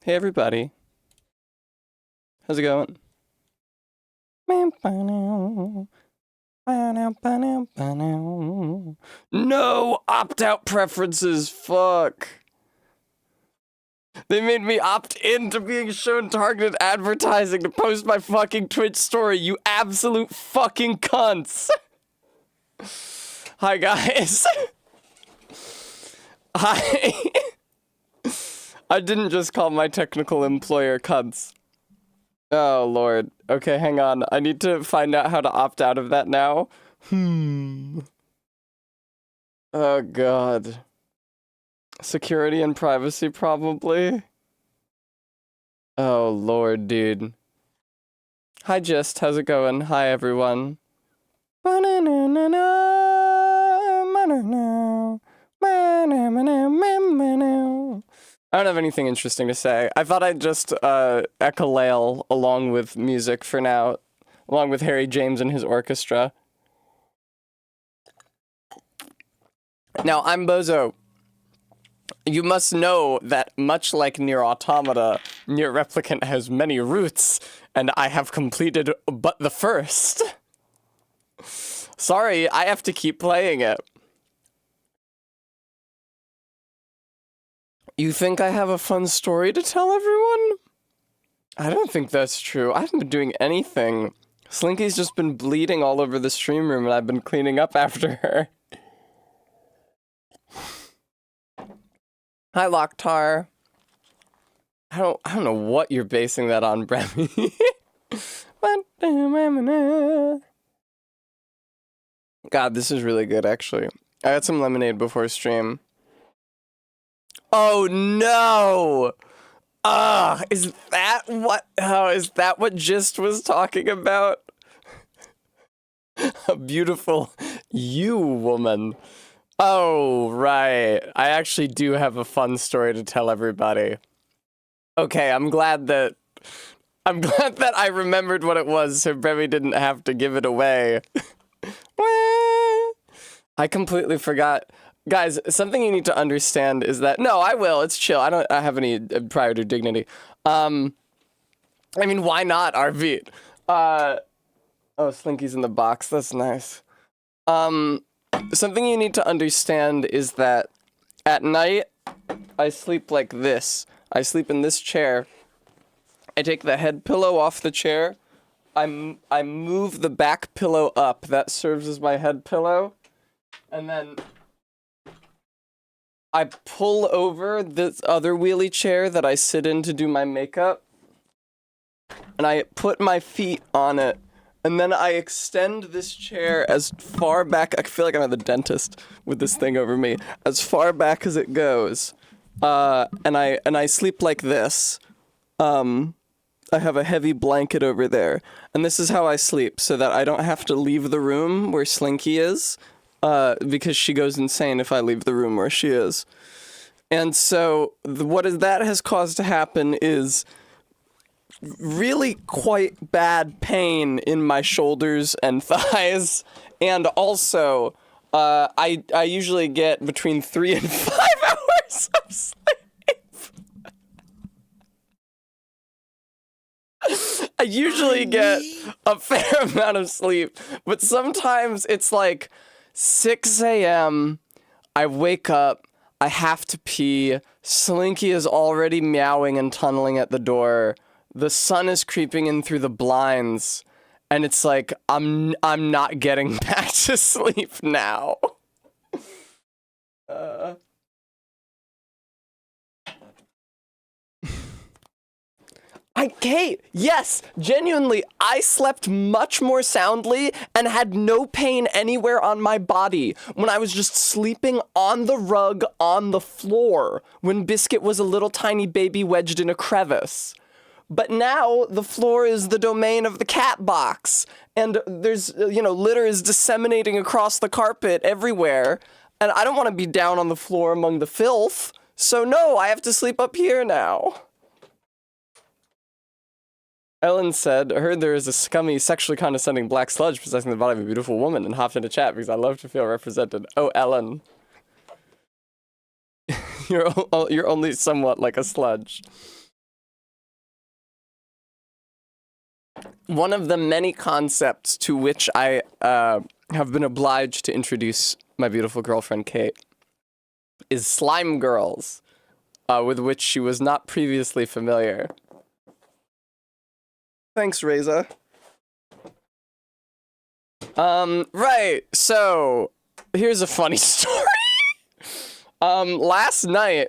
Hey everybody, how's it going? No opt-out preferences, fuck. They made me opt into being shown targeted advertising to post my fucking Twitch story, you absolute fucking cunts. Hi guys. Hi. I didn't just call my technical employer cunts. Oh lord. Okay, hang on. I need to find out how to opt out of that now. Oh god. Security and privacy, probably? Oh lord, dude. Hi Gist, how's it going? Hi everyone. I don't have anything interesting to say. I thought I'd just echolale along with music for now, along with Harry James and his orchestra. Now, I'm Bozo. You must know that much like Nier Automata, Nier Replicant has many roots, and I have completed but the first. Sorry, I have to keep playing it. You think I have a fun story to tell everyone? I don't think that's true. I haven't been doing anything. Slinky's just been bleeding all over the stream room and I've been cleaning up after her. Hi, Locktar. I don't know what you're basing that on, Bremy. God, this is really good, actually. I had some lemonade before stream. Oh no! Is that what Gist was talking about? A beautiful you woman. Oh, right. I actually do have a fun story to tell everybody. Okay, I'm glad that I remembered what it was so Bremy didn't have to give it away. I completely forgot. Guys, something you need to understand is that no, I will. It's chill. I have any pride or dignity. I mean, why not, RV? Oh, Slinky's in the box. That's nice. Something you need to understand is that at night I sleep like this. I sleep in this chair. I take the head pillow off the chair. I move the back pillow up. That serves as my head pillow. And then I pull over this other wheelie chair that I sit in to do my makeup. And I put my feet on it. And then I extend this chair as far back. I feel like I'm at the dentist with this thing over me. As far back as it goes. And I sleep like this. I have a heavy blanket over there. And this is how I sleep, so that I don't have to leave the room where Slinky is. Because she goes insane if I leave the room where she is. And so what that has caused to happen is really quite bad pain in my shoulders and thighs. And also, I usually get between 3 and 5 hours of sleep. I usually get a fair amount of sleep, but sometimes it's like 6 a.m., I wake up, I have to pee, Slinky is already meowing and tunneling at the door, the sun is creeping in through the blinds, and it's like, I'm not getting back to sleep now. Yes, genuinely, I slept much more soundly and had no pain anywhere on my body when I was just sleeping on the rug on the floor when Biscuit was a little tiny baby wedged in a crevice. But now the floor is the domain of the cat box, and there's, litter is disseminating across the carpet everywhere, and I don't want to be down on the floor among the filth, so no, I have to sleep up here now. Ellen said, I heard there is a scummy, sexually condescending black sludge possessing the body of a beautiful woman, and hopped into chat because I love to feel represented. Oh, Ellen. You're only somewhat like a sludge. one of the many concepts to which I have been obliged to introduce my beautiful girlfriend Kate is slime girls, with which she was not previously familiar. Thanks, Reza. Right, so here's a funny story. Last night,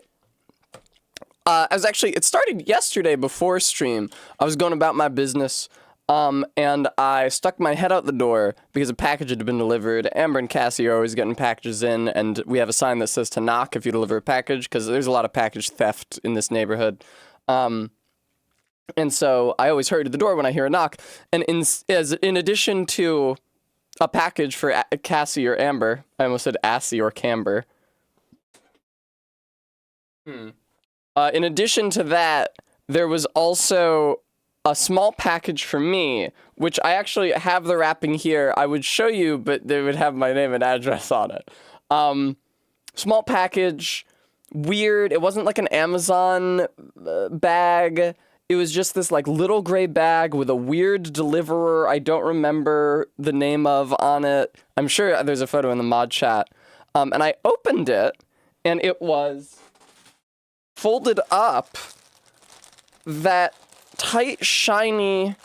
it started yesterday before stream. I was going about my business, and I stuck my head out the door because a package had been delivered. Amber and Cassie are always getting packages in, and we have a sign that says to knock if you deliver a package, because there's a lot of package theft in this neighborhood. And so I always hurry to the door when I hear a knock. And in addition to a package for Cassie or Amber, I almost said Assy or Camber. In addition to that, there was also a small package for me, which I actually have the wrapping here. I would show you, but they would have my name and address on it. Small package, weird. It wasn't like an Amazon bag. It was just this like little gray bag with a weird deliverer I don't remember the name of on it. I'm sure there's a photo in the mod chat. And I opened it, and it was folded up that tight, shiny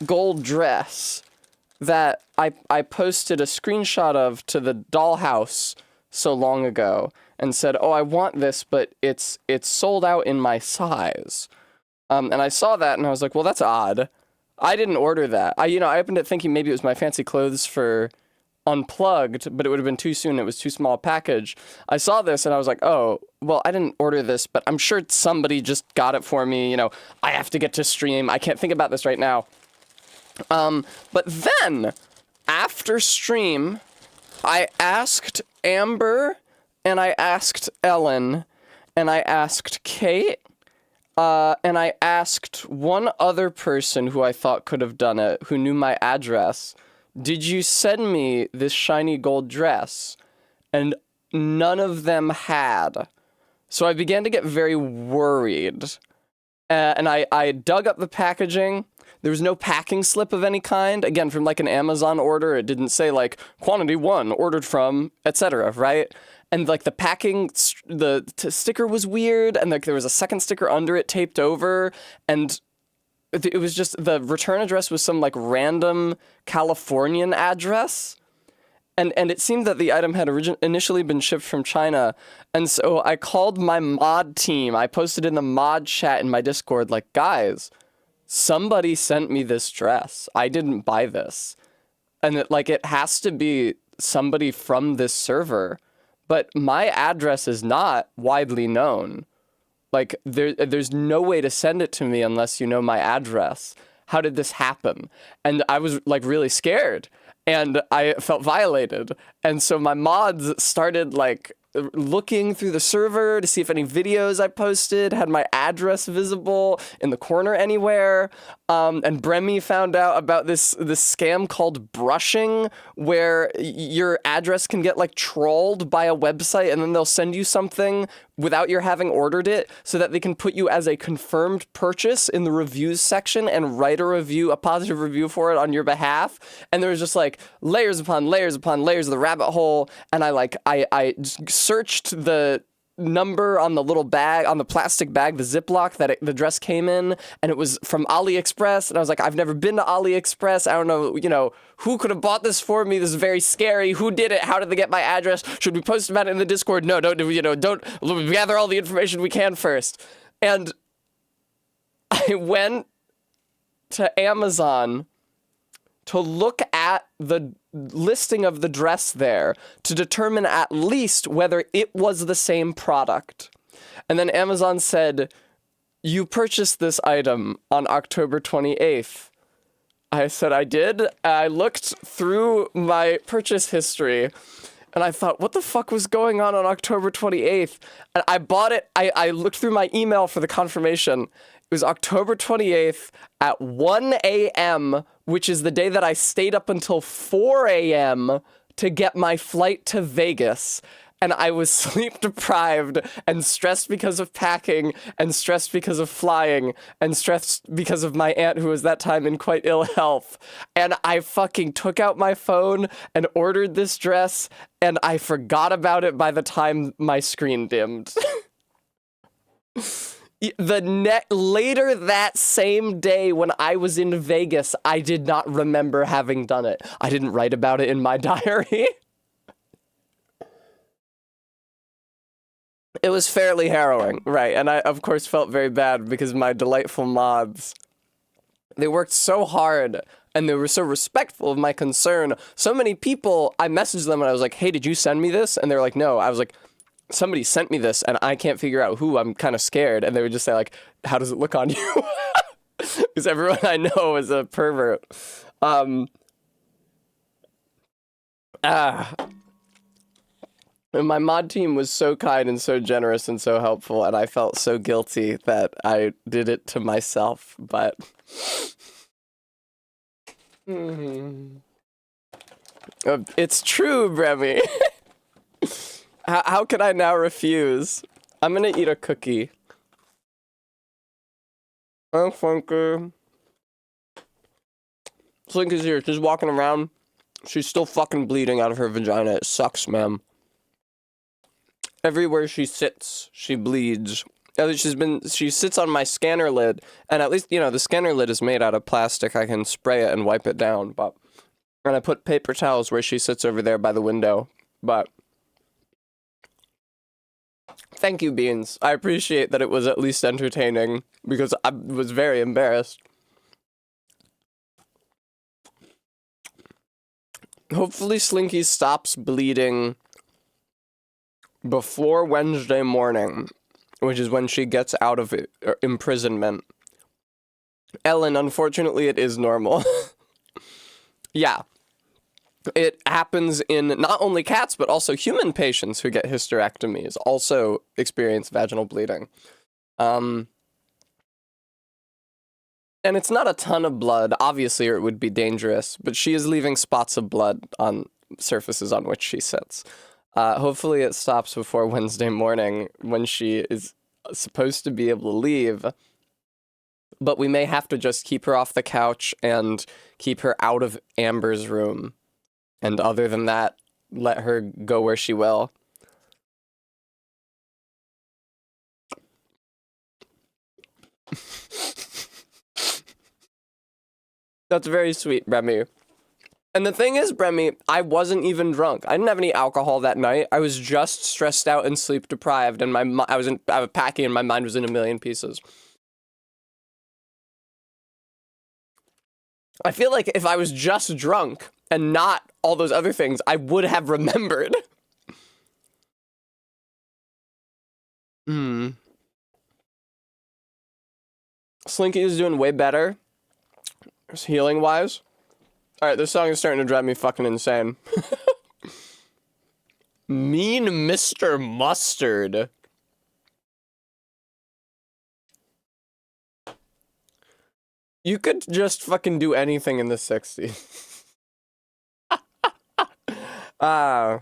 gold dress that I posted a screenshot of to the dollhouse so long ago and said, oh, I want this, but it's sold out in my size. And I saw that, and I was like, well, that's odd. I didn't order that. I opened it thinking maybe it was my fancy clothes for Unplugged, but it would have been too soon. It was too small a package. I saw this, and I was like, oh, well, I didn't order this, but I'm sure somebody just got it for me. I have to get to stream. I can't think about this right now. But then, after stream, I asked Amber, and I asked Ellen, and I asked Kate, and I asked one other person who I thought could have done it, who knew my address, did you send me this shiny gold dress? And none of them had. So I began to get very worried. And I dug up the packaging. There was no packing slip of any kind. Again, from like an Amazon order, it didn't say like quantity 1 ordered from, etc., right? And like the packing, the sticker was weird, and like there was a second sticker under it taped over, and it was just, the return address was some like random Californian address. And it seemed that the item had initially been shipped from China. And so I called my mod team. I posted in the mod chat in my Discord, like, guys, somebody sent me this dress. I didn't buy this. And it has to be somebody from this server. But my address is not widely known. Like, there's no way to send it to me unless you know my address. How did this happen? And I was, like, really scared. And I felt violated. And so my mods started, like, looking through the server to see if any videos I posted had my address visible in the corner anywhere. And Bremy found out about this scam called brushing, where your address can get like trolled by a website, and then they'll send you something without your having ordered it, so that they can put you as a confirmed purchase in the reviews section and write a positive review for it on your behalf. And there was just like layers upon layers upon layers of the rabbit hole. And I searched the number on the little bag, on the plastic bag, the Ziploc that the dress came in, and it was from AliExpress. And I was like, I've never been to AliExpress. I don't know, who could have bought this for me? This is very scary. Who did it? How did they get my address? Should we post about it in the Discord? No, don't gather all the information we can first. And I went to Amazon to look at the listing of the dress there to determine at least whether it was the same product. And then Amazon said, you purchased this item on October 28th. I said I did. I looked through my purchase history, and I thought, what the fuck was going on October 28th? And I bought it. I looked through my email for the confirmation. It was October 28th at 1 a.m., which is the day that I stayed up until 4 a.m. to get my flight to Vegas. and I was sleep deprived and stressed because of packing and stressed because of flying and stressed because of my aunt who was that time in quite ill health. And I fucking took out my phone and ordered this dress and I forgot about it by the time my screen dimmed. Later that same day when I was in Vegas, I did not remember having done it. I didn't write about it in my diary. It was fairly harrowing, right? And I, of course, felt very bad because my delightful mods, they worked so hard and they were so respectful of my concern. So many people, I messaged them and I was like, hey, did you send me this? And they were like, no. I was like, somebody sent me this and I can't figure out who. I'm kind of scared. And they would just say, like, how does it look on you? Because everyone I know is a pervert. And my mod team was so kind and so generous and so helpful, and I felt so guilty that I did it to myself, but... It's true, Bremy. How could I now refuse? I'm gonna eat a cookie. Oh, Funker. Slinky's here. She's walking around. She's still fucking bleeding out of her vagina. It sucks, ma'am. Everywhere she sits, she bleeds. At least she sits on my scanner lid, and at least, you know, the scanner lid is made out of plastic. I can spray it and wipe it down, but... And I put paper towels where she sits over there by the window, but... Thank you, Beans. I appreciate that it was at least entertaining, because I was very embarrassed. Hopefully Slinky stops bleeding before Wednesday morning, which is when she gets out of imprisonment. Ellen, unfortunately, it is normal. Yeah. It happens in not only cats, but also human patients who get hysterectomies also experience vaginal bleeding. And it's not a ton of blood, obviously, or it would be dangerous, but she is leaving spots of blood on surfaces on which she sits. Hopefully it stops before Wednesday morning when she is supposed to be able to leave. But we may have to just keep her off the couch and keep her out of Amber's room. And other than that, let her go where she will. That's very sweet, Remy. And the thing is, Bremy, I wasn't even drunk. I didn't have any alcohol that night. I was just stressed out and sleep deprived, and I was packing, and my mind was in a million pieces. I feel like if I was just drunk and not all those other things, I would have remembered. Slinky is doing way better, healing-wise. Alright, this song is starting to drive me fucking insane. Mean Mr. Mustard. You could just fucking do anything in the 60s. Here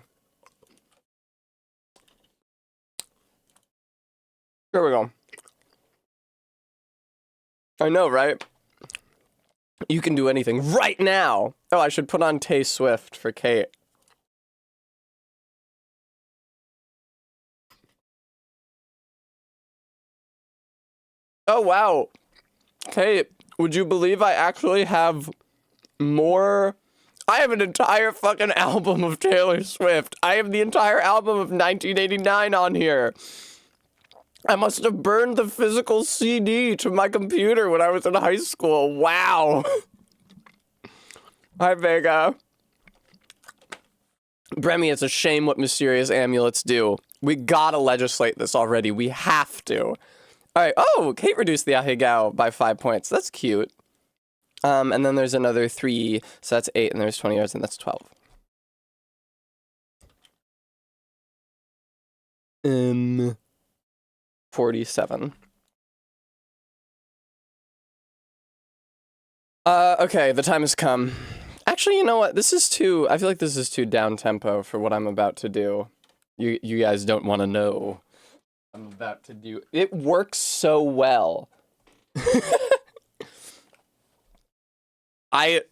we go. I know, right? You can do anything right now. Oh, I should put on Tay Swift for Kate. Oh, wow. Kate, would you believe I actually have more? I have an entire fucking album of Taylor Swift. I have the entire album of 1989 on here. I must have burned the physical CD to my computer when I was in high school. Wow. Hi, Vega. Bremy, it's a shame what mysterious amulets do. We gotta legislate this already. We have to. Alright, oh, Kate reduced the Ahegao by 5 points. That's cute. And then there's another 3, so that's 8, and there's 20 yards, and that's 12. 47. Okay, the time has come. Actually, you know what? I feel like this is too down-tempo for what I'm about to do. You guys don't want to know. I'm about to do. It works so well. I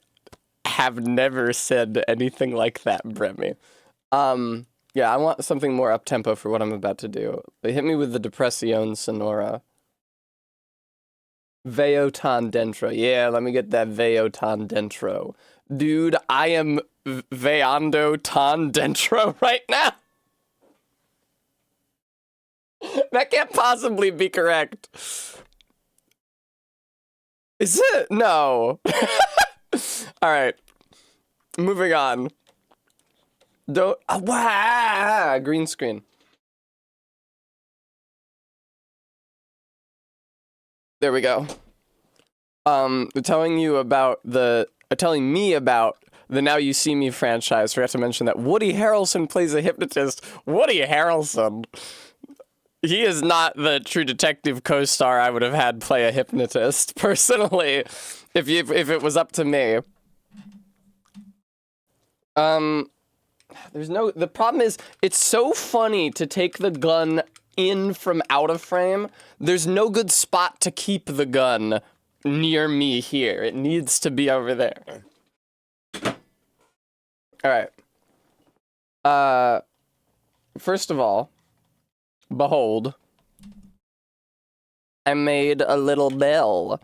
have never said anything like that, Bremy. Yeah, I want something more up-tempo for what I'm about to do. They hit me with the Depressione Sonora. Veo tan dentro. Yeah, let me get that Veo tan dentro. Dude, I am veando tan dentro right now. That can't possibly be correct. Is it? No. Alright. Moving on. Don't. Wow! Green screen. There we go. Telling me about the Now You See Me franchise. Forgot to mention that Woody Harrelson plays a hypnotist. Woody Harrelson. He is not the True Detective co-star I would have had play a hypnotist, personally, if it was up to me. The problem is, it's so funny to take the gun in from out of frame. There's no good spot to keep the gun near me here. It needs to be over there. Alright. First of all, behold, I made a little bell.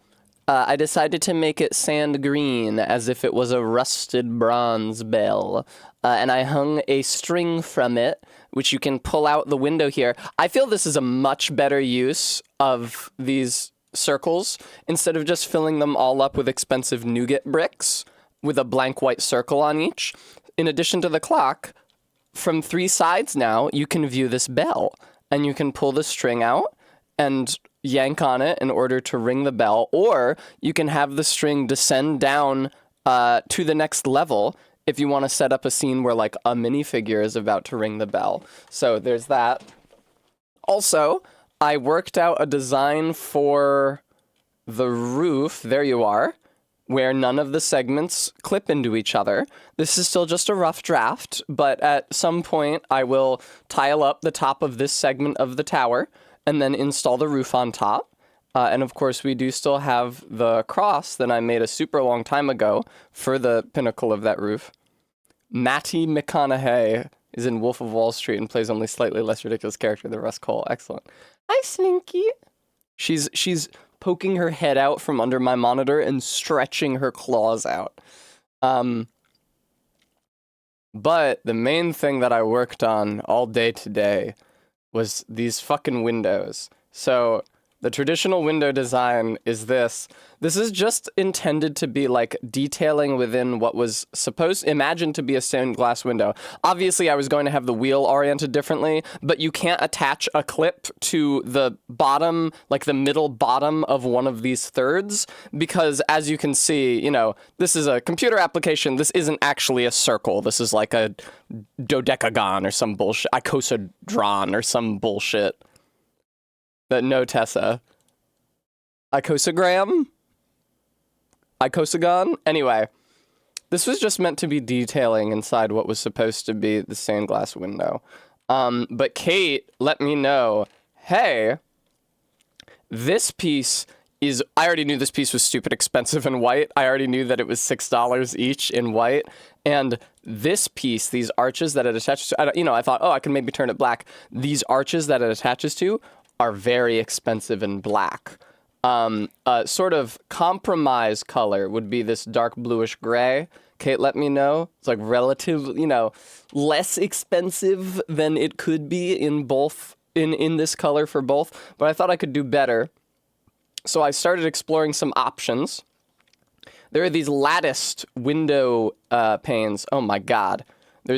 I decided to make it sand green as if it was a rusted bronze bell. And I hung a string from it, which you can pull out the window here. I feel this is a much better use of these circles. Instead of just filling them all up with expensive nougat bricks with a blank white circle on each. In addition to the clock, from 3 sides now, you can view this bell. And you can pull the string out and yank on it in order to ring the bell, or you can have the string descend down to the next level if you want to set up a scene where like a minifigure is about to ring the bell. So there's that. Also, I worked out a design for the roof, there you are, where none of the segments clip into each other. This is still just a rough draft, but at some point I will tile up the top of this segment of the tower and then install the roof on top. And of course, we do still have the cross that I made a super long time ago for the pinnacle of that roof. Matty McConaughey is in Wolf of Wall Street and plays only slightly less ridiculous character than Russ Cole. Excellent. Hi, Slinky. She's poking her head out from under my monitor and stretching her claws out. But the main thing that I worked on all day today was these fucking windows. So the traditional window design is this. This is just intended to be like detailing within what was imagined to be a stained glass window. Obviously, I was going to have the wheel oriented differently, but you can't attach a clip to the bottom, like the middle bottom of one of these thirds, because as you can see, you know, this is a computer application. This isn't actually a circle. This is like a dodecagon or some bullshit, icosahedron or some bullshit. But no, Tessa. Icosagram? Icosagon? Anyway, this was just meant to be detailing inside what was supposed to be the stained glass window. But Kate let me know, hey, this piece is, I already knew this piece was stupid expensive in white. I already knew that it was $6 each in white. And this piece, these arches that it attaches to, I thought, oh, I can maybe turn it black. These arches that it attaches to are very expensive in black. Sort of compromise color would be this dark bluish gray. Kate let me know. It's like relative, less expensive than it could be in both, in this color for both, but I thought I could do better. So I started exploring some options. There are these latticed window panes. Oh my God. There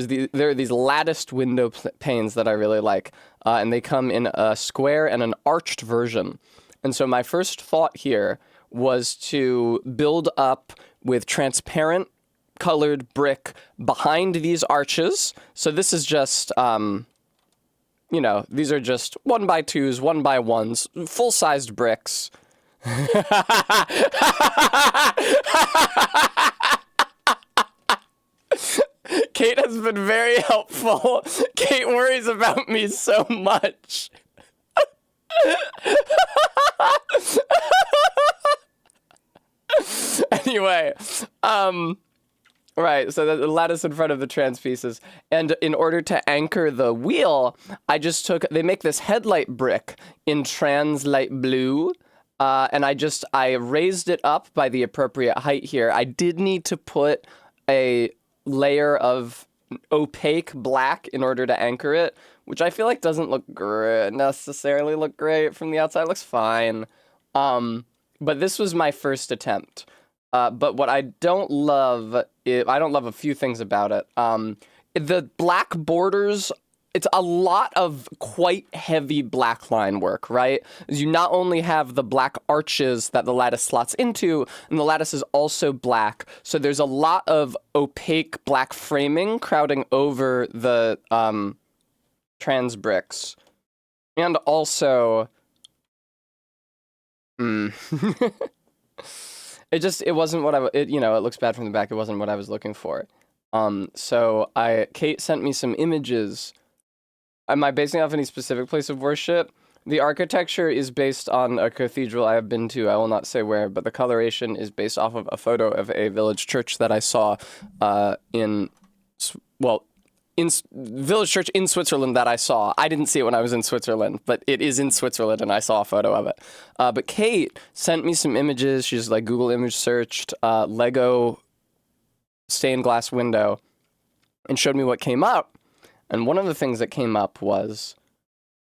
are these latticed window panes that I really like, and they come in a square and an arched version. And so my first thought here was to build up with transparent colored brick behind these arches. So this is just, these are just 1x2s, 1x1s, full-sized bricks. Kate has been very helpful. Kate worries about me so much. Anyway, right, so the lattice in front of the trans pieces. And in order to anchor the wheel, I just they make this headlight brick in trans light blue. And I raised it up by the appropriate height here. I did need to put a layer of opaque black in order to anchor it, which I feel like doesn't necessarily look great from the outside. It looks fine. But this was my first attempt. But what I don't love, I don't love a few things about it. The black borders, it's a lot of quite heavy black line work, right? You not only have the black arches that the lattice slots into, and the lattice is also black, so there's a lot of opaque black framing crowding over the trans bricks. And also, it wasn't what it looks bad from the back. It wasn't what I was looking for. So Kate sent me some images. Am I basing off any specific place of worship? The architecture is based on a cathedral I have been to. I will not say where, but the coloration is based off of a photo of a village church that I saw in village church in Switzerland that I saw. I didn't see it when I was in Switzerland, but it is in Switzerland, and I saw a photo of it. But Kate sent me some images. She's like Google image searched Lego stained glass window and showed me what came up. And one of the things that came up was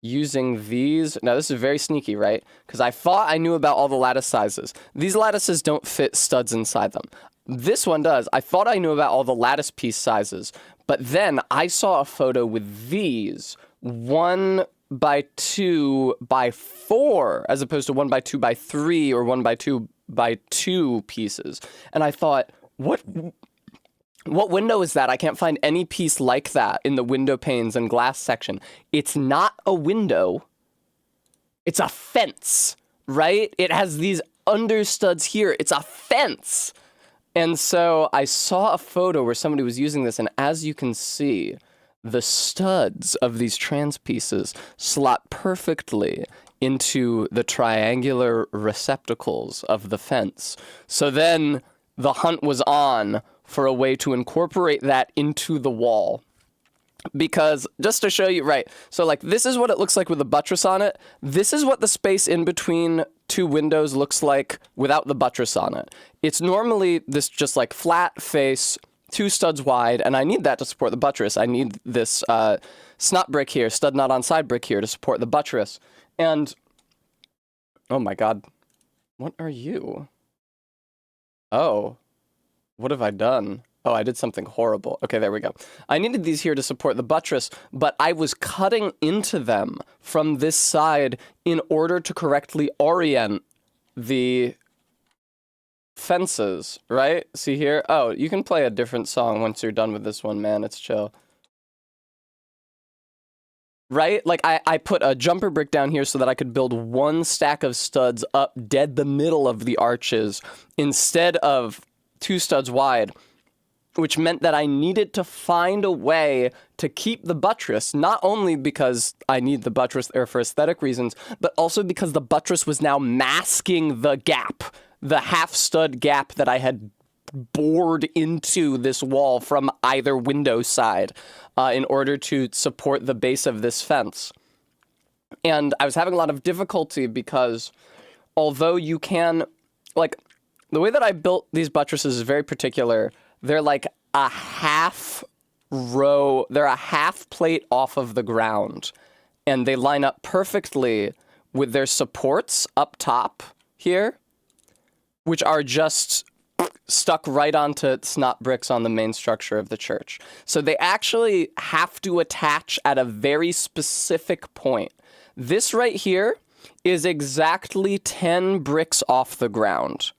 using these. Now, this is very sneaky, right? Because I thought I knew about all the lattice sizes. These lattices don't fit studs inside them. This one does. I thought I knew about all the lattice piece sizes. But then I saw a photo with these 1 by 2 by 4, as opposed to 1 by 2 by 3 or 1 by 2 by 2 pieces. And I thought, what window is that? I can't find any piece like that in the window panes and glass section. It's not a window. It's a fence, right? It has these understuds here. It's a fence. And so I saw a photo where somebody was using this, and as you can see, the studs of these trans pieces slot perfectly into the triangular receptacles of the fence. So then the hunt was on for a way to incorporate that into the wall. Because, just to show you, right, so like this is what it looks like with a buttress on it. This is what the space in between two windows looks like without the buttress on it. It's normally this just like flat face, 2 studs wide, and I need that to support the buttress. I need this snot brick here, stud not on side brick here to support the buttress. And, oh my god, what are you? Oh, what have I done? Oh, I did something horrible. Okay, there we go. I needed these here to support the buttress, but I was cutting into them from this side in order to correctly orient the fences, right? See here? Oh, you can play a different song once you're done with this one, man. It's chill. Right? Like, I put a jumper brick down here so that I could build 1 stack of studs up dead the middle of the arches instead of 2 studs wide, which meant that I needed to find a way to keep the buttress, not only because I need the buttress there for aesthetic reasons, but also because the buttress was now masking the gap, the half-stud gap that I had bored into this wall from either window side in order to support the base of this fence. And I was having a lot of difficulty because although you can, like, the way that I built these buttresses is very particular. They're like a half row, they're a half plate off of the ground, and they line up perfectly with their supports up top here, which are just stuck right onto snot bricks on the main structure of the church. So they actually have to attach at a very specific point. This right here is exactly 10 bricks off the ground.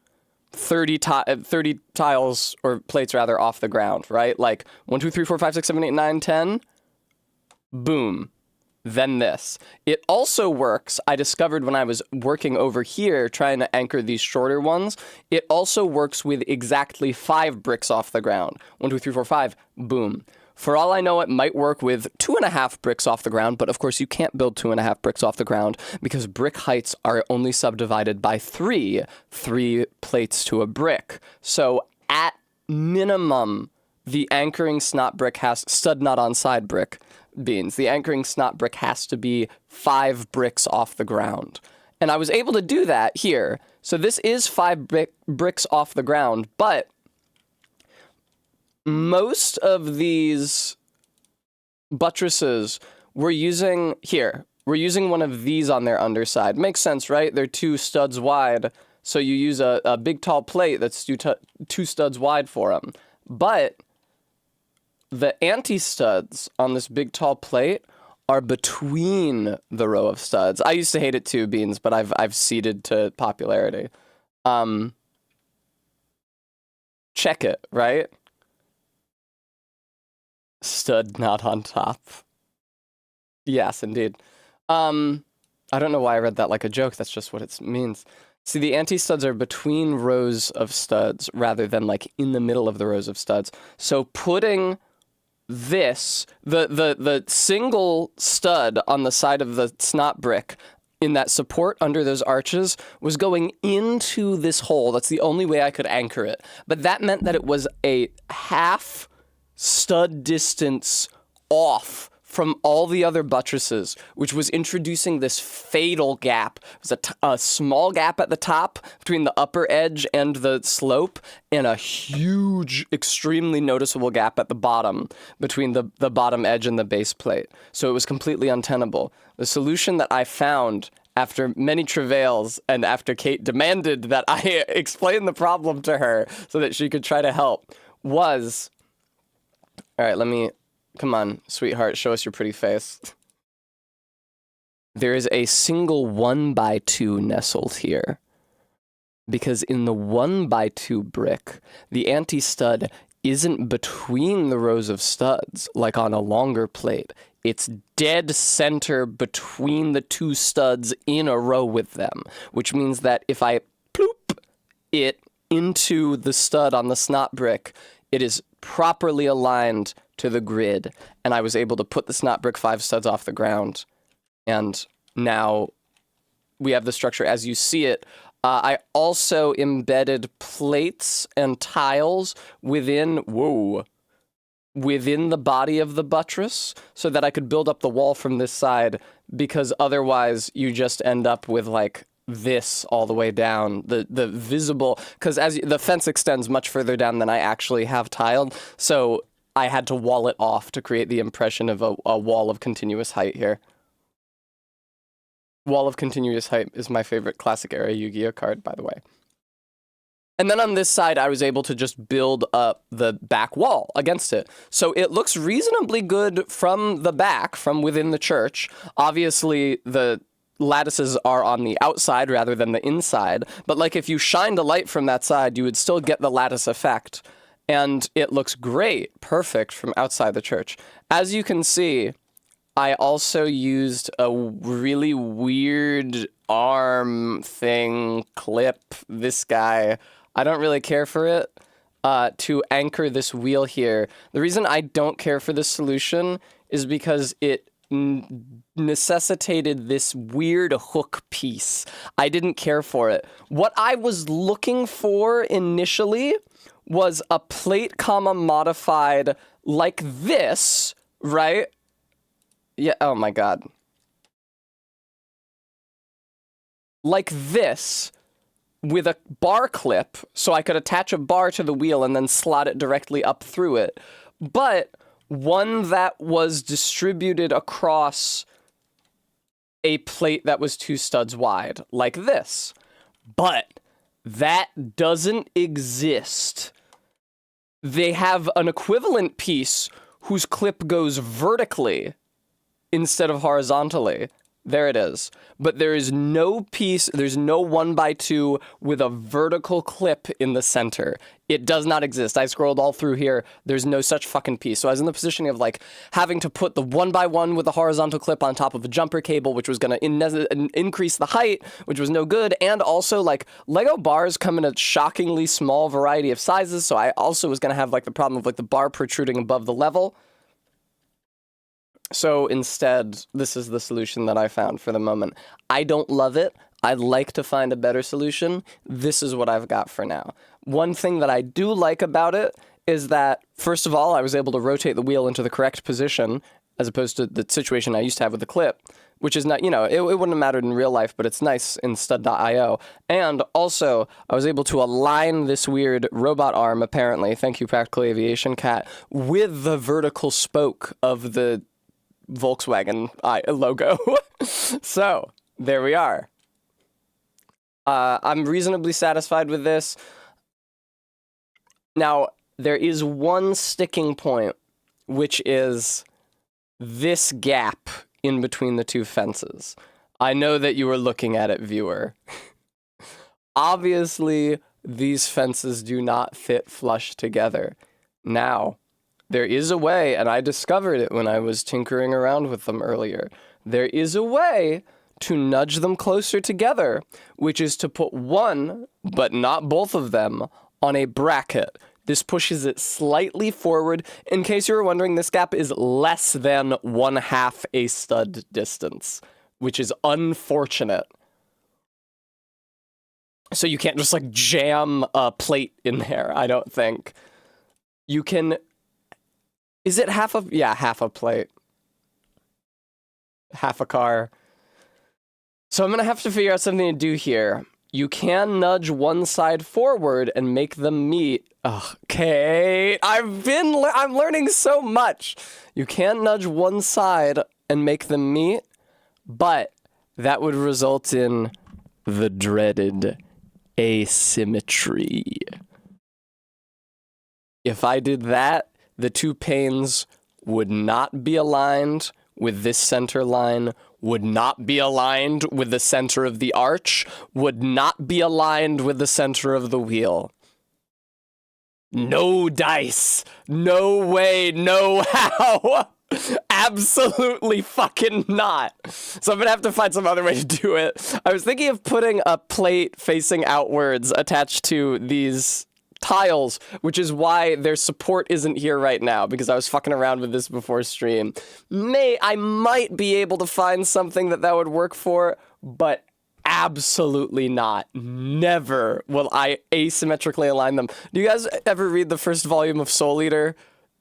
30 tiles, or plates rather, off the ground, right? Like 1, 2, 3, 4, 5, 6, 7, 8, 9, 10. Boom. Then this. It also works, I discovered when I was working over here trying to anchor these shorter ones, it also works with exactly 5 bricks off the ground. 1, 2, 3, 4, 5. Boom. For all I know, it might work with 2.5 bricks off the ground, but of course you can't build 2.5 bricks off the ground because brick heights are only subdivided by 3 plates to a brick. So at minimum, the anchoring snot brick stud not on side brick beans. The anchoring snot brick has to be 5 bricks off the ground. And I was able to do that here. So this is 5 bricks off the ground, but most of these buttresses we're using one of these on their underside. Makes sense, right? They're 2 studs wide, so you use a big tall plate that's 2 studs wide for them. But the anti-studs on this big tall plate are between the row of studs. I used to hate it too, Beans, but I've ceded to popularity. Check it, right? Stud not on top. Yes, indeed. I don't know why I read that like a joke. That's just what it means. See, the anti-studs are between rows of studs rather than like in the middle of the rows of studs. So putting this, the single stud on the side of the snot brick in that support under those arches was going into this hole. That's the only way I could anchor it. But that meant that it was a half stud distance off from all the other buttresses, which was introducing this fatal gap. It was a small gap at the top between the upper edge and the slope, and a huge, extremely noticeable gap at the bottom between the bottom edge and the base plate. So it was completely untenable. The solution that I found after many travails and after Kate demanded that I explain the problem to her so that she could try to help was... All right, come on, sweetheart, show us your pretty face. There is a single 1x2 nestled here. Because in the 1x2 brick, the anti-stud isn't between the rows of studs, like on a longer plate. It's dead center between the 2 studs in a row with them, which means that if I ploop it into the stud on the snot brick, it is properly aligned to the grid, and I was able to put the snot brick 5 studs off the ground. And now we have the structure as you see it. I also embedded plates and tiles within the body of the buttress so that I could build up the wall from this side, because otherwise you just end up with like this all the way down, the visible, because as the fence extends much further down than I actually have tiled, so I had to wall it off to create the impression of a wall of continuous height here. Wall of continuous height is my favorite classic era Yu-Gi-Oh card, by the way. And then on this side, I was able to just build up the back wall against it. So it looks reasonably good from the back, from within the church. Obviously, the lattices are on the outside rather than the inside, but like if you shined a light from that side, you would still get the lattice effect. And it looks great, perfect from outside the church. As you can see, I also used a really weird arm thing, clip, this guy. I don't really care for it, to anchor this wheel here. The reason I don't care for this solution is because it necessitated this weird hook piece. I didn't care for it. What I was looking for initially was a plate comma modified like this, right? Yeah, oh my god. Like this, with a bar clip, so I could attach a bar to the wheel and then slot it directly up through it. But one that was distributed across a plate that was 2 studs wide, like this. But that doesn't exist. They have an equivalent piece whose clip goes vertically instead of horizontally. There it is. But there is no piece, there's no 1x2 with a vertical clip in the center. It does not exist. I scrolled all through here. There's no such fucking piece. So I was in the position of like having to put the 1x1 with a horizontal clip on top of a jumper cable, which was going to increase the height, which was no good. And also like Lego bars come in a shockingly small variety of sizes. So I also was going to have like the problem of like the bar protruding above the level. So instead, this is the solution that I found for the moment. I don't love it. I'd like to find a better solution. This is what I've got for now. One thing that I do like about it is that, first of all, I was able to rotate the wheel into the correct position, as opposed to the situation I used to have with the clip, which is not, it wouldn't have mattered in real life, but it's nice in stud.io. And also, I was able to align this weird robot arm, apparently, thank you, Practical Aviation Cat, with the vertical spoke of the Volkswagen logo. So, there we are. I'm reasonably satisfied with this. Now, there is one sticking point, which is this gap in between the two fences. I know that you are looking at it, viewer. Obviously, these fences do not fit flush together. Now, there is a way, and I discovered it when I was tinkering around with them earlier. There is a way to nudge them closer together, which is to put one, but not both of them, on a bracket. This pushes it slightly forward. In case you were wondering, this gap is less than 1/2 a stud distance, which is unfortunate. So you can't just, like, jam a plate in there, I don't think. You can... Is it half a... Yeah, half a plate. Half a car. So I'm gonna have to figure out something to do here. You can nudge one side forward and make them meet. Okay, I'm learning so much. You can nudge one side and make them meet, but that would result in the dreaded asymmetry. If I did that, the two panes would not be aligned with this center line, would not be aligned with the center of the arch, would not be aligned with the center of the wheel. No dice. No way, no how. Absolutely fucking not. So I'm gonna have to find some other way to do it. I was thinking of putting a plate facing outwards attached to these tiles, which is why their support isn't here right now, because I was fucking around with this before stream. I might be able to find something that would work for, but absolutely not. Never will I asymmetrically align them. Do you guys ever read the first volume of Soul Eater?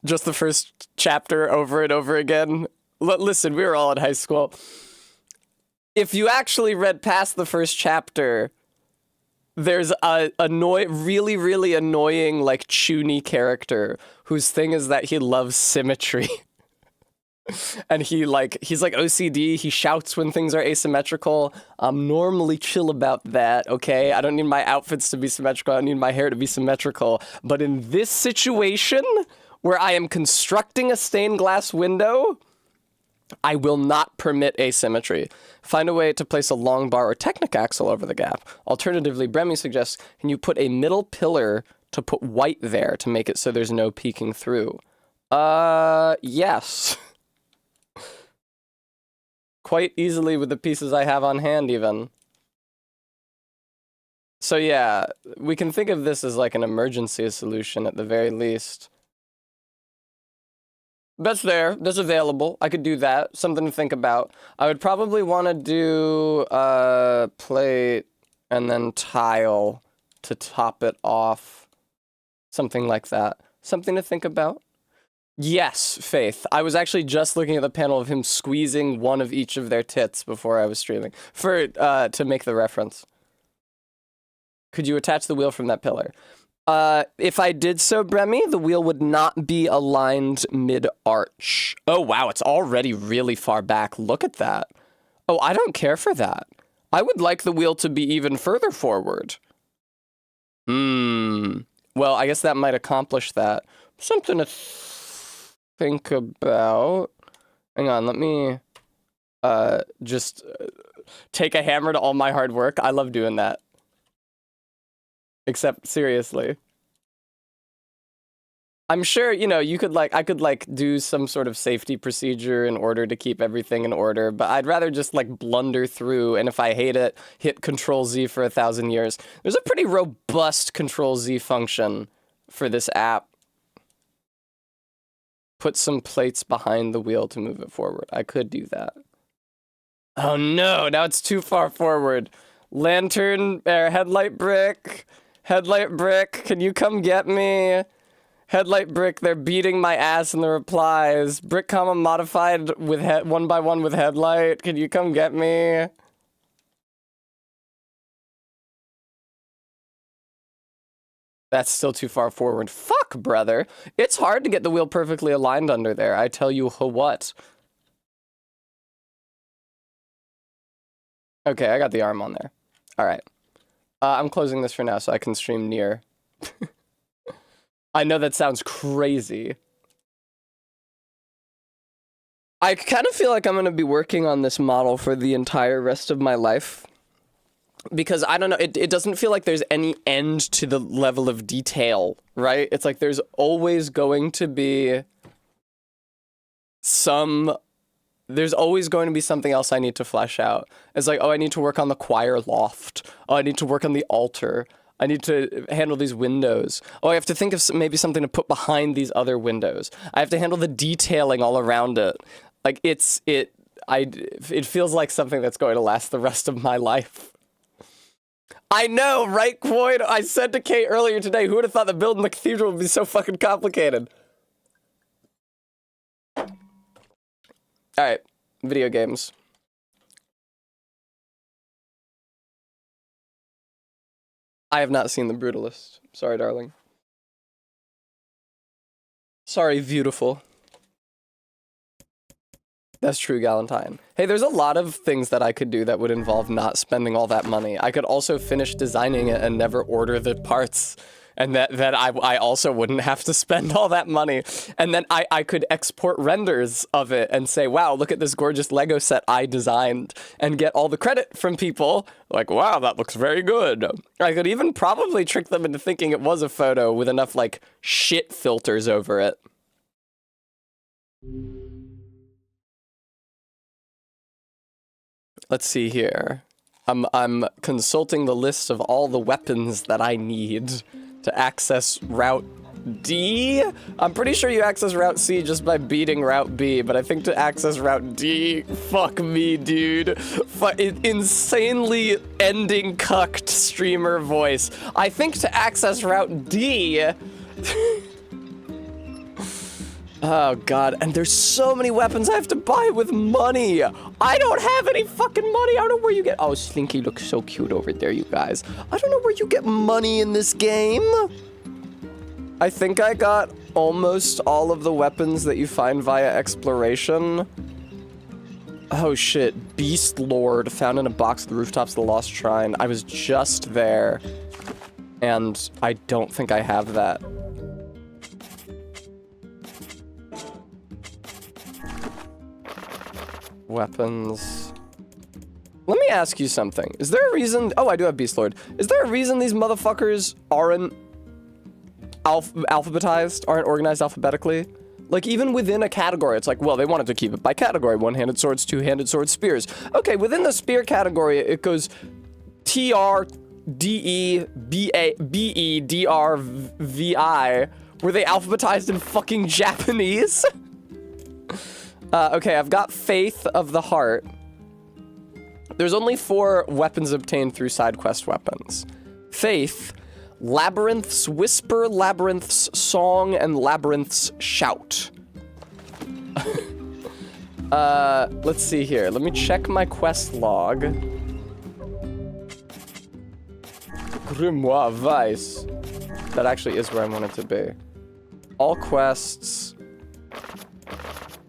Just the first chapter over and over again? Listen, we were all in high school. If you actually read past the first chapter, there's a really, really annoying, like, chuny character whose thing is that he loves symmetry. And he's like OCD, he shouts when things are asymmetrical. I'm normally chill about that, okay? I don't need my outfits to be symmetrical, I don't need my hair to be symmetrical. But in this situation, where I am constructing a stained glass window, I will not permit asymmetry. Find a way to place a long bar or Technic axle over the gap. Alternatively, Bremy suggests, can you put a middle pillar to put white there to make it so there's no peeking through? Yes. Quite easily with the pieces I have on hand, even. So yeah, we can think of this as like an emergency solution at the very least. That's there. That's available. I could do that. Something to think about. I would probably want to do plate and then tile to top it off. Something like that. Something to think about. Yes, Faith. I was actually just looking at the panel of him squeezing one of each of their tits before I was streaming to make the reference. Could you attach the wheel from that pillar? If I did so, Bremy, the wheel would not be aligned mid-arch. Oh, wow, it's already really far back. Look at that. Oh, I don't care for that. I would like the wheel to be even further forward. Well, I guess that might accomplish that. Something to think about. Hang on, let me just take a hammer to all my hard work. I love doing that. Except, seriously. I'm sure, you could, I could, do some sort of safety procedure in order to keep everything in order, but I'd rather just, blunder through, and if I hate it, hit Control-Z for 1,000 years. There's a pretty robust Control-Z function for this app. put some plates behind the wheel to move it forward. I could do that. Oh no, now it's too far forward. Lantern, headlight brick. Headlight brick, can you come get me? Headlight brick, they're beating my ass in the replies. Brick comma modified with one by one with headlight. Can you come get me? That's still too far forward. Fuck, brother. It's hard to get the wheel perfectly aligned under there. I tell you what. Okay, I got the arm on there. All right. I'm closing this for now so I can stream Nier. I know that sounds crazy. I kind of feel like I'm going to be working on this model for the entire rest of my life. Because, I don't know, it doesn't feel like there's any end to the level of detail, right? It's like there's always going to be there's always going to be something else I need to flesh out. It's like, oh, I need to work on the choir loft. Oh, I need to work on the altar. I need to handle these windows. Oh, I have to think of maybe something to put behind these other windows. I have to handle the detailing all around it. Like, it feels like something that's going to last the rest of my life. I know, right, Quoid? I said to Kate earlier today, who would have thought that building the cathedral would be so fucking complicated? Alright, video games. I have not seen The Brutalist. Sorry, darling. Sorry, beautiful. That's true, Galentine. Hey, there's a lot of things that I could do that would involve not spending all that money. I could also finish designing it and never order the parts. And that I also wouldn't have to spend all that money. And then I could export renders of it and say, wow, look at this gorgeous Lego set I designed, and get all the credit from people. Like, wow, that looks very good. I could even probably trick them into thinking it was a photo with enough, like, shit filters over it. Let's see here. I'm consulting the list of all the weapons that I need to access Route D? I'm pretty sure you access Route C just by beating Route B, but I think to access Route D, fuck me, dude. Insanely ending cucked streamer voice. I think to access Route D... Oh god, and there's so many weapons I have to buy with money! I don't have any fucking money! I don't know where you get- Oh, Slinky looks so cute over there, you guys. I don't know where you get money in this game! I think I got almost all of the weapons that you find via exploration. Oh shit, Beast Lord found in a box at the rooftops of the Lost Shrine. I was just there, and I don't think I have that. Weapons. Let me ask you something. Is there a reason... Oh, I do have Beast Lord. Is there a reason these motherfuckers aren't alphabetized, aren't organized alphabetically? Like, even within a category, it's like, well, they wanted to keep it by category. One-handed swords, two-handed swords, spears. Okay, within the spear category, it goes T-R, D-E, B-A, B-E, D-R, V-I. Were they alphabetized in fucking Japanese? Okay, I've got Faith of the Heart. There's only 4 weapons obtained through side quest weapons. Faith, Labyrinth's Whisper, Labyrinth's Song, and Labyrinth's Shout. Let's see here. Let me check my quest log. Grimoire Vice. That actually is where I want it to be. All quests...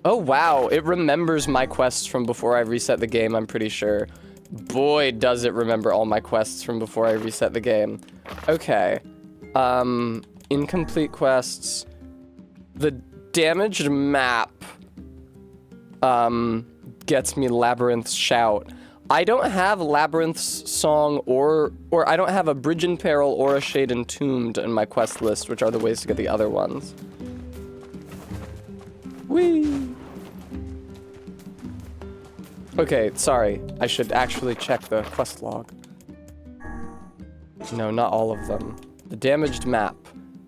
Oh, wow. It remembers my quests from before I reset the game, I'm pretty sure. Boy, does it remember all my quests from before I reset the game. Okay. Incomplete quests. The damaged map, gets me Labyrinth's Shout. I don't have Labyrinth's Song or I don't have a Bridge in Peril or a Shade Entombed in my quest list, which are the ways to get the other ones. Whee! Okay, sorry. I should actually check the quest log. No, not all of them. The damaged map.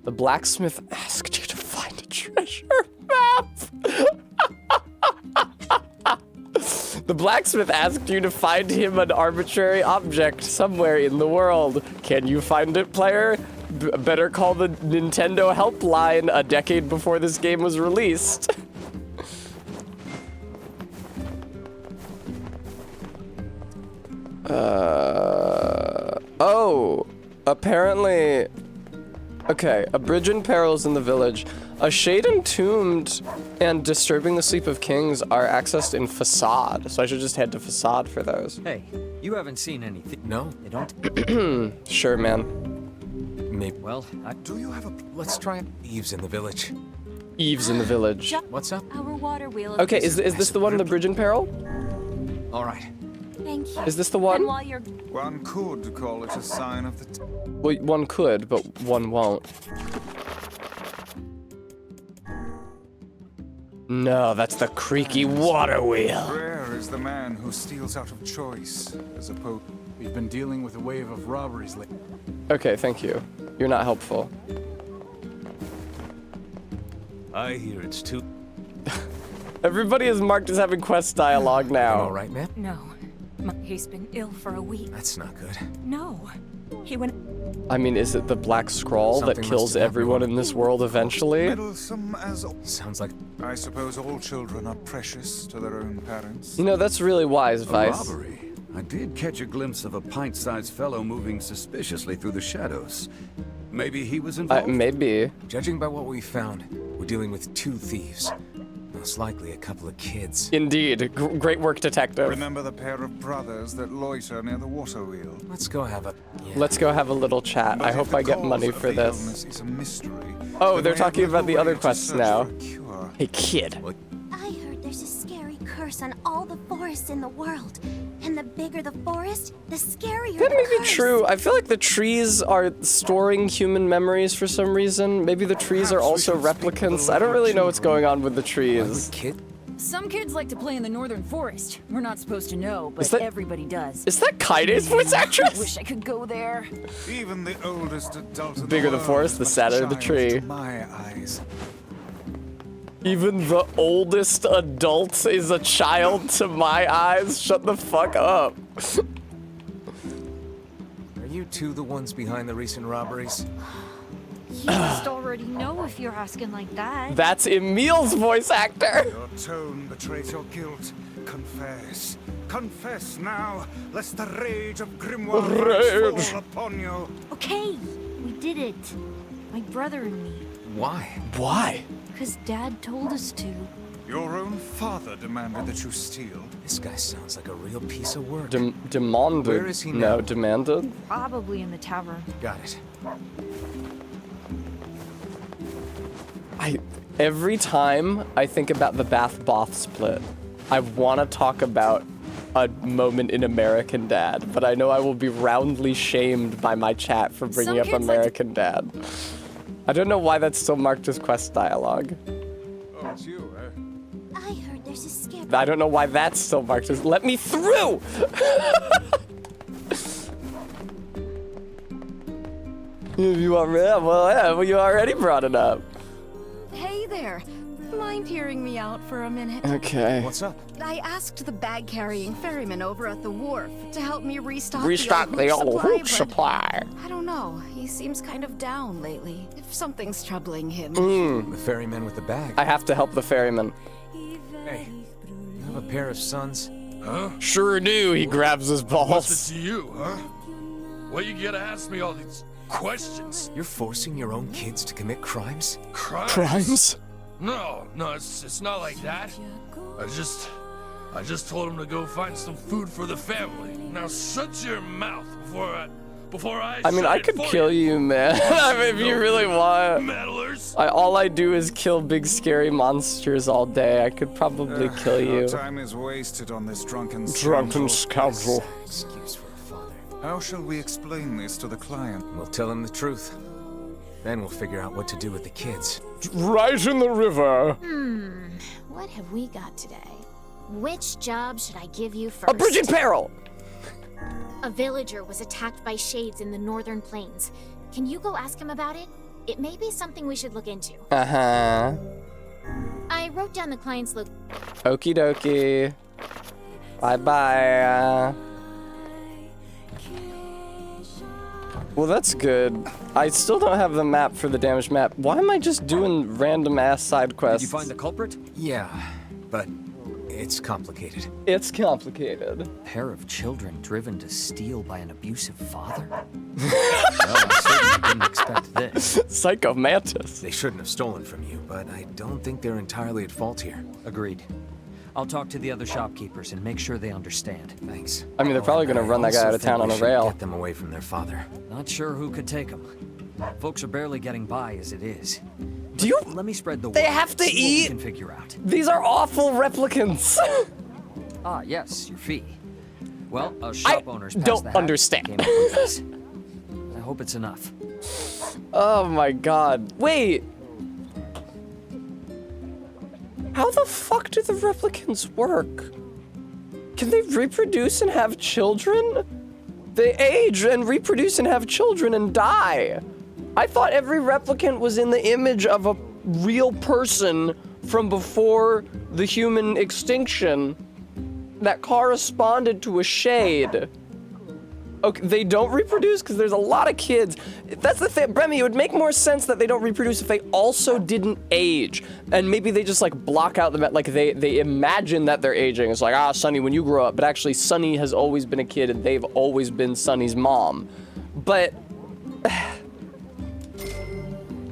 The blacksmith asked you to find a treasure map! The blacksmith asked you to find him an arbitrary object somewhere in the world. Can you find it, player? Better call the Nintendo helpline a decade before this game was released. Oh, apparently, okay, a bridge in perils in the village. A shade entombed and disturbing the sleep of kings are accessed in facade, so I should just head to facade for those. Hey, you haven't seen anything. No, they don't. Sure, man. Maybe. Well, Do you have a... Let's try it. Eve's in the village. Eve's in the village. what's up? Our water wheel. Okay, is this the one, the bridge in peril? All right. Thank you. Is this the And one? while you're One could call it a sign of the... Well, one could, but one won't. No, that's the creaky water wheel. Rare is the man who steals out of choice, as opposed... We've been dealing with a wave of robberies lately. Okay, thank you. You're not helpful. I hear it's too. Everybody is marked as having quest dialogue now. All right, man. no. He's been ill for a week. That's not good. No. He went. I mean, is it the Black Scroll that Something must kills have happened. everyone in this world eventually? meddlesome as... Sounds like I suppose all children are precious to their own parents. You know, that's really wise, A Vice. robbery. I did catch a glimpse of a pint-sized fellow moving suspiciously through the shadows. Maybe he was involved? Maybe. judging by what we found, we're dealing with 2 thieves. Most likely a couple of kids. Indeed. Great work, detective. Remember the pair of brothers that loiter near the water wheel? Let's go have a. Yeah. Let's go have a little chat. But I if hope the I get cause money of for the this. illness is a mystery, Oh, then they're we talking have about the little other way to quests search now. for a cure. Hey, kid. I heard there's a scary curse on all the forests in the world. And the bigger the forest, the scarier That the may be curse. true. I feel like the trees are storing human memories for some reason. Maybe the trees are Perhaps we also should speak to the replicants. I don't local really know what's children. going on with the trees. Kid? Some kids like to play in the northern forest. We're not supposed to know, but Is that- everybody does. Is that Kaide's voice I actress? wish I could go there. Even the oldest adult in Bigger the world forest, the is but sadder a the child tree. to my eyes. Even the oldest adult is a child to my eyes? Shut the fuck up. Are you 2 the ones behind the recent robberies? You must already know if you're asking like that. That's Emil's voice actor. Your tone betrays your guilt. Confess. Confess now, lest the rage of Grimoire Rage. fall upon you. Okay, we did it. My brother and me. Why? Why? Because Dad told us to. Your own father demanded that you steal. This guy sounds like a real piece of work. Demanded. Where is he No, now? demanded. Probably in the tavern. Got it. Every time I think about the Bath-Both split, I want to talk about a moment in American Dad, but I know I will be roundly shamed by my chat for bringing Some up kids like to- American Dad. I don't know why that's still marked as quest dialogue. Oh, it's you, eh? I heard there's a scary... I don't know why that's still marked as. Let me through! You already brought it up. Hey there. Mind hearing me out for a minute? Okay. What's up? I asked the bag-carrying ferryman over at the wharf to help me restock, Restock the old hoop supply. but I don't know. He seems kind of down lately. If something's troubling him. The ferryman with the bag. I have to help the ferryman. Hey, you have a pair of sons? Sure do. He grabs his What's balls. it to you, huh? Why you gotta ask me all these questions? You're forcing your own kids to commit crimes? Crimes? No, it's not like that. I just told him to go find some food for the family. Now shut your mouth before I I mean, shut I it could for kill you, man. I mean, if you really want. meddlers. All I do is kill big scary monsters all day. I could probably kill Our you. time is wasted on this drunken Drunken scoundrel. scoundrel. Excuse for a father. How shall we explain this to the client? We'll tell him the truth. Then we'll figure out what to do with the kids. Right in the river. What have we got today? Which job should I give you first? A bridge in peril. A villager was attacked by shades in the northern plains. Can you go ask him about it? It may be something we should look into. Uh-huh. I wrote down the client's look. Okie dokie. Bye-bye. Well, that's good. I still don't have the map for the damaged map. Why am I just doing random-ass side quests? Did you find the culprit? Yeah, but it's complicated. It's complicated. Pair of children driven to steal by an abusive father? Well, I certainly didn't expect this. Psycho Mantis. They shouldn't have stolen from you, but I don't think they're entirely at fault here. Agreed. I'll talk to the other shopkeepers and make sure they understand. Thanks. I mean, they're probably gonna run that guy out of town on a rail. Get them away from their father. Not sure who could take them. Folks are barely getting by as it is. Do you? Let me spread the word. They have to see what eat. we can figure out. These are awful replicants. Ah, yes, your fee. Well, shop owners passed don't the hat, understand. came up with this. I hope it's enough. Oh my god. Wait. How the fuck do the replicants work? Can they reproduce and have children? They age and reproduce and have children and die. I thought every replicant was in the image of a real person from before the human extinction that corresponded to a shade. Okay, they don't reproduce because there's a lot of kids. That's the thing, Bremy, it would make more sense that they don't reproduce if they also didn't age. And maybe they just like block out the, like they imagine that they're aging. It's like, ah, Sunny, when you grow up. But actually, Sunny has always been a kid and they've always been Sunny's mom. But,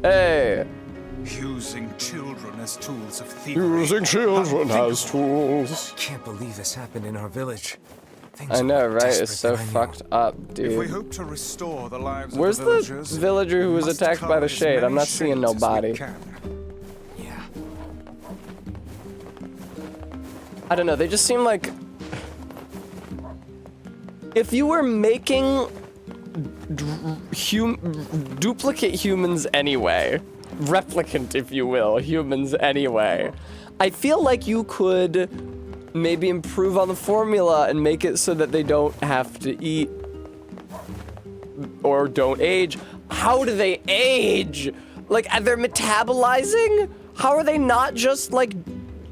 hey. Using children as tools of thievery. Using children as tools. I can't believe this happened in our village. I know, right? It's so fucked up, dude. If we hope to restore the lives Where's of the villagers, the villager who was must attacked by cover the as shade? many I'm not seeing shades as we nobody. can. Yeah. I don't know, they just seem like... If you were making duplicate humans anyway, replicant, if you will, humans anyway, I feel like you could maybe improve on the formula and make it so that they don't have to eat or don't age. How do they age? Like, they're metabolizing? How are they not just like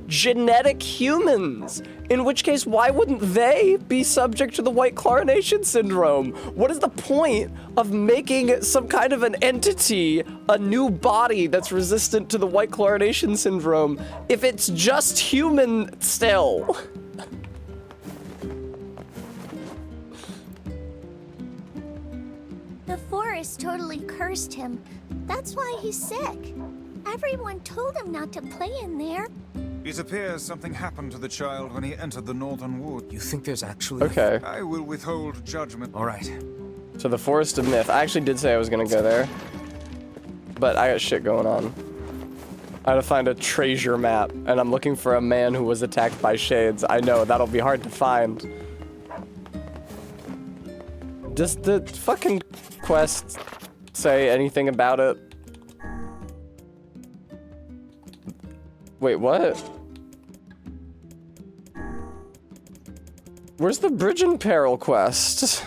genetic humans? In which case, why wouldn't they be subject to the white chlorination syndrome? What is the point of making some kind of an entity, a new body that's resistant to the white chlorination syndrome, if it's just human still? The forest totally cursed him. That's why he's sick. Everyone told him not to play in there. It appears something happened to the child when he entered the northern wood. You think there's actually... Okay. I will withhold judgment. All right. So the Forest of Myth. I actually did say I was gonna go there, but I got shit going on. I had to find a treasure map, and I'm looking for a man who was attacked by shades. I know, that'll be hard to find. Does the fucking quest say anything about it? Wait, what? Where's the Bridge in Peril quest?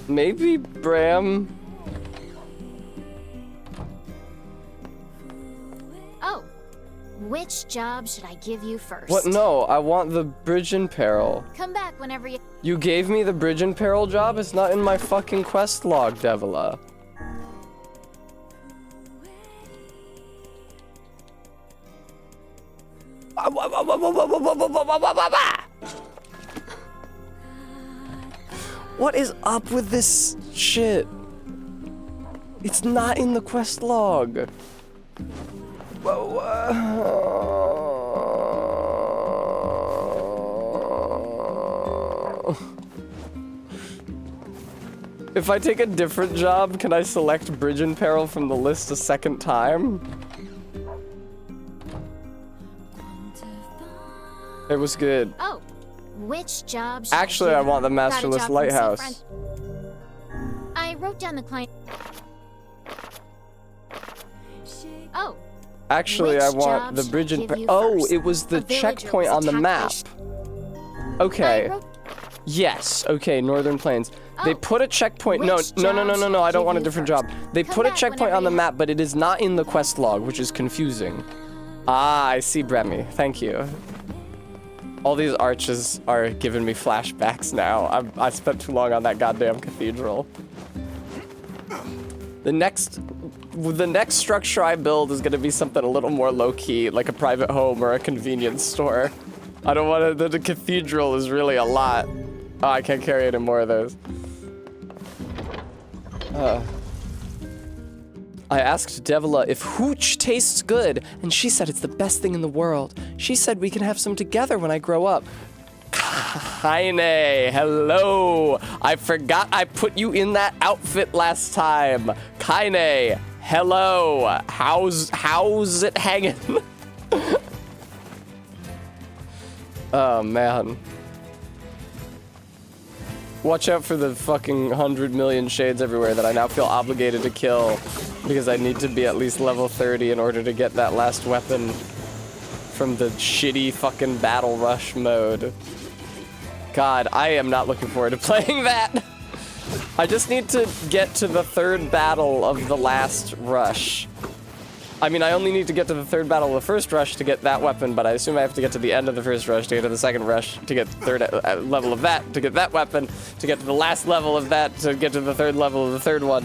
Maybe Bram? Oh, which job should I give you first? What? No, I want the Bridge in Peril. Come back whenever you... You gave me the Bridge in Peril job? It's not in my fucking quest log, Devila. What is up with this shit? It's not in the quest log. If I take a different job, can I select Bridge in Peril from the list a second time? It was good. Oh, which job should Actually, I want the Masterless Lighthouse. I wrote down the client. Oh. Actually, I Which want job the should Bridge I in give Peril. you Oh, first? it was the A villager checkpoint was on the attacked map. by Okay. I wrote- Yes, okay, Northern Plains. They put a checkpoint. No, Which no, no, no, no, no. I don't jobs want a give you different first? job. They Come put a back checkpoint whenever on the you- map, but it is not in the quest log, which is confusing. Ah, I see, Bremy. Thank you. All these arches are giving me flashbacks now. I spent too long on that goddamn cathedral. The next structure I build is gonna be something a little more low-key, like a private home or a convenience store. I don't want to. The cathedral is really a lot. Oh, I can't carry any more of those. I asked Devila if hooch tastes good, and she said it's the best thing in the world. She said we can have some together when I grow up. Kaine, hello. I forgot I put you in that outfit last time. Kaine, hello. How's it hanging? Oh, man. Watch out for the fucking 100 million shades everywhere that I now feel obligated to kill because I need to be at least level 30 in order to get that last weapon from the shitty fucking battle rush mode. God, I am not looking forward to playing that. I just need to get to the third battle of the last rush. I mean, I only need to get to the third battle of the first rush to get that weapon, but I assume I have to get to the end of the first rush to get to the second rush, to get the third level of that, to get that weapon, to get to the last level of that, to get to the third level of the third one.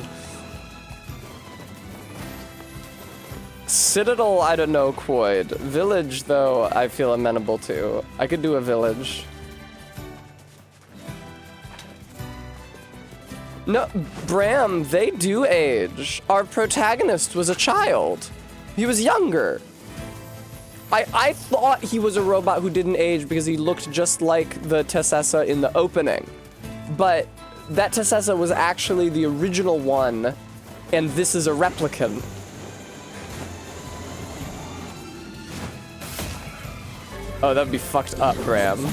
Citadel, I don't know, Quoid. Village, though, I feel amenable to. I could do a village. No, Bram, they do age. Our protagonist was a child. He was younger. I thought he was a robot who didn't age because he looked just like the Tessessa in the opening. But that Tessessa was actually the original one, and this is a replicant. Oh, that'd be fucked up, Bram.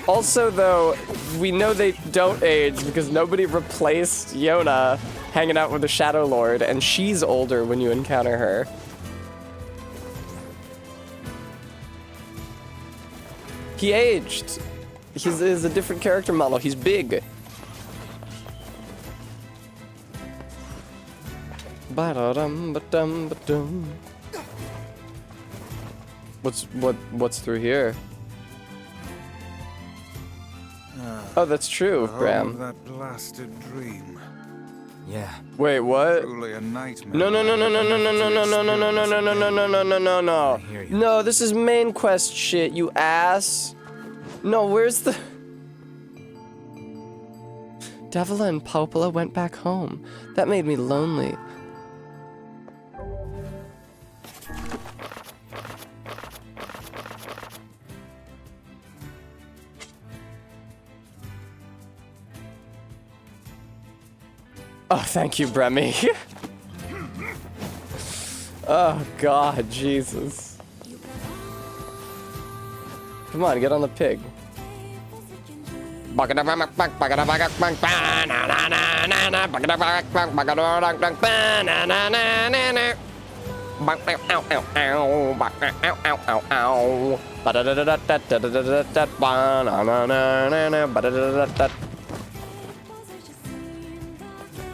Also, though, we know they don't age because nobody replaced Yona hanging out with the Shadow Lord, and she's older when you encounter her. He aged. He's a different character model. He's big. Ba-da-dum-ba-dum-ba-dum. What's through here? Oh, that's true, Bram. That blasted dream. Yeah. Wait, what? Truly a nightmare. No, no, no, no, no, no, no, no, no, no, no, no, no, no, no, no, no, no, no, no. hear you. No, this is main quest shit, you ass. No, where's the... Devila and Popola went back home. That made me lonely. Oh, thank you, Bremy. Oh, God, Jesus. Come on, get on the pig.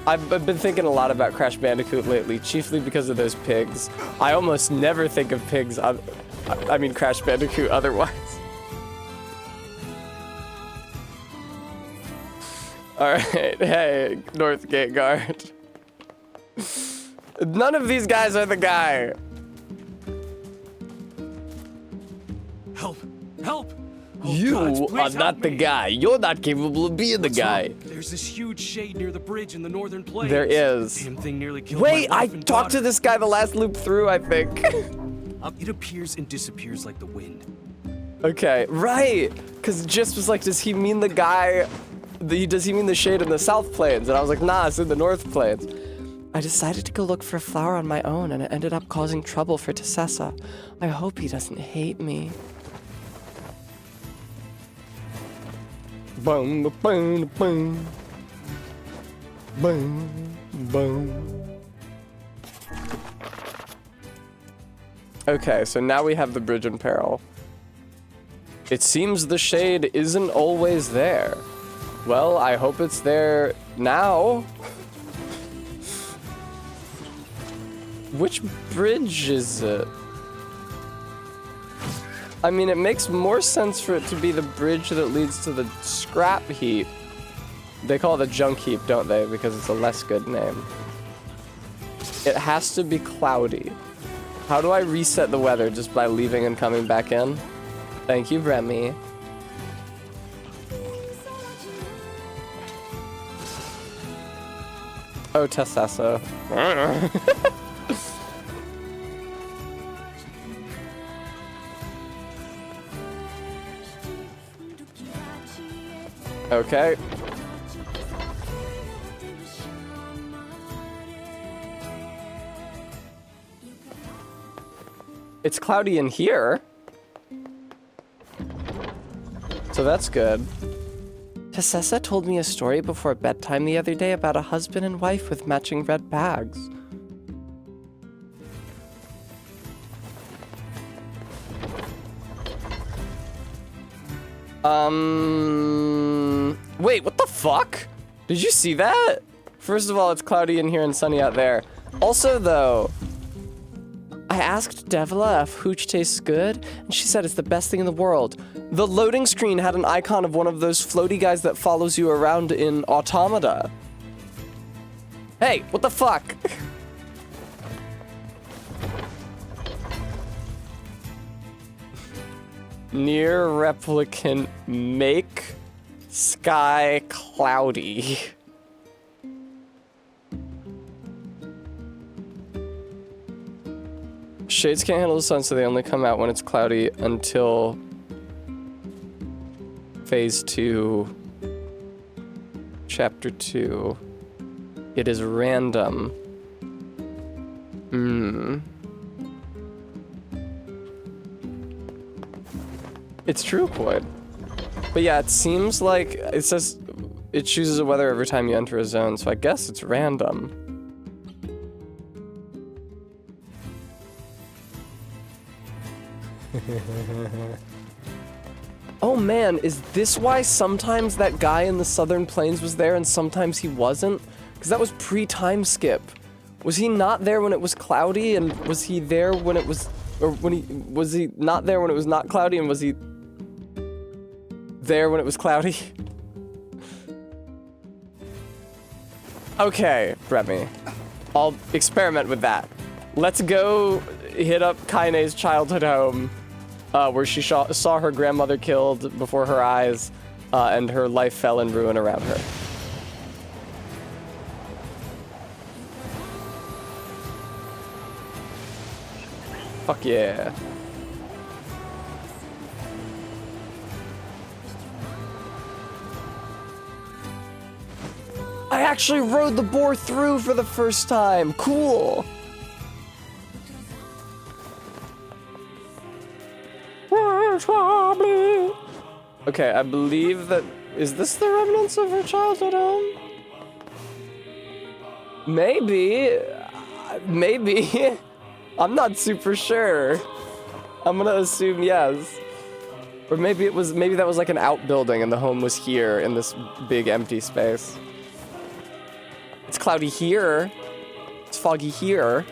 I've been thinking a lot about Crash Bandicoot lately, chiefly because of those pigs. I almost never think of pigs, I mean Crash Bandicoot otherwise. Alright, hey, Northgate Guard. None of these guys are the guy. Help! Help! Oh, You gods, please are help not the me. guy. You're not capable of being the What's guy. wrong? There's this huge shade near the bridge in the northern plains. There is. Damn thing nearly killed Wait, my I wife and talked to daughter. this guy the last loop through, I think. It appears and disappears like the wind. Okay, right. Because Just was like, does he mean the guy? Does he mean the shade in the South Plains? And I was like, nah, it's in the North Plains. I decided to go look for a flower on my own, and it ended up causing trouble for Tessessa. I hope he doesn't hate me. Boom, boom, boom. Boom, boom. Okay, so now we have the bridge in peril. It seems the shade isn't always there. Well, I hope it's there now. Which bridge is it? I mean, it makes more sense for it to be the bridge that leads to the scrap heap. They call it the junk heap, don't they? Because it's a less good name. It has to be cloudy. How do I reset the weather? Just by leaving and coming back in? Thank you, Remy. Oh, Tessessa. Okay. It's cloudy in here. So that's good. Tessessa told me a story before bedtime the other day about a husband and wife with matching red bags. Wait, what the fuck? Did you see that? First of all, it's cloudy in here and sunny out there. Also, though, I asked Devila if hooch tastes good, and she said it's the best thing in the world. The loading screen had an icon of one of those floaty guys that follows you around in Automata. Hey, what the fuck? Nier Replicant make sky cloudy. Shades can't handle the sun, so they only come out when it's cloudy until phase 2, chapter 2. It is random. It's true, Quoid. But yeah, it seems like it says it chooses a weather every time you enter a zone, so I guess it's random. Oh man, is this why sometimes that guy in the Southern Plains was there and sometimes he wasn't? Because that was pre-time skip. Was he not there when it was cloudy, and was he there when it was, or was he not there when it was not cloudy, and was he there when it was cloudy? Okay, Remy. I'll experiment with that. Let's go hit up Kaine's childhood home, where she saw her grandmother killed before her eyes, and her life fell in ruin around her. Fuck yeah. I actually rode the boar through for the first time. Cool. Okay, I believe that... Is this the remnants of her childhood home? Maybe. Maybe. I'm not super sure. I'm gonna assume yes. Or maybe it was... Maybe that was like an outbuilding and the home was here in this big empty space. It's cloudy here. It's foggy here.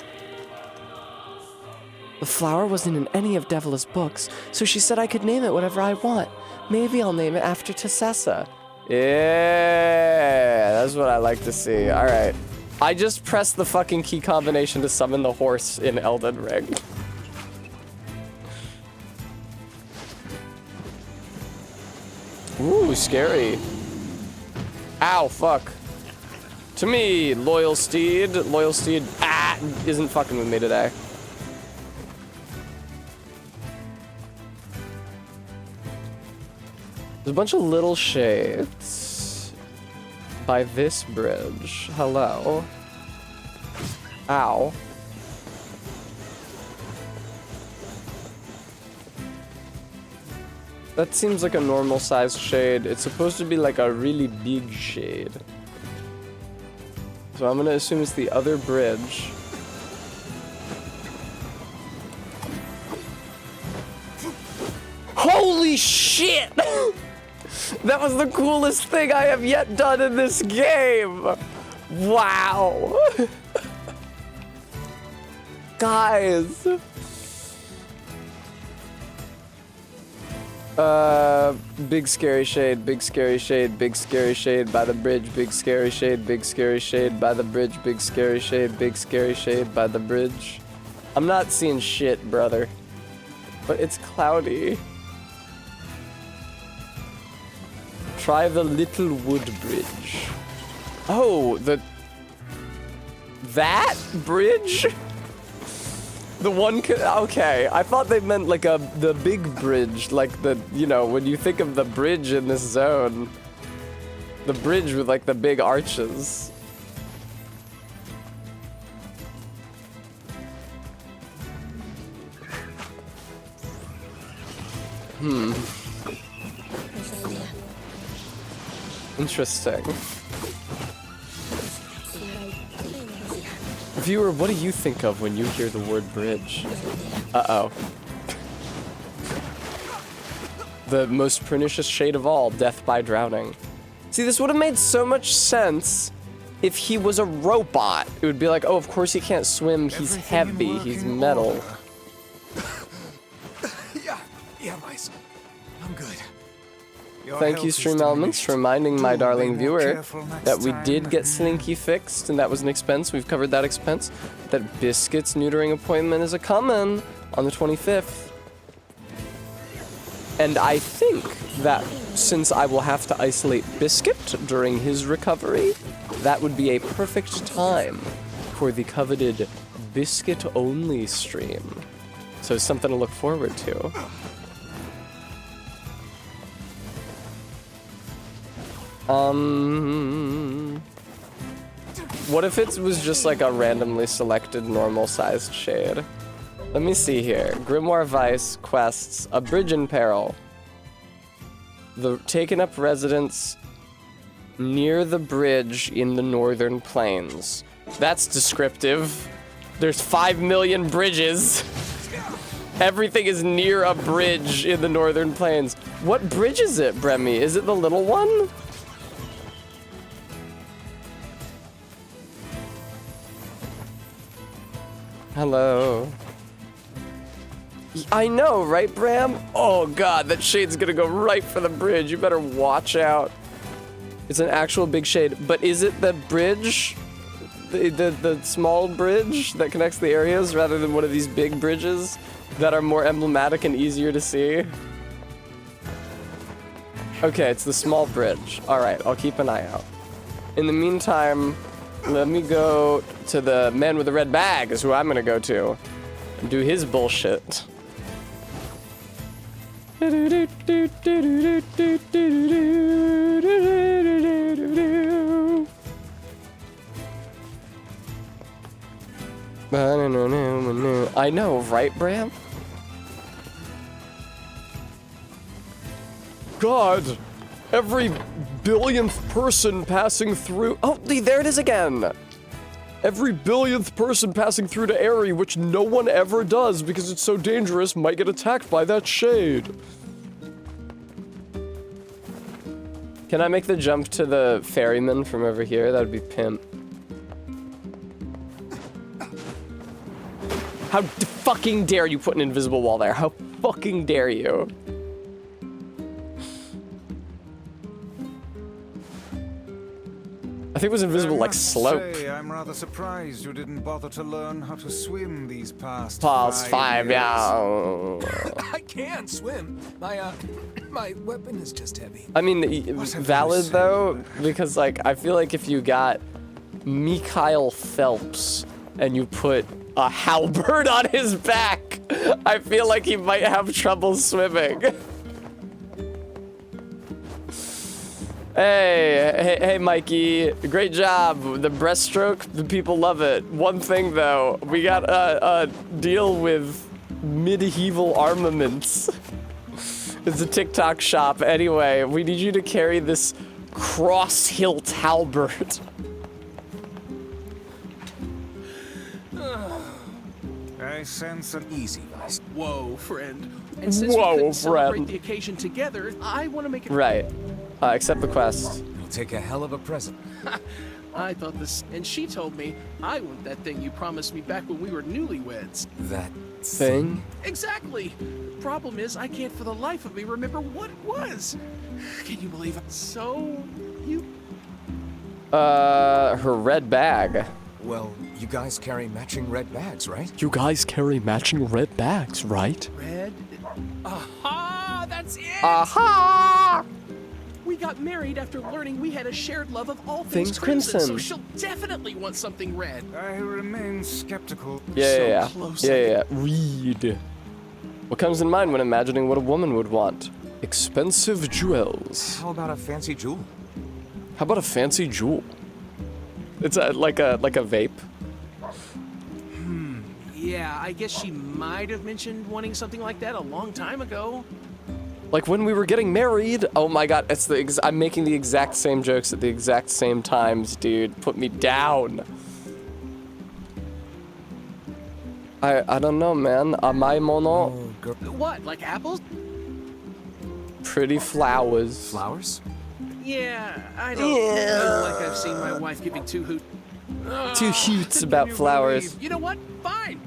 The flower wasn't in any of Devila's books, so she said I could name it whatever I want. Maybe I'll name it after Tessessa. Yeah, that's what I like to see. All right. I just pressed the fucking key combination to summon the horse in Elden Ring. Ooh, scary. Ow, fuck. To me, loyal steed, isn't fucking with me today. There's a bunch of little shades by this bridge. Hello. Ow. That seems like a normal sized shade. It's supposed to be like a really big shade. So I'm gonna assume it's the other bridge. Holy shit! That was the coolest thing I have yet done in this game. Wow. Guys. Big scary shade, big scary shade, big scary shade by the bridge, big scary shade, big scary shade by the bridge, big scary shade, big scary shade by the bridge. I'm not seeing shit, brother. But it's cloudy. Try the little wood bridge. Oh, that bridge? The one, okay, I thought they meant like the big bridge, like the, you know, when you think of the bridge in this zone, the bridge with like the big arches. Interesting. Viewer, what do you think of when you hear the word bridge? Uh-oh. The most pernicious shade of all, death by drowning. See, this would have made so much sense if he was a robot. It would be like, oh, of course he can't swim, he's heavy, he's metal. Yeah, Vice. I'm good. Thank you, Stream Elements, for reminding my darling viewer that we did get Slinky fixed, and that was an expense. We've covered that expense. That Biscuit's neutering appointment is a-comin' on the 25th. And I think that since I will have to isolate Biscuit during his recovery, that would be a perfect time for the coveted Biscuit-only stream. So something to look forward to. What if it was just like a randomly selected normal-sized shade? Let me see here. Grimoire Vice quests, a bridge in peril. The taken up residence near the bridge in the northern plains. That's descriptive. There's 5 million bridges. Everything is near a bridge in the northern plains. What bridge is it, Bremy? Is it the little one? Hello. I know, right, Bram? Oh god, that shade's gonna go right for the bridge. You better watch out. It's an actual big shade, but is it the bridge? The small bridge that connects the areas rather than one of these big bridges that are more emblematic and easier to see? Okay, it's the small bridge. Alright, I'll keep an eye out. In the meantime, let me go to the man with the red bag is who I'm gonna go to and do his bullshit. I know, right, Bram? God! Every billionth person passing through... Oh, there it is again! Every billionth person passing through the area, which no one ever does because it's so dangerous, might get attacked by that shade. Can I make the jump to the ferryman from over here? That would be pimp. How fucking dare you put an invisible wall there? How fucking dare you? I think it was invisible like slope. I'm rather surprised you didn't bother to learn how to swim these past 5 years. yeah. I can swim. My weapon is just heavy. I mean, it was valid though, because like I feel like if you got Mikhail Phelps and you put a halberd on his back, I feel like he might have trouble swimming. Hey, Mikey, great job. The breaststroke, the people love it. One thing though, we got a deal with medieval armaments. It's a TikTok shop. Anyway, we need you to carry this cross-hilt halberd. I sense an easy, guys. Whoa, friend. And since we couldn't celebrate the occasion together, I want to make it right. Accept the quest. It'll take a hell of a present. I thought this, and she told me I want that thing you promised me back when we were newlyweds. That Thing? Exactly. Problem is, I can't for the life of me remember what it was. Can you believe it? So, you... Her red bag. Well, you guys carry matching red bags, right? You guys carry matching red bags, right? Red? Aha! That's it! Aha! We got married after learning we had a shared love of all Things things crimson, so crimson. she'll definitely want something red. I remain skeptical. Yeah. close. Read. What comes in mind when imagining what a woman would want? Expensive jewels. How about a fancy jewel? How about a fancy jewel? It's like a vape. Yeah, I guess she might have mentioned wanting something like that a long time ago. Like when we were getting married. Oh my god, it's I'm making the exact same jokes at the exact same times, dude. Put me down. I don't know, man. Amai mono. What, like apples? Pretty flowers. Flowers? Yeah, I don't feel like I've seen my wife giving two hoots. Two hoots about flowers. You know what? Fine.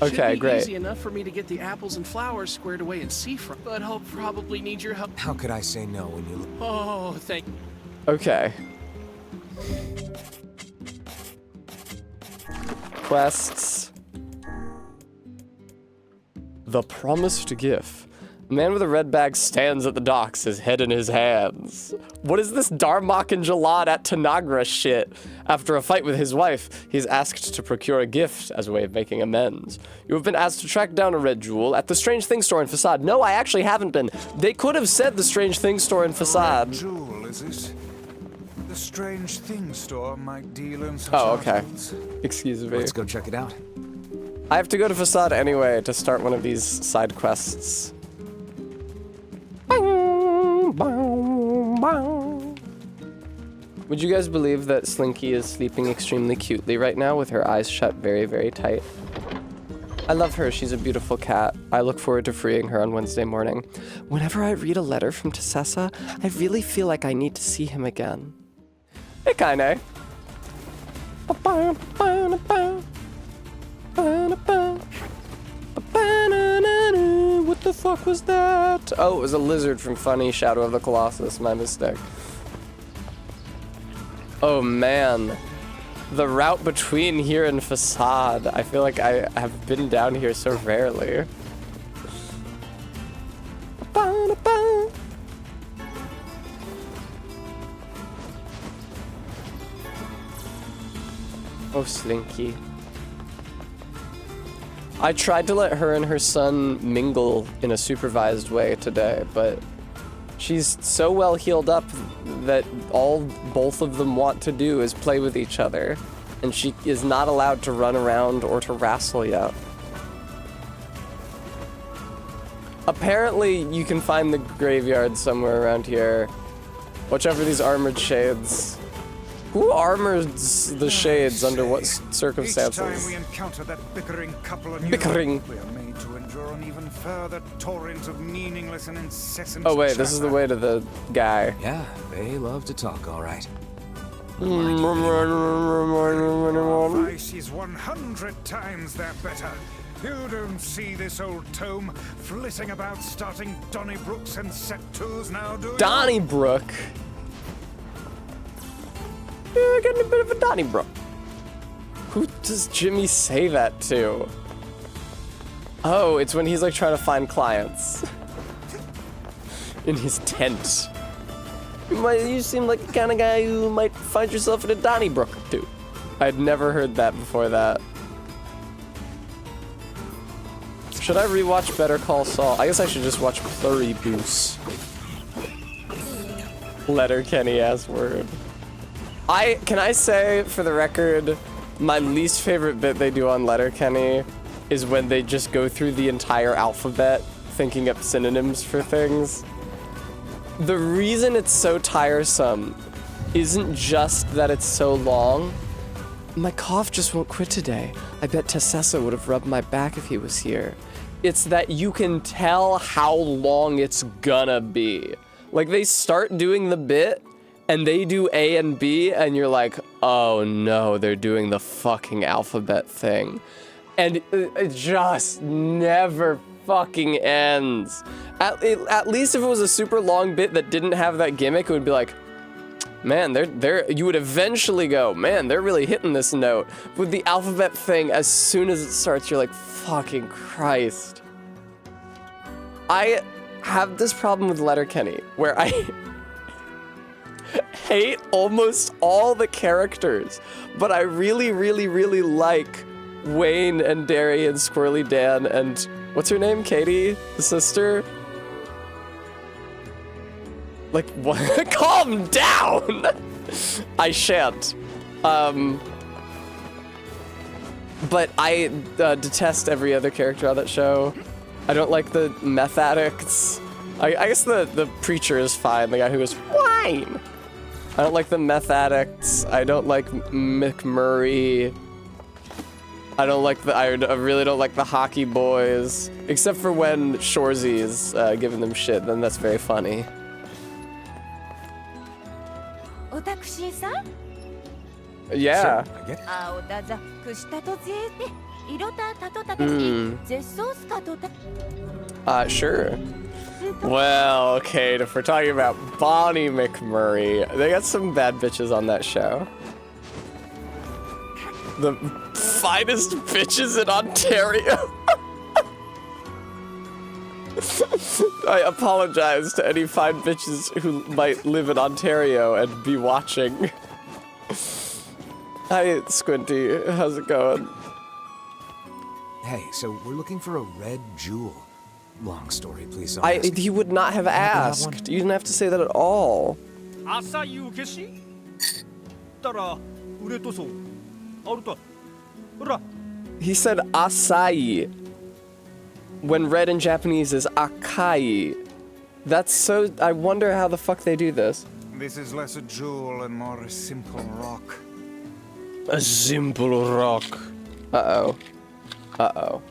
Okay, Should be great. easy enough for me to get the apples and flowers squared away in seafront, but I'll probably need your help. How could I say no when you... Oh, thank you. Okay. Quests. The promised gift. A man with a red bag stands at the docks, his head in his hands. What is this Darmok and Jalad at Tanagra shit? After a fight with his wife, he is asked to procure a gift as a way of making amends. You have been asked to track down a red jewel at the Strange Things store in Facade. No, I actually haven't been. They could have said the Strange Things store in Facade. Jewel, is it? The Strange Things store might deal in such Oh, okay. articles. Excuse me. Let's go check it out. I have to go to Facade anyway to start one of these side quests. Would you guys believe that Slinky is sleeping extremely cutely right now with her eyes shut very, very tight? I love her. She's a beautiful cat. I look forward to freeing her on Wednesday morning. Whenever I read a letter from Tessessa, I really feel like I need to see him again. Hey, Kaine. What the fuck was that? Oh, it was a lizard from Funny Shadow of the Colossus. My mistake. Oh man. The route between here and Facade. I feel like I have been down here so rarely. Oh, Slinky. I tried to let her and her son mingle in a supervised way today, but she's so well healed up that all both of them want to do is play with each other, and she is not allowed to run around or to wrestle yet. Apparently, you can find the graveyard somewhere around here. Watch out for these armored shades. Who armors the shades under what circumstances? Each time we encounter that bickering couple anew, Bickering. we are made to endure an even further torrent of meaningless and incessant Oh wait, this is the way to the guy. Yeah, they love to talk, all right. Vice is 100 times that better. You don't see this old tome flitting about starting Donnybrooks and set twos now, do you? Donnybrook? Yeah, getting a bit of a Donnybrook. Who does Jimmy say that to? Oh, it's when he's like trying to find clients. In his tent. You seem like the kind of guy who might find yourself in a Donnybrook or two. I'd never heard that before that. Should I rewatch Better Call Saul? I guess I should just watch Pluribus. Letterkenny ass word. Can I say, for the record, my least favorite bit they do on Letterkenny is when they just go through the entire alphabet thinking up synonyms for things. The reason it's so tiresome isn't just that it's so long. My cough just won't quit today. I bet Tessessa would have rubbed my back if he was here. It's that you can tell how long it's gonna be. Like, they start doing the bit, and they do A and B, and you're like, oh no, they're doing the fucking alphabet thing. And it just never fucking ends. At least if it was a super long bit that didn't have that gimmick, it would be like, man, you would eventually go, man, they're really hitting this note. With the alphabet thing, as soon as it starts, you're like, fucking Christ. I have this problem with Letterkenny, where I hate almost all the characters, but I really, really, really like Wayne and Derry and Squirrely Dan and, what's her name, Katie, the sister? Like, what? Calm down! I shan't. But I detest every other character on that show. I don't like the meth addicts. I guess the preacher is fine, the guy who goes, wine! I don't like the meth addicts. I don't like McMurray. I really don't like the hockey boys. Except for when Shorzy is giving them shit, then that's very funny. Yeah. Sure, I get it. Sure. Well, okay, if we're talking about Bonnie McMurray, they got some bad bitches on that show. The finest bitches in Ontario. I apologize to any fine bitches who might live in Ontario and be watching. Hi, Squinty. How's it going? Hey, so we're looking for a red jewel. Long story, please don't ask. He would not have asked. You didn't have to say that at all. He said acai. When red in Japanese is akai. That's so... I wonder how the fuck they do this. This is less a jewel and more a simple rock. A simple rock. Uh-oh. Uh-oh.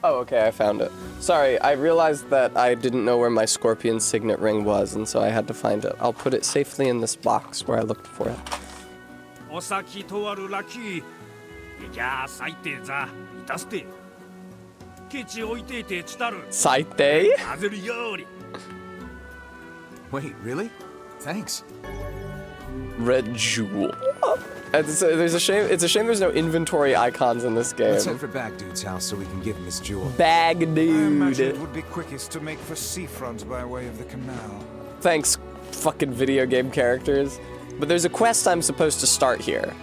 Oh, okay, I found it. Sorry, I realized that I didn't know where my scorpion signet ring was, and so I had to find it. I'll put it safely in this box where I looked for it. Saite? Wait, really? Thanks. Red jewel. It's a shame there's no inventory icons in this game. Let's head for Bag Dude's house so we can give him his jewel. Bag Dude. I imagine it would be quickest to make for seafront by way of the canal. Thanks, fucking video game characters. But there's a quest I'm supposed to start here.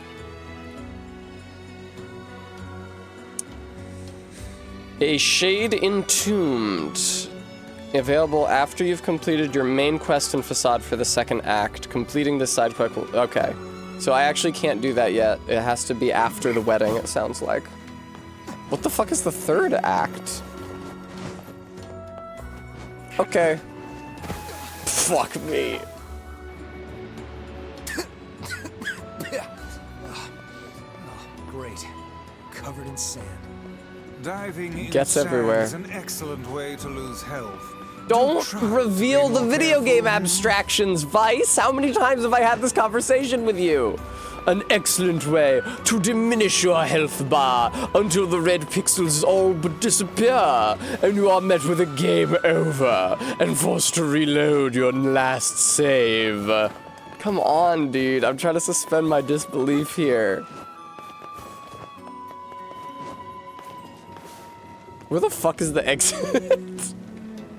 A Shade Entombed. Available after you've completed your main quest and facade for the second act. Completing this side quest will... Okay. So I actually can't do that yet. It has to be after the wedding, it sounds like. What the fuck is the third act? Okay. Fuck me. Great. Covered in sand. Diving in Gets sand everywhere. is an excellent way to lose health. Don't reveal the video game abstractions, Vice! How many times have I had this conversation with you? An excellent way to diminish your health bar until the red pixels all but disappear and you are met with a game over and forced to reload your last save. Come on, dude. I'm trying to suspend my disbelief here. Where the fuck is the exit?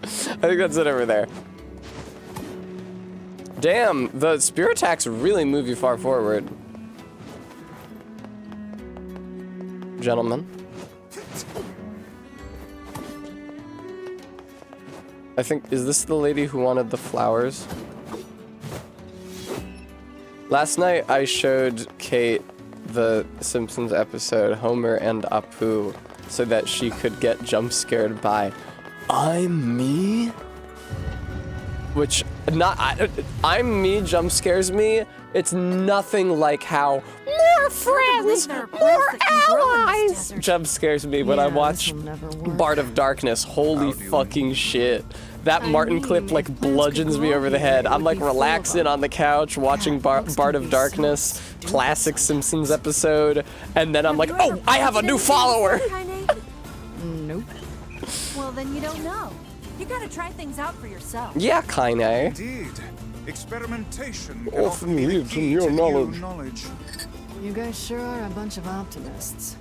I think that's it over there. Damn, the spear attacks really move you far forward. Gentlemen. I think, is this the lady who wanted the flowers? Last night I showed Kate the Simpsons episode Homer and Apu so that she could get jump scared by I'm me? Which, I'm me jump scares me. It's nothing like how More friends! More allies! Jump scares me when I watch Bard of Darkness. Holy fucking shit. That Martin clip like bludgeons me over the head. I'm like relaxing on the couch watching Bard of Darkness, classic Simpsons episode, and then I'm like, oh, I have a new follower! Nope. Well, then you don't know. You gotta try things out for yourself. Yeah, Kaine. Indeed. Experimentation can All often from be the you, key from your to new knowledge. knowledge. You guys sure are a bunch of optimists.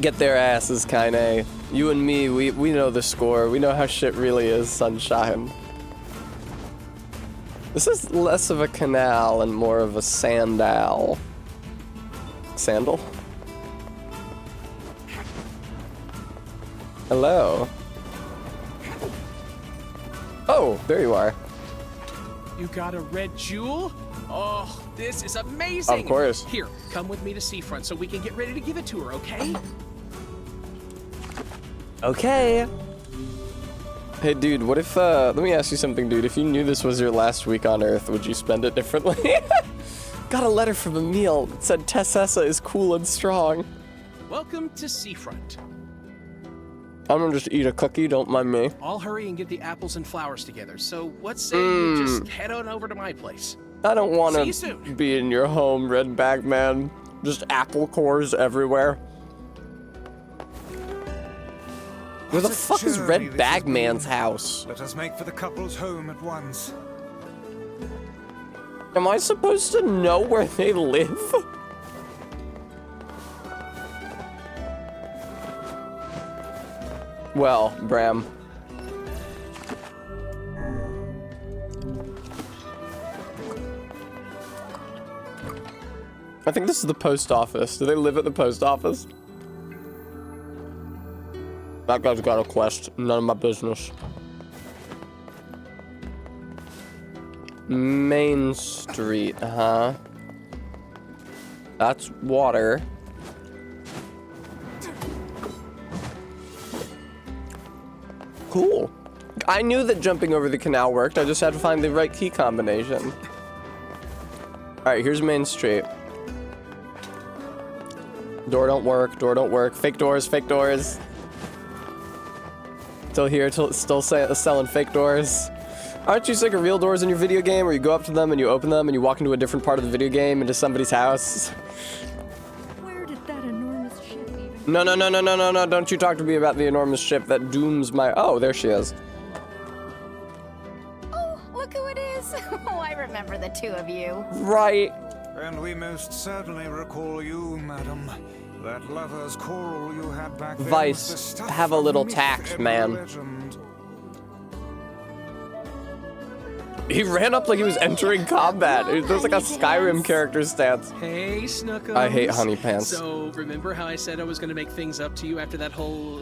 Get their asses, Kaine. You and me, we know the score. We know how shit really is, sunshine. This is less of a canal and more of a sandal. Sandal? Hello. Oh, there you are. You got a red jewel? Oh, this is amazing! Of course. Here, come with me to Seafront so we can get ready to give it to her, okay? Okay. Hey, dude, what if, let me ask you something, dude. If you knew this was your last week on Earth, would you spend it differently? Got a letter from Emil. It said Tessessa is cool and strong. Welcome to Seafront. I'm gonna just eat a cookie, don't mind me. I'll hurry and get the apples and flowers together, so what say you just head on over to my place? I don't want See you to soon. be in your home, Red Bagman. Just apple cores everywhere. Where the fuck is Red Bagman's house? Let us make for the couple's home at once. Am I supposed to know where they live? Well, Bram. I think this is the post office. Do they live at the post office? That guy's got a quest. None of my business. Main Street, huh? That's water. Cool. I knew that jumping over the canal worked. I just had to find the right key combination. Alright, here's Main Street. Door don't work, door don't work. Fake doors, fake doors. Still here, still selling fake doors. Aren't you sick of real doors in your video game where you go up to them and you open them and you walk into a different part of the video game, into somebody's house? Where did that enormous ship even... No, don't you talk to me about the enormous ship that dooms my... Oh, there she is. Oh, look who it is! Oh, I remember the two of you. Right. And we most certainly recall you, madam. That lover's quarrel you had back then was the Vice, stuff have a of little myth tact, and man. legend. He ran up like he was entering combat. It was like a Skyrim character stance. Hey, Snookums. I hate honey pants. So, remember how I said I was going to make things up to you after that whole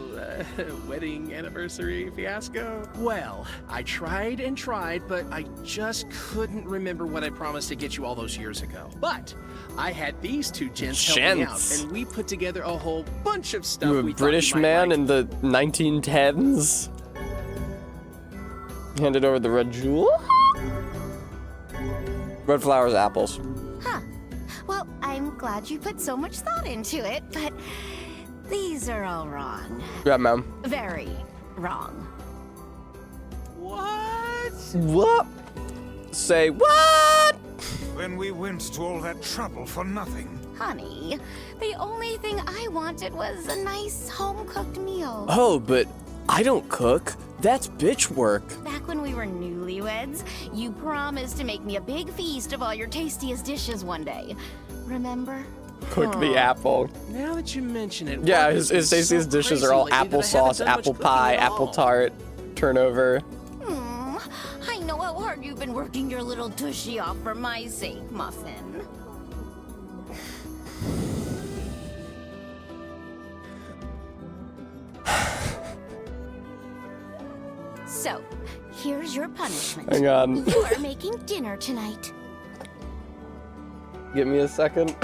wedding anniversary fiasco? Well, I tried and tried, but I just couldn't remember what I promised to get you all those years ago. But I had these two gents help me out, and we put together a whole bunch of stuff. You a we British thought you might man like. in the 1910s? Handed over the red jewel? Red flowers, apples. Huh. Well, I'm glad you put so much thought into it, but these are all wrong. Yeah, ma'am. Very wrong. What? What? Say what? Then we went to all that trouble for nothing. Honey, the only thing I wanted was a nice home-cooked meal. Oh, but I don't cook. That's bitch work. Back when we were newlyweds, you promised to make me a big feast of all your tastiest dishes one day. Remember? Cook the apple. Now that you mention it, Yeah, work his has been tastiest so dishes are crazy all lately that I haven't applesauce, done much apple cooking pie, at apple all. tart, turnover. I know how hard you've been working your little tushy off for my sake, Muffin. So, here's your punishment. Hang on. You are making dinner tonight. Give me a second.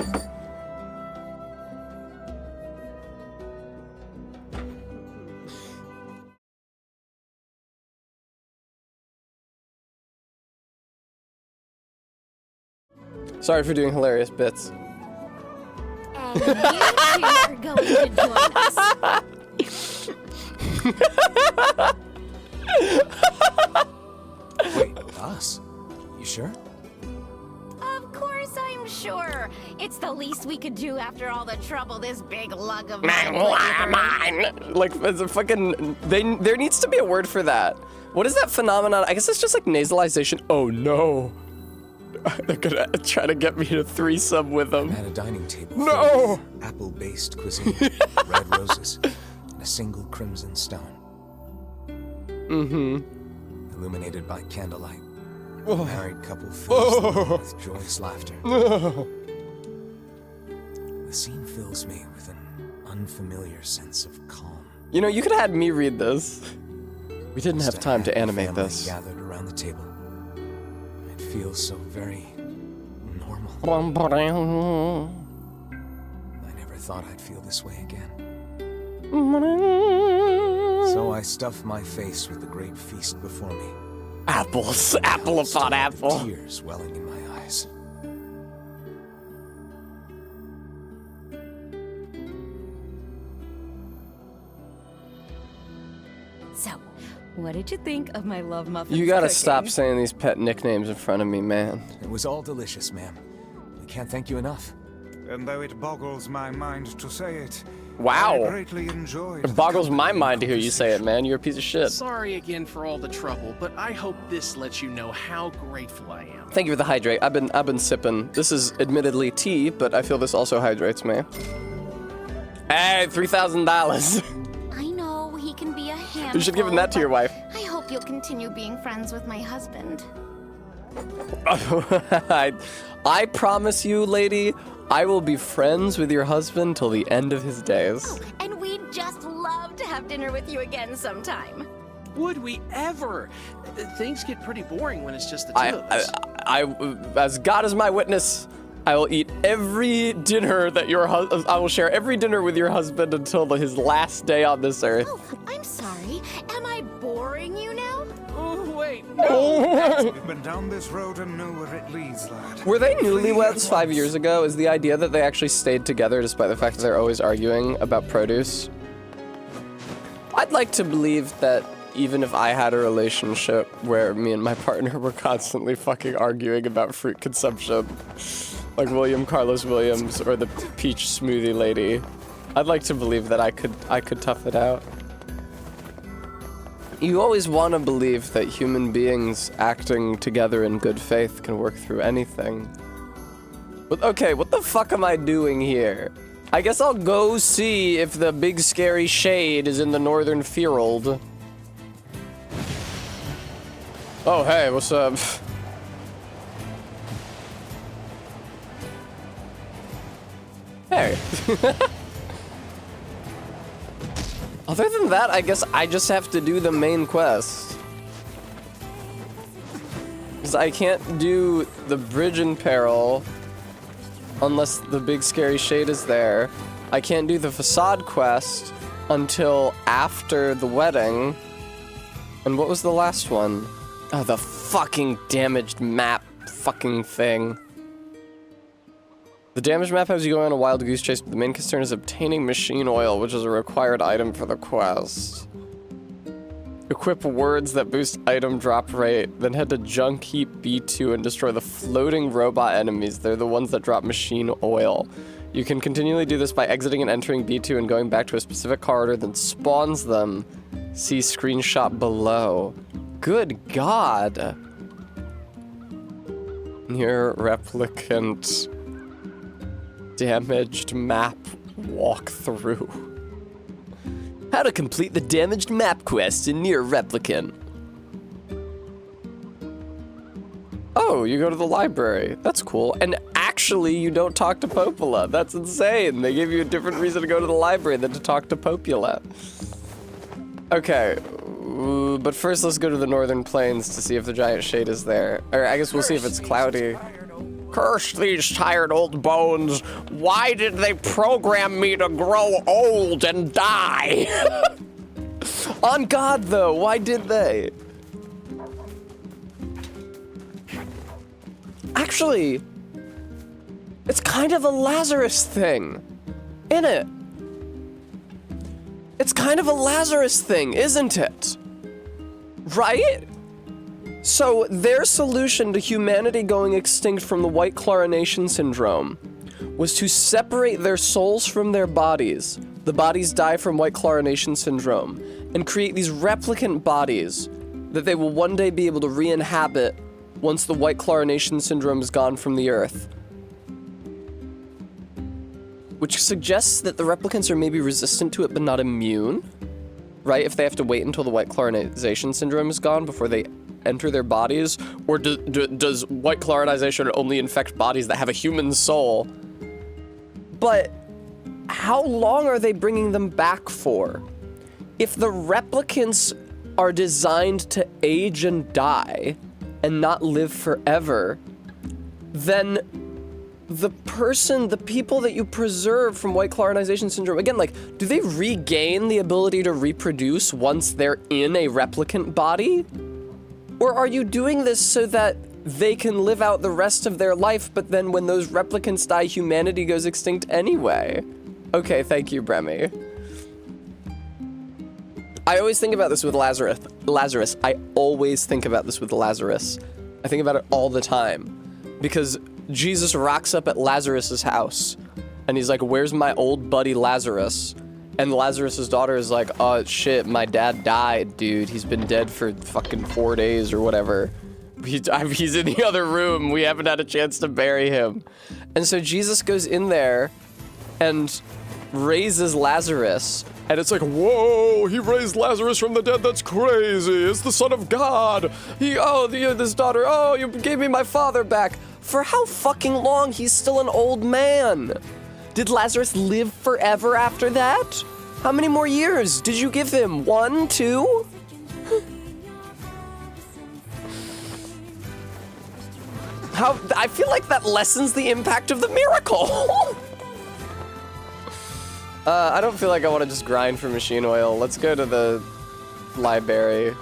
Sorry for doing hilarious bits. you two are going to join us. Wait, us? You sure? Of course I'm sure. It's the least we could do after all the trouble this big lug of mine put you through. Like, it's a fucking... there needs to be a word for that. What is that phenomenon? I guess it's just like nasalization. Oh no. They're gonna try to get me to threesome with them. At a dining table. No! Apple-based cuisine, red roses, and a single crimson stone. Mm-hmm. Illuminated by candlelight. Oh. A married couple fills the room with joyous laughter. Oh. The scene fills me with an unfamiliar sense of calm. You know, you could have had me read this. We didn't have time to animate family this. Gathered around the table. It feels so very normal. I never thought I'd feel this way again. So I stuff my face with the great feast before me. Apples, apple upon apple. Tears welling in my eyes. So, what did you think of my love muffins? You gotta cooking? stop saying these pet nicknames in front of me, man. It was all delicious, ma'am. We can't thank you enough. And though it boggles my mind to say it, Wow. I greatly enjoyed It boggles my mind to hear you say it, man. You're a piece of shit. Sorry again for all the trouble, but I hope this lets you know how grateful I am. Thank you for the hydrate. I've been sipping. This is admittedly tea, but I feel this also hydrates me. Hey, $3,000. I know he can be a handful. You should give him that to your wife. I hope you'll continue being friends with my husband. I promise you, lady, I will be friends with your husband till the end of his days. Oh, and we'd just love to have dinner with you again sometime. Would we ever? Things get pretty boring when it's just the two of us. I, as God is my witness, I will eat every dinner that I will share every dinner with your husband until his last day on this earth. Oh, I'm sorry. Am I boring you now? Oh, wait. We've been down this road and know where it leads, lad. Were they newlyweds 5 years ago? Is the idea that they actually stayed together despite the fact that they're always arguing about produce? I'd like to believe that even if I had a relationship where me and my partner were constantly fucking arguing about fruit consumption, like William Carlos Williams or the peach smoothie lady, I'd like to believe that I could tough it out. You always want to believe that human beings acting together in good faith can work through anything. But okay, what the fuck am I doing here? I guess I'll go see if the big scary shade is in the northern field. Oh, hey, what's up? Hey. Other than that, I guess I just have to do the main quest. Because I can't do the bridge in peril unless the big scary shade is there. I can't do the facade quest until after the wedding. And what was the last one? Oh, the fucking damaged map fucking thing. The damaged map has you going on a wild goose chase, but the main concern is obtaining machine oil, which is a required item for the quest. Equip words that boost item drop rate, then head to Junk Heap B2 and destroy the floating robot enemies. They're the ones that drop machine oil. You can continually do this by exiting and entering B2 and going back to a specific corridor, then spawns them. See screenshot below. Good God. Nier Replicant. Damaged map walkthrough. How to complete the damaged map quest in Nier Replicant. Oh, you go to the library. That's cool. And actually, you don't talk to Popola. That's insane. They gave you a different reason to go to the library than to talk to Popula. Okay, but first let's go to the northern plains to see if the giant shade is there. Or I guess we'll see if it's cloudy. Curse these tired old bones. Why did they program me to grow old and die? On God, though, why did they? Actually, it's kind of a Lazarus thing. in it. It's kind of a Lazarus thing, isn't it? Right? So their solution to humanity going extinct from the white chlorination syndrome was to separate their souls from their bodies. The bodies die from white chlorination syndrome, and create these replicant bodies that they will one day be able to re-inhabit once the white chlorination syndrome is gone from the earth. Which suggests that the replicants are maybe resistant to it but not immune, right? If they have to wait until the white chlorination syndrome is gone before they enter their bodies, or does white chlorination only infect bodies that have a human soul? But how long are they bringing them back for? If the replicants are designed to age and die and not live forever, then the people that you preserve from white chlorination syndrome, again, like, do they regain the ability to reproduce once they're in a replicant body? Or are you doing this so that they can live out the rest of their life, but then when those replicants die, humanity goes extinct anyway? Okay, thank you, Bremy. I always think about this with Lazarus. I always think about this with Lazarus. I think about it all the time. Because Jesus rocks up at Lazarus's house, and he's like, where's my old buddy Lazarus? And Lazarus's daughter is like, oh shit, my dad died, dude. He's been dead for fucking 4 days or whatever. He's in the other room. We haven't had a chance to bury him. And so Jesus goes in there and raises Lazarus. And it's like, whoa, he raised Lazarus from the dead. That's crazy. It's the Son of God. This daughter, you gave me my father back. For how fucking long? He's still an old man. Did Lazarus live forever after that? How many more years did you give him? 1, 2? I feel like that lessens the impact of the miracle. I don't feel like I want to just grind for machine oil. Let's go to the library.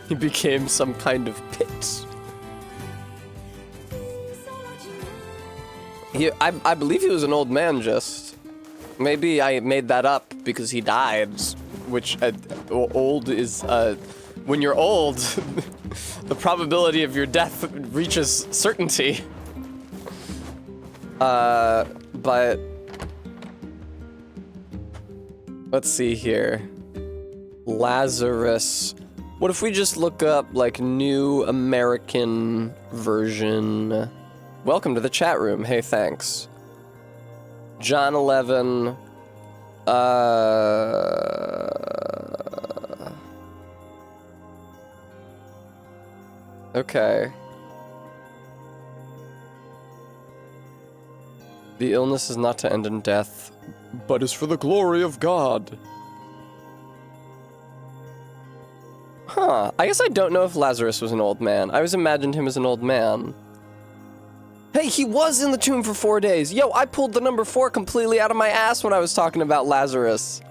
He became some kind of pit. I believe he was an old man, just. Maybe I made that up because he died, which old is, when you're old, the probability of your death reaches certainty. But let's see here. Lazarus. What if we just look up, like, New American Version? Welcome to the chat room. Hey, thanks. John 11. Okay. The illness is not to end in death, but is for the glory of God. Huh. I guess I don't know if Lazarus was an old man. I always imagined him as an old man. Hey, he was in the tomb for 4 days. Yo, I pulled the number 4 completely out of my ass when I was talking about Lazarus.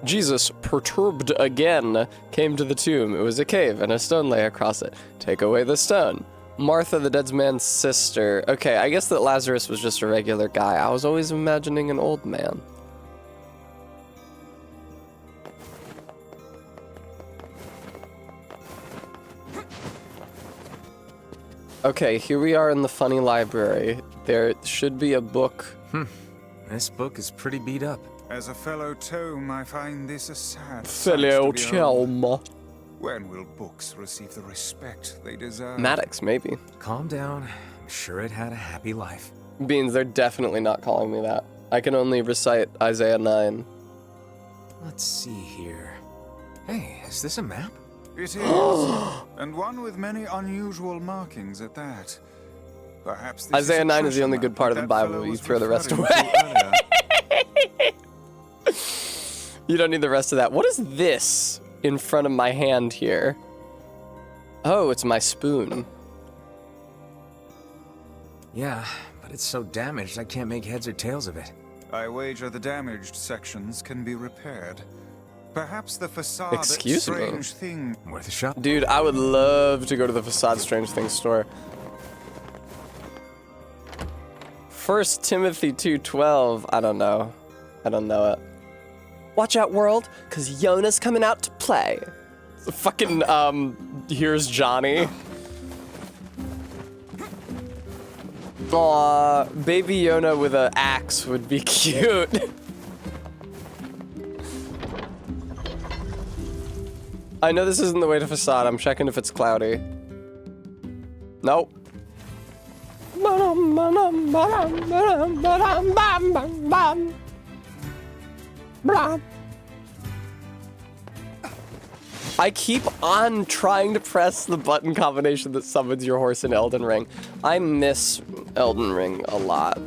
Jesus, perturbed again, came to the tomb. It was a cave, and a stone lay across it. Take away the stone. Martha, the dead man's sister. Okay, I guess that Lazarus was just a regular guy. I was always imagining an old man. Okay, here we are in the funny library. There should be a book. This book is pretty beat up. As a fellow tome, I find this a sad Fellow tome. When will books receive the respect they deserve? Maddox, maybe. Calm down. I'm sure it had a happy life. Beans, they're definitely not calling me that. I can only recite Isaiah 9. Let's see here. Hey, is this a map? It is, and one with many unusual markings at that. Perhaps this Isaiah 9 is the only good part of the Bible. You throw the rest away. You don't need the rest of that. What is this in front of my hand here? Oh, it's my spoon. Yeah, but it's so damaged I can't make heads or tails of it. I wager the damaged sections can be repaired. Perhaps the facade Excuse me? Strange Thing. Worth a shot. Dude, I would love to go to the Facade Strange Things store. 1 Timothy 2:12. I don't know. I don't know it. Watch out, world, cause Yona's coming out to play. Fucking, here's Johnny. Aw, baby Yona with an axe would be cute. I know this isn't the way to Facade. I'm checking if it's cloudy. Nope. I keep on trying to press the button combination that summons your horse in Elden Ring. I miss Elden Ring a lot.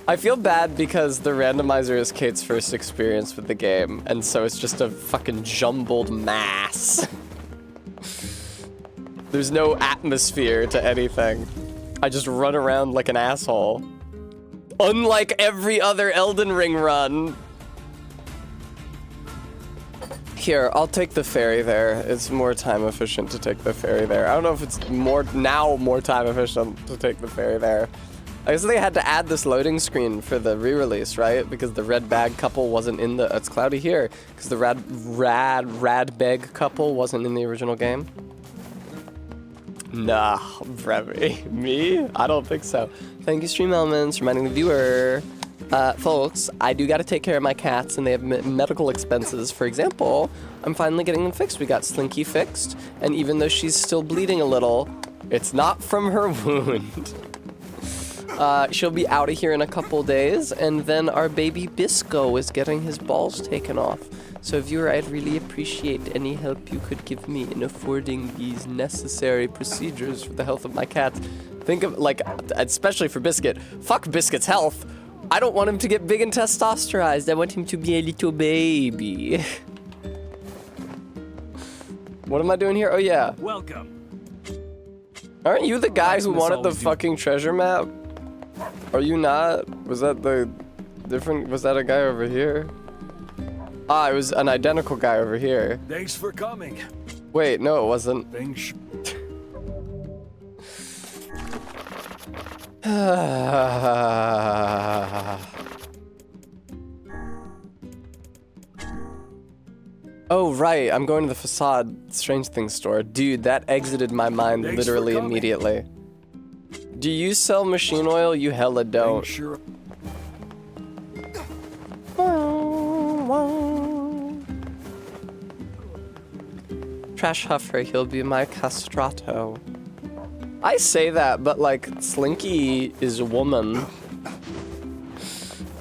I feel bad because the randomizer is Kate's first experience with the game, and so it's just a fucking jumbled mass. There's no atmosphere to anything. I just run around like an asshole. Unlike every other Elden Ring run. Here, I'll take the ferry there. It's more time efficient to take the ferry there. I don't know if it's more time efficient to take the ferry there. I guess they had to add this loading screen for the re-release, right? Because the red bag couple wasn't in the... It's cloudy here. Because the rad bag couple wasn't in the original game. Nah, Brevi. Me? I don't think so. Thank you, Stream Elements, reminding the viewer. Folks, I do gotta take care of my cats and they have medical expenses. For example, I'm finally getting them fixed. We got Slinky fixed, and even though she's still bleeding a little, it's not from her wound. She'll be out of here in a couple days, and then our baby Bisco is getting his balls taken off. So viewer, I'd really appreciate any help you could give me in affording these necessary procedures for the health of my cats. Think of, like, especially for Biscuit. Fuck Biscuit's health. I don't want him to get big and testosterized. I want him to be a little baby. What am I doing here? Oh, yeah. Welcome. Aren't you the guy who wanted the fucking treasure map? Are you not? Was that the different... Was that a guy over here? Ah, it was an identical guy over here. Thanks for coming. Wait, no, it wasn't. Thanks. Oh, right. I'm going to the Facade Strange Things store. Dude, that exited my mind literally immediately. Do you sell machine oil? You hella don't. Sure. Trash Huffer, he'll be my castrato. I say that, but like, Slinky is a woman.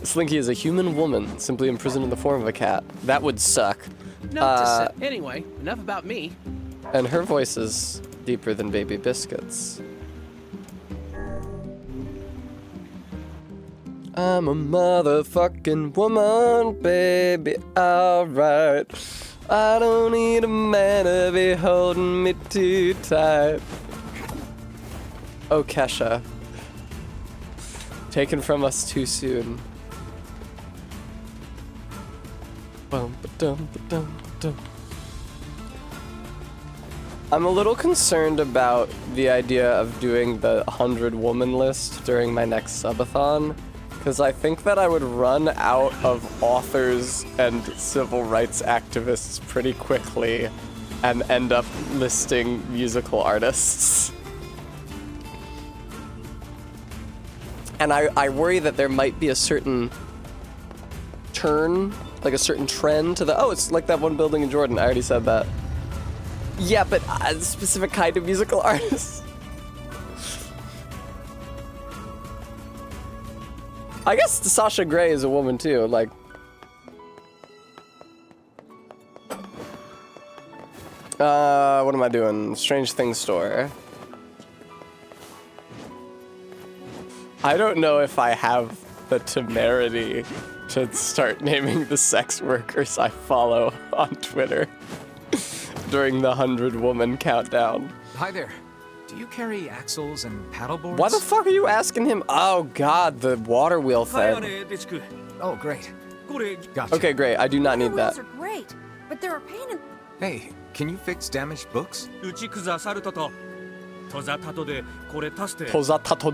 Slinky is a human woman, simply imprisoned in the form of a cat. That would suck. Anyway, enough about me. And her voice is deeper than Baby Biscuit's. I'm a motherfucking woman, baby, alright. I don't need a man to be holding me too tight. Oh, Kesha. Taken from us too soon. I'm a little concerned about the idea of doing the 100 woman list during my next subathon, because I think that I would run out of authors and civil rights activists pretty quickly and end up listing musical artists. And I worry that there might be a certain turn, like a certain trend to the, oh, it's like that one building in Jordan. I already said that. Yeah, but a specific kind of musical artist. I guess Sasha Grey is a woman too, like. What am I doing? Strange Things store. I don't know if I have the temerity to start naming the sex workers I follow on Twitter during the 100 woman countdown. Hi there. Do you carry axles and paddleboards? Why the fuck are you asking him? Oh god, the water wheel thing. Oh, great. Gotcha. Okay, great. I do not need that. Wheels are great, but they're a pain in... Hey, can you fix damaged books? Pozatato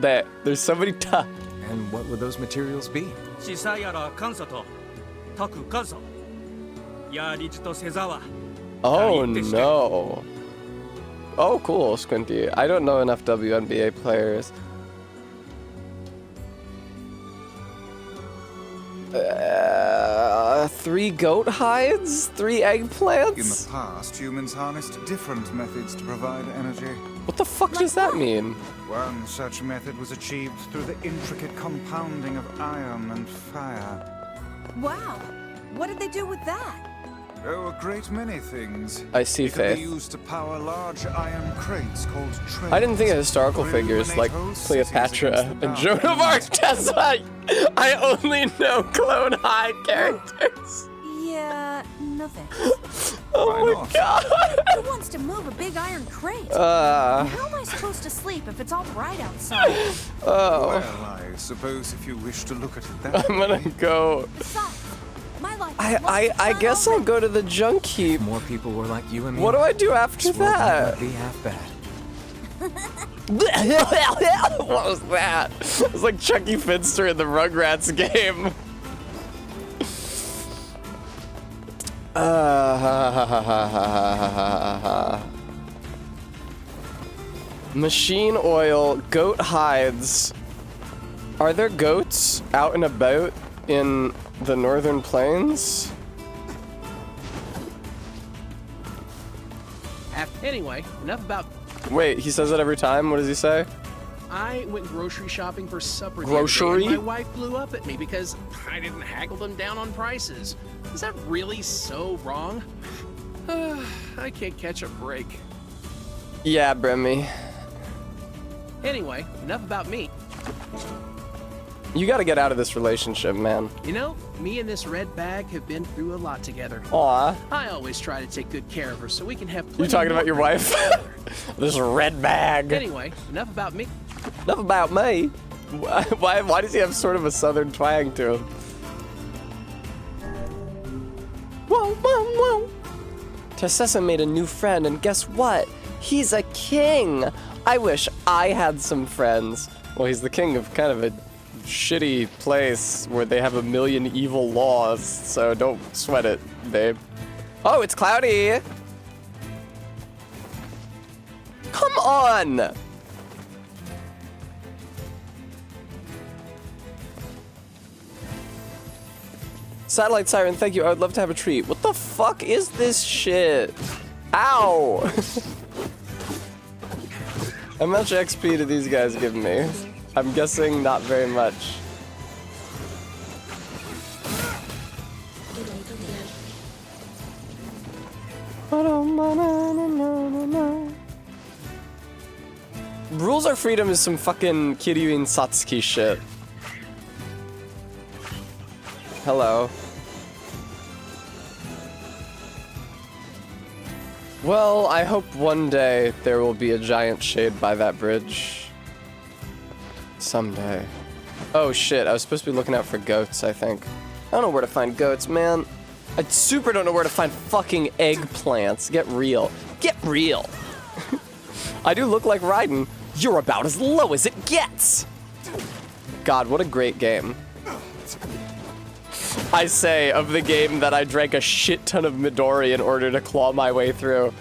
de. There's so many ta. And what would those materials be? Oh no. Oh cool, Squinty. I don't know enough WNBA players. 3 goat hides? 3 eggplants? In the past, humans harnessed different methods to provide energy. What the fuck does that mean? One such method was achieved through the intricate compounding of iron and fire. Wow. What did they do with that? Oh, a great many things. I see, It could be Faith. used to power large iron crates called trays. I didn't think of historical figures like Cleopatra and Joan of Arc. That's why I only know clone hide characters. Yeah, no thanks. Oh my god. Who wants to move a big iron crate? Uh. How am I supposed to sleep if it's all bright outside? Oh. Well, I suppose if you wish to look at it that I'm gonna go. Besides, my life I guess I'll go to the junk heap. More people were like you and me. What do I do after This world might that? not be half bad. What was that? It was like Chucky Finster in the Rugrats game. Machine oil, goat hides. Are there goats out and about in the northern plains? Anyway, enough about... Wait, he says that every time? What does he say? I went grocery shopping for supper the Grocery? other day, and my wife blew up at me because I didn't haggle them down on prices. Is that really so wrong? I can't catch a break. Yeah, Bremy. Anyway, enough about me. You gotta get out of this relationship, man. You know, me and this red bag have been through a lot together. Aw. I always try to take good care of her so we can have You plenty talking more about your wife? This red bag. Anyway, enough about me. Enough about me. Why does he have sort of a southern twang to him? Whoa, whoa, whoa. Tessessa made a new friend, and guess what? He's a king. I wish I had some friends. Well, he's the king of kind of a shitty place where they have a million evil laws, so don't sweat it, babe. Oh, it's cloudy. Come on. Satellite Siren, thank you. I would love to have a treat. What the fuck is this shit? Ow! How much XP do these guys give me? I'm guessing not very much. Rules Are Freedom is some fucking Kiryuin Satsuki shit. Hello. Well, I hope one day there will be a giant shade by that bridge. Someday. Oh shit, I was supposed to be looking out for goats, I think. I don't know where to find goats, man. I super don't know where to find fucking eggplants. Get real. Get real. I do look like Raiden. You're about as low as it gets. God, what a great game. I say, of the game that I drank a shit ton of Midori in order to claw my way through.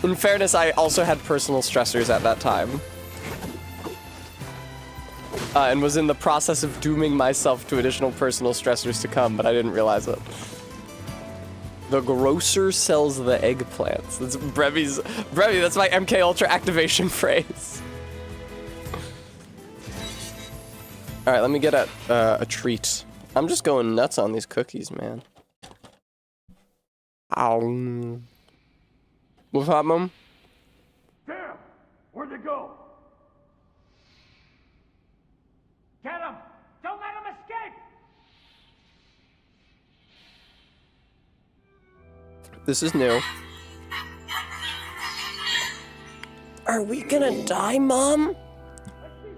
In fairness, I also had personal stressors at that time. And was in the process of dooming myself to additional personal stressors to come, but I didn't realize it. The grocer sells the eggplants. That's Brevi's, that's my MK Ultra activation phrase. All right, let me get at a treat. I'm just going nuts on these cookies, man. Ow. What's up, Mom? Damn! Where'd they go? Get him! Don't let him escape! This is new. Are we gonna die, Mom?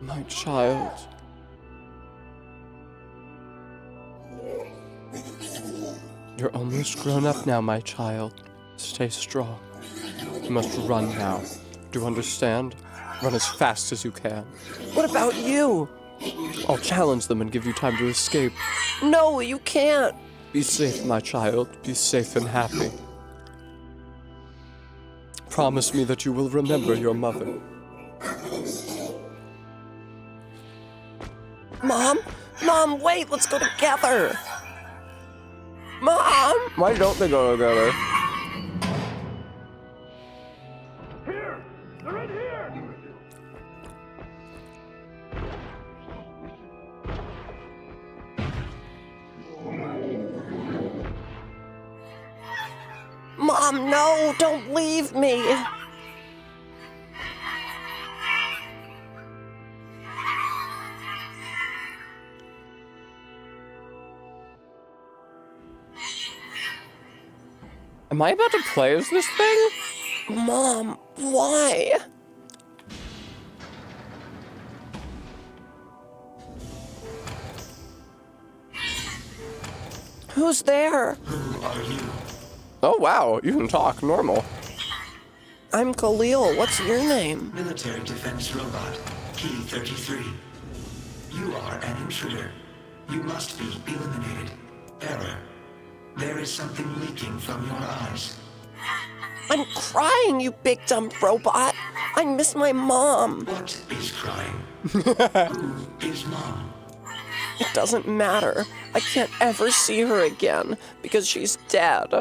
My child. You're almost grown up now, my child. Stay strong. You must run now. Do you understand? Run as fast as you can. What about you? I'll challenge them and give you time to escape. No, you can't. Be safe, my child. Be safe and happy. Promise me that you will remember your mother. Mom? Mom, wait, let's go together. Mom! Why don't they go together? Here! They're in here! Mom, no, don't leave me. Am I about to play as this thing? Mom, why? Who's there? Who are you? Oh wow, you can talk normal. I'm Khalil. What's your name? Military defense robot, P-33. You are an intruder. You must be eliminated. Error. There is something leaking from your eyes. I'm crying, you big dumb robot. I miss my mom. What is crying? Who is Mom? It doesn't matter. I can't ever see her again because she's dead.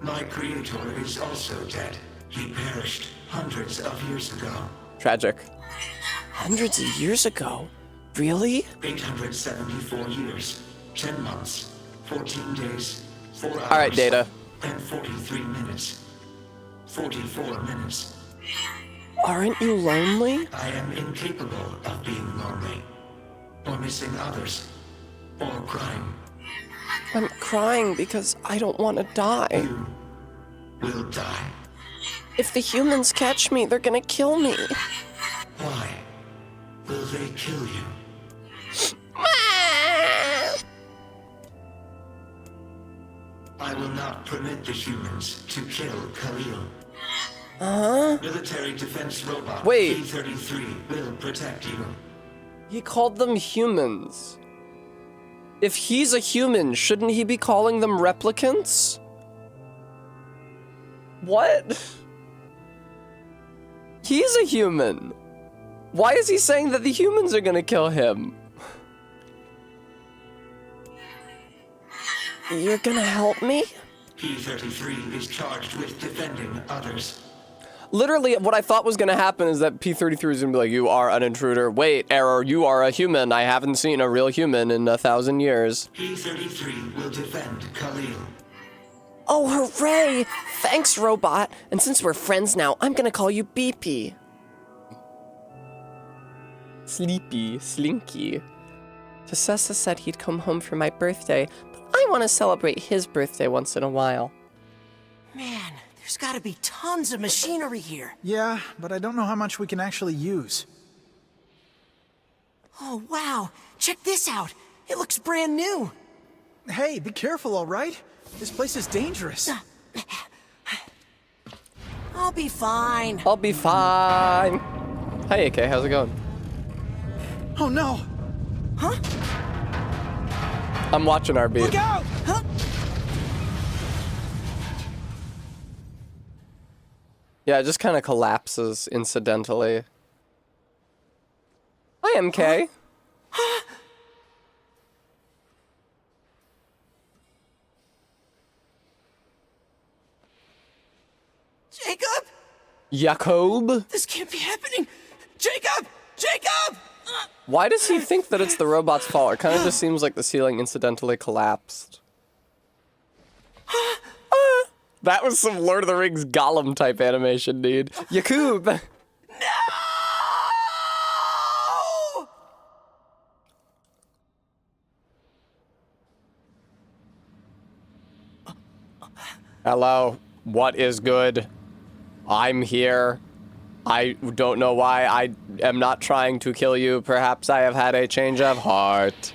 My creator is also dead. He perished hundreds of years ago. Tragic. Hundreds of years ago? Really? 874 years, 10 months, 14 days, 4 hours. All right, Data. And 43 minutes. 44 minutes. Aren't you lonely? I am incapable of being lonely, or missing others, or crying. I'm crying because I don't want to die. You will die. If the humans catch me, they're gonna kill me. Why will they kill you? I will not permit the humans to kill Khalil. Huh? Military defense robot Wait. P-33 will protect you. He called them humans. If he's a human, shouldn't he be calling them replicants? What? He's a human. Why is he saying that the humans are gonna kill him? You're gonna help me? P-33 is charged with defending others. Literally, what I thought was gonna happen is that P-33 is gonna be like, you are an intruder. Wait, error, you are a human. I haven't seen a real human in 1,000 years. P-33 will defend Khalil. Oh, hooray! Thanks, robot. And since we're friends now, I'm gonna call you Beepy. Sleepy, Slinky. Tessessa said he'd come home for my birthday, but I want to celebrate his birthday once in a while. Man, there's gotta be tons of machinery here. Yeah, but I don't know how much we can actually use. Oh, wow. Check this out. It looks brand new. Hey, be careful, all right? This place is dangerous. I'll be fine. I'll be fine. Hey, AK, how's it going? Oh, no. Huh? I'm watching our beat. Look out! Huh? Yeah, it just kind of collapses incidentally. Hi, MK. Jacob? Jacob? This can't be happening. Jacob! Jacob! Why does he think that it's the robot's fault? It kind of just seems like the ceiling incidentally collapsed. That was some Lord of the Rings Gollum type animation, dude. Jacob! No! Hello, what is good? I'm here. I don't know why. I am not trying to kill you. Perhaps I have had a change of heart.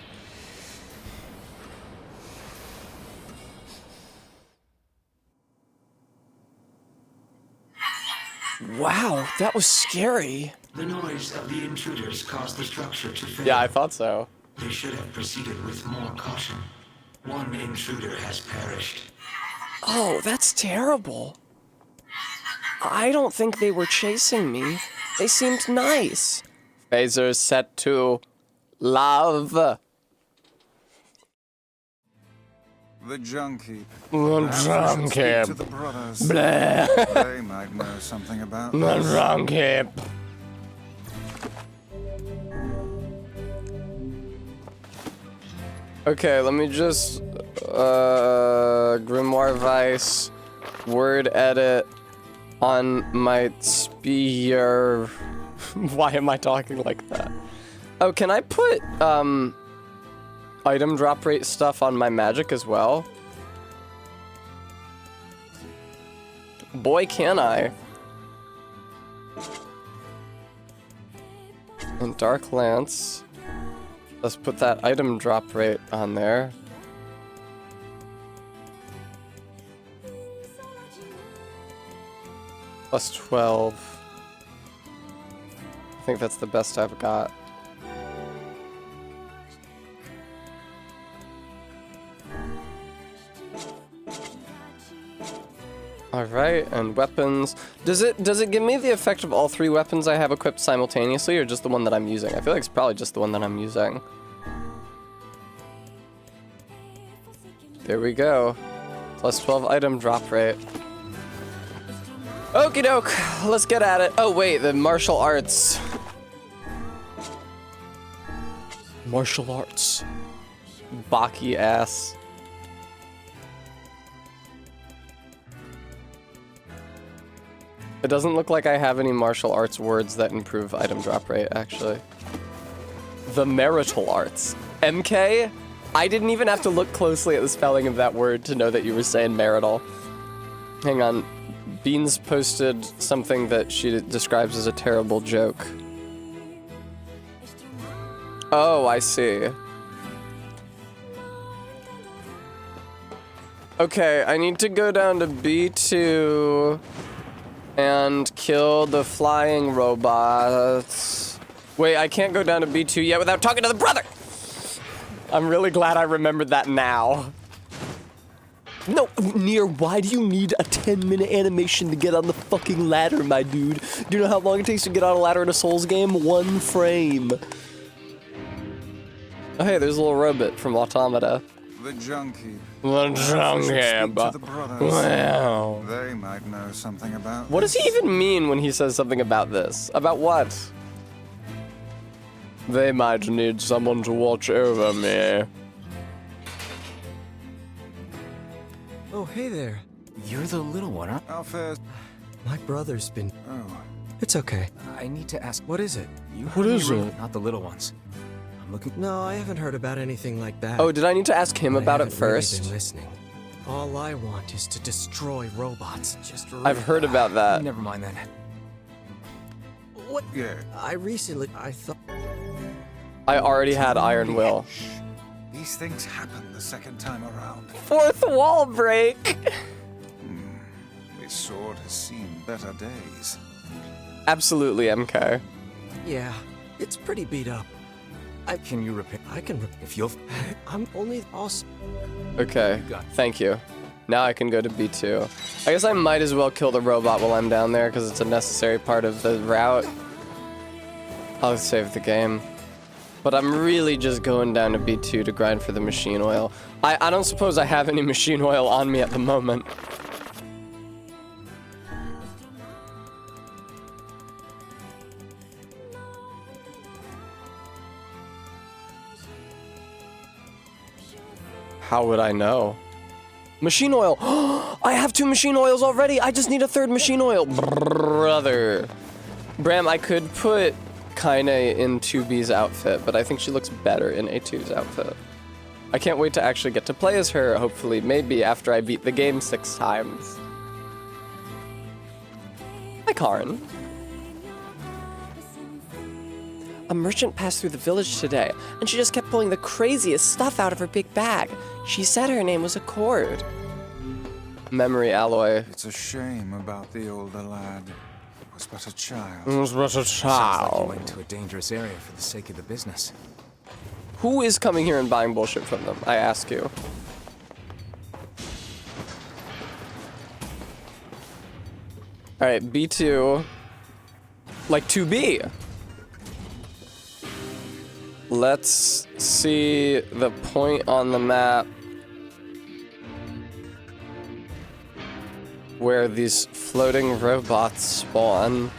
Wow, that was scary. The noise of the intruders caused the structure to fail. Yeah, I thought so. They should have proceeded with more caution. One intruder has perished. Oh, that's terrible. I don't think they were chasing me. They seemed nice. Phaser set to love. The junkie. The junkie. To the brothers. Blah. They might know something about The this. junkie. Okay, let me just Grimoire Vice word edit on my spear. Why am I talking like that? Oh, can I put item drop rate stuff on my magic as well? Boy, can I. And Dark Lance. Let's put that item drop rate on there. Plus 12. I think that's the best I've got. Alright, and weapons. Does it give me the effect of all 3 weapons I have equipped simultaneously, or just the one that I'm using? I feel like it's probably just the one that I'm using. There we go. Plus 12 item drop rate. Okie doke, let's get at it. Oh wait, the martial arts. Martial arts. Baki ass. It doesn't look like I have any martial arts words that improve item drop rate, actually. The marital arts. MK? I didn't even have to look closely at the spelling of that word to know that you were saying marital. Hang on. Beans posted something that she describes as a terrible joke. Oh, I see. Okay, I need to go down to B2 and kill the flying robots. Wait, I can't go down to B2 yet without talking to the brother! I'm really glad I remembered that now. No, Nier, why do you need a 10-minute animation to get on the fucking ladder, my dude? Do you know how long it takes to get on a ladder in a Souls game? 1 frame. Oh, hey, there's a little robot from Automata. The junkie. The junkie. Wow. They might know something about What does he even mean when he says something about this? About what? They might need someone to watch over me. Oh, hey there. You're the little one, huh? How fast? My brother's been... Oh. It's okay. I need to ask. What is it? What is it? Not the little ones. I'm looking. No, I haven't heard about anything like that. Oh, did I need to ask him about it first? I haven't really been listening. All I want is to destroy robots. Just I've heard about that. Never mind then. What? Yeah. I thought... I already had Iron Will. These things happen the second time around. 4th wall break! This sword has seen better days. Absolutely, MK. Yeah, it's pretty beat up. Can you repair? I can if you'll. I'm only awesome. Okay, thank you. Now I can go to B2. I guess I might as well kill the robot while I'm down there because it's a necessary part of the route. I'll save the game. But I'm really just going down to B2 to grind for the machine oil. I don't suppose I have any machine oil on me at the moment. How would I know? Machine oil! I have 2 machine oils already! I just need a 3rd machine oil! Brother. Bram, I could put Kaine in 2B's outfit, but I think she looks better in A2's outfit. I can't wait to actually get to play as her, hopefully, maybe after I beat the game 6 times. Hi, Karin. A merchant passed through the village today, and she just kept pulling the craziest stuff out of her big bag. She said her name was Accord. Memory alloy. It's a shame about the older lad. He was was but a child. Was but a Sounds like you child. went to a dangerous area for the sake of the business. Who is coming here and buying bullshit from them? I ask you. All right, B2. Like 2B. Let's see the point on the map where these floating robots spawn.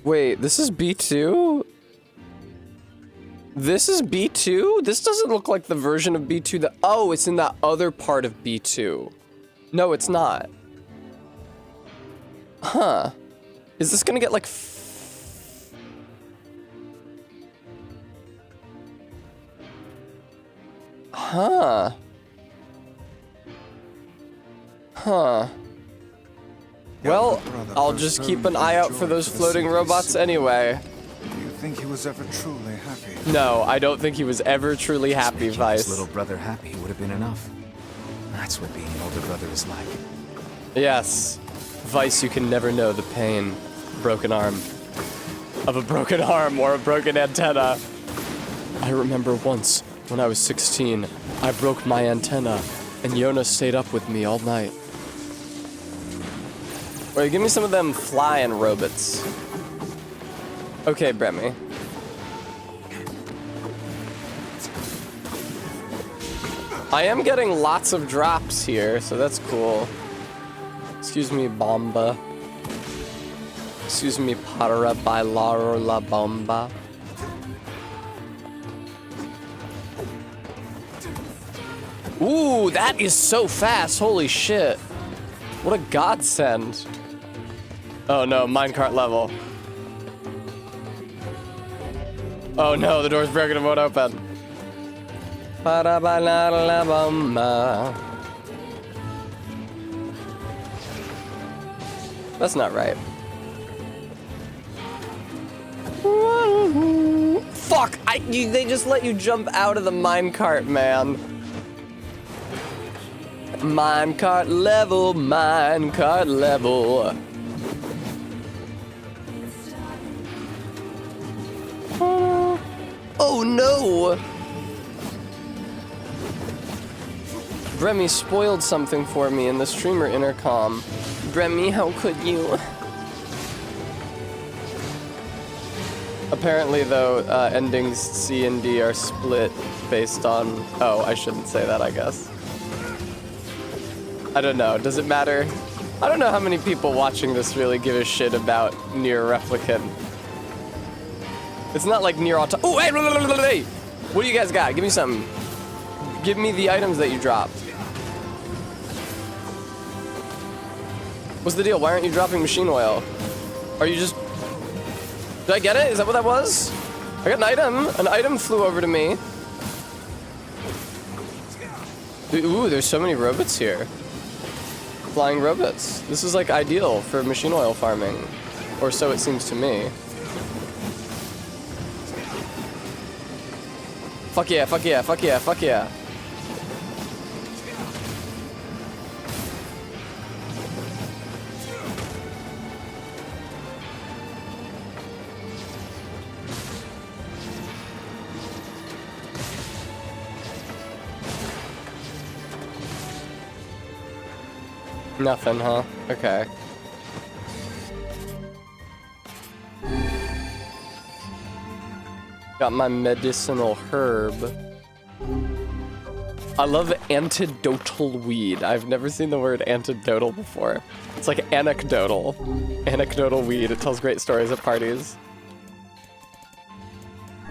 Wait, this is B2? This is B2? This doesn't look like the version of B2 that— oh, it's in that other part of B2. No, it's not. Huh. Is this gonna get like huh. Huh. Well, I'll just keep an eye out for those floating robots anyway. Do you think he was ever truly happy? No, I don't think he was ever truly happy, Making Vice. his little brother happy would have been enough. That's what being an older brother is like. Yes. Vice, you can never know the pain. Broken arm. Of a broken arm or a broken antenna. I remember once, when I was 16, I broke my antenna, and Yona stayed up with me all night. Wait, give me some of them flying robots. Okay, Bremy. I am getting lots of drops here, so that's cool. Excuse me, Bomba. Excuse me, para bailar la bomba. Ooh, that is so fast. Holy shit. What a godsend. Oh no, minecart level. Oh no, the door's broken and won't open. Para bailar la bomba. That's not right. Fuck! They just let you jump out of the minecart, man. Minecart level, minecart level. Oh no! Bremy spoiled something for me in the streamer intercom. Bremy, how could you? Apparently, though, endings C and D are split based on— oh, I shouldn't say that, I guess. I don't know. Does it matter? I don't know how many people watching this really give a shit about Nier Replicant. It's not like Nier Auto— oh, hey! What do you guys got? Give me something. Give me the items that you dropped. What's the deal? Why aren't you dropping machine oil? Are you just— did I get it? Is that what that was? I got an item. An item flew over to me. Ooh, there's so many robots here. Flying robots. This is like ideal for machine oil farming. Or so it seems to me. Fuck yeah, fuck yeah, fuck yeah, fuck yeah. Nothing, huh? Okay. Got my medicinal herb. I love antidotal weed. I've never seen the word antidotal before. It's like anecdotal. Anecdotal weed. It tells great stories at parties.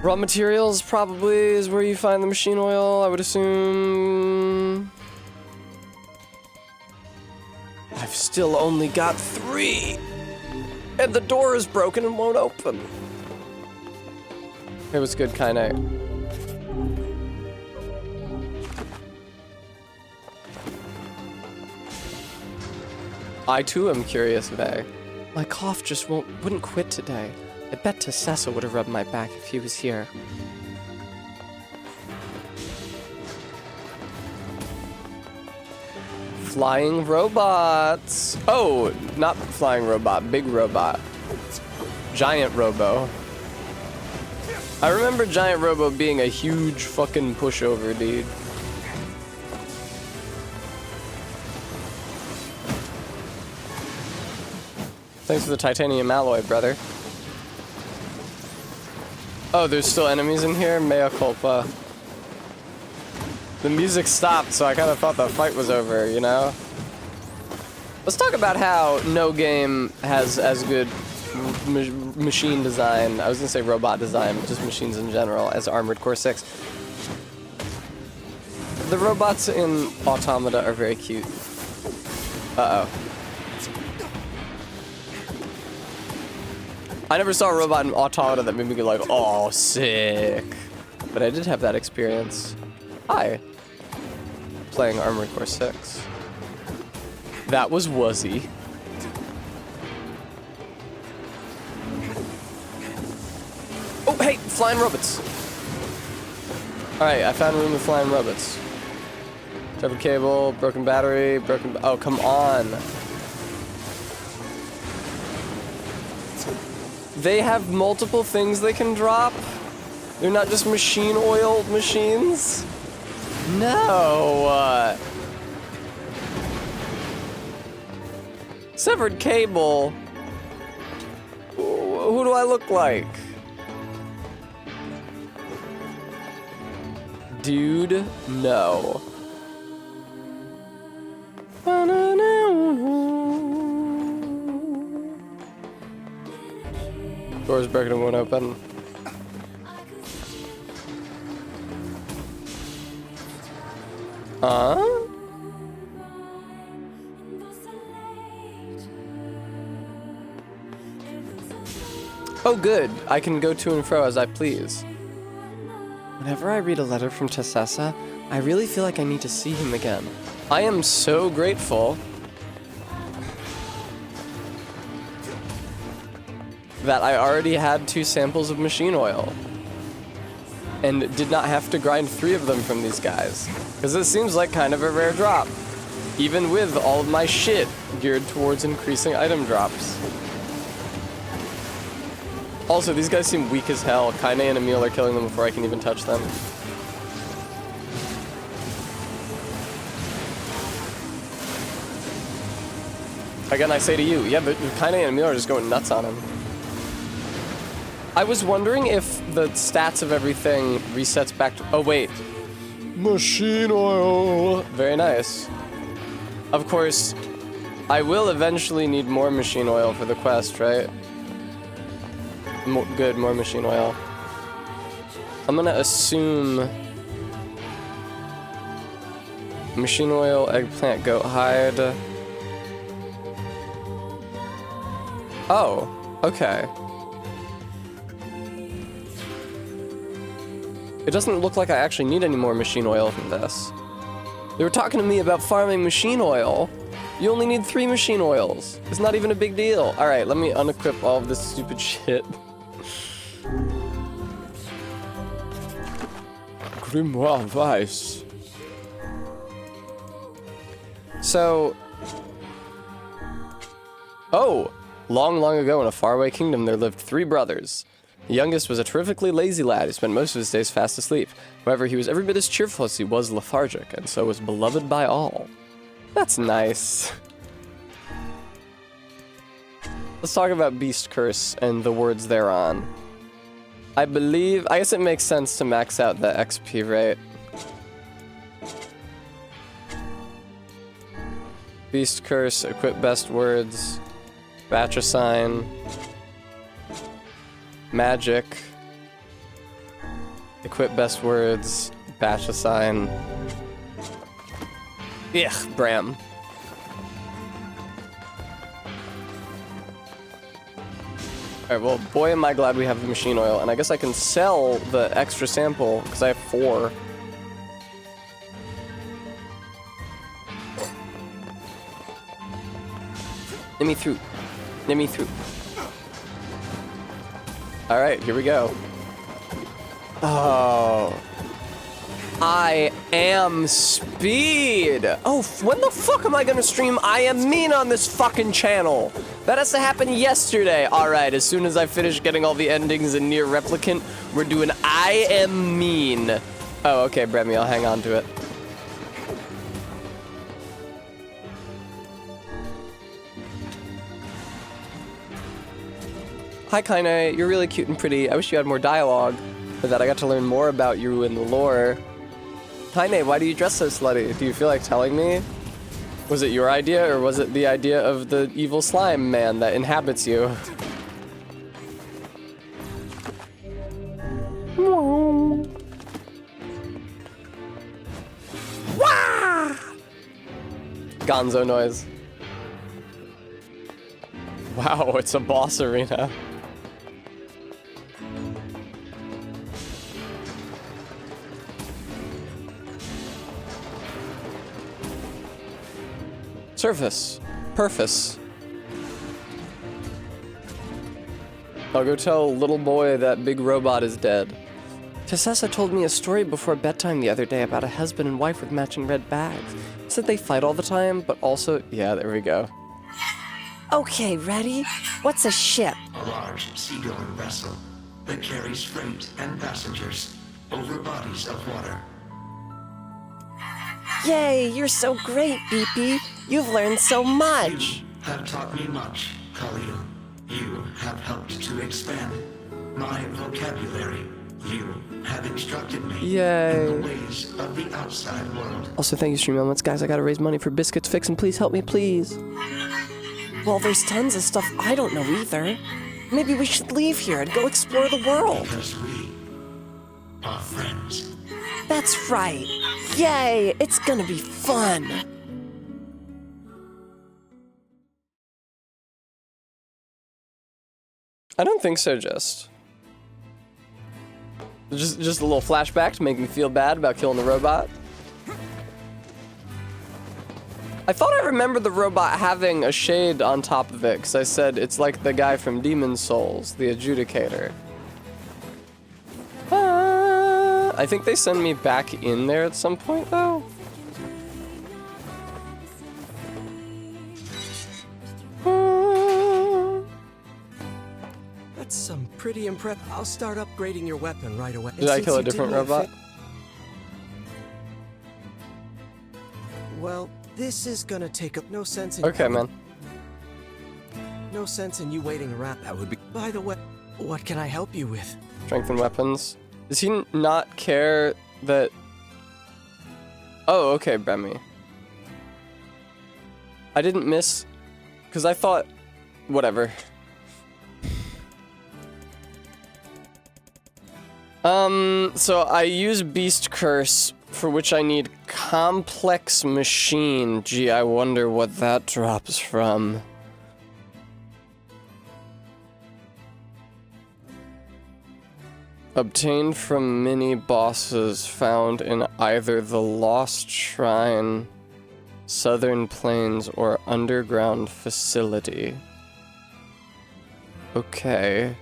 Raw materials probably is where you find the machine oil, I would assume. I've still only got 3. And the door is broken and won't open. It was good, Kaine. I too am curious, Vay. My cough just wouldn't quit today. I bet Tessessa would have rubbed my back if he was here. Flying robots. Oh, not flying robot, big robot. Giant Robo. I remember Giant Robo being a huge fucking pushover, dude. Thanks for the titanium alloy, brother. Oh, there's still enemies in here? Mea culpa. The music stopped, so I kind of thought the fight was over, you know? Let's talk about how no game has as good machine design, I was gonna say robot design, but just machines in general, as Armored Core 6. The robots in Automata are very cute. Uh-oh. I never saw a robot in Automata that made me go like, oh, sick. But I did have that experience. Hi. Playing Armored Core 6. That was Wuzzy. Oh, hey, flying robots. Alright, I found a room with flying robots. Severed cable, broken battery, oh, come on. They have multiple things they can drop? They're not just machine oil machines? No. Severed cable? Who do I look like? Dude, no. Door's broken and won't open. Oh good, I can go to and fro as I please. Whenever I read a letter from Tessessa, I really feel like I need to see him again. I am so grateful that I already had 2 samples of machine oil and did not have to grind 3 of them from these guys, because it seems like kind of a rare drop, even with all of my shit geared towards increasing item drops. Also, these guys seem weak as hell. Kaine and Emil are killing them before I can even touch them. Again, I say to you, yeah, but Kaine and Emil are just going nuts on him. I was wondering if the stats of everything resets back to... Oh, wait. Machine oil. Very nice. Of course, I will eventually need more machine oil for the quest, right? Good, more machine oil. I'm gonna assume... Machine oil, eggplant, goat hide. Oh, okay. It doesn't look like I actually need any more machine oil from this. They were talking to me about farming machine oil. You only need 3 machine oils. It's not even a big deal. All right, let me unequip all of this stupid shit. Grimoire Weiss. So... Oh! Long, long ago in a faraway kingdom there lived 3 brothers. The youngest was a terrifically lazy lad who spent most of his days fast asleep. However, he was every bit as cheerful as he was lethargic, and so was beloved by all. That's nice. Let's talk about Beast Curse and the words thereon. I guess it makes sense to max out the XP rate. Beast Curse, equip best words, Batricine, Magic, equip best words, Batricine. Ugh, Bram. Alright, well, boy am I glad we have the machine oil, and I guess I can sell the extra sample, because I have 4. Let me through. Let me through. Alright, here we go. Oh. I am speed. Oh, when the fuck am I gonna stream I am mean on this fucking channel? That has to happen yesterday. All right, as soon as I finish getting all the endings in Nier Replicant, we're doing I am mean. Oh, okay, Bremy, I'll hang on to it. Hi, Kaine. You're really cute and pretty. I wish you had more dialogue, but that I got to learn more about you and the lore. Kaine, why do you dress so slutty? Do you feel like telling me? Was it your idea, or was it the idea of the evil slime man that inhabits you? Wah! Gonzo noise. Wow, it's a boss arena. Surface. Purpose. I'll go tell little boy that big robot is dead. Tessessa told me a story before bedtime the other day about a husband and wife with matching red bags. Said they fight all the time, but also... Yeah, there we go. Okay, ready? What's a ship? A large seagoing vessel that carries freight and passengers over bodies of water. Yay, you're so great, Beepy. You've learned so much. You have taught me much, Khalil. You have helped to expand my vocabulary. You have instructed me Yay. in the ways of the outside world. Also, thank you, Stream Elements. Guys, I gotta raise money for Biscuits Fix, and please help me, please. Well, there's tons of stuff I don't know either. Maybe we should leave here and go explore the world. Because we are friends. That's right. Yay, it's gonna be fun. I don't think so, just a little flashback to make me feel bad about killing the robot. I thought I remembered the robot having a shade on top of it, because I said it's like the guy from Demon's Souls, the Adjudicator. I think they send me back in there at some point, though. That's some pretty impressive. I'll start upgrading your weapon right away. Did I kill a different robot? Well, this is gonna take up no sense in Okay, man. No sense in you waiting around. That would be. By the way, what can I help you with? Strength and weapons. Does he not care that... Oh, okay, Bremy. I didn't miss... Because I thought... Whatever. So I use Beast Curse, for which I need Complex Machine. Gee, I wonder what that drops from. Obtained from mini-bosses found in either the Lost Shrine, Southern Plains, or Underground Facility. Okay.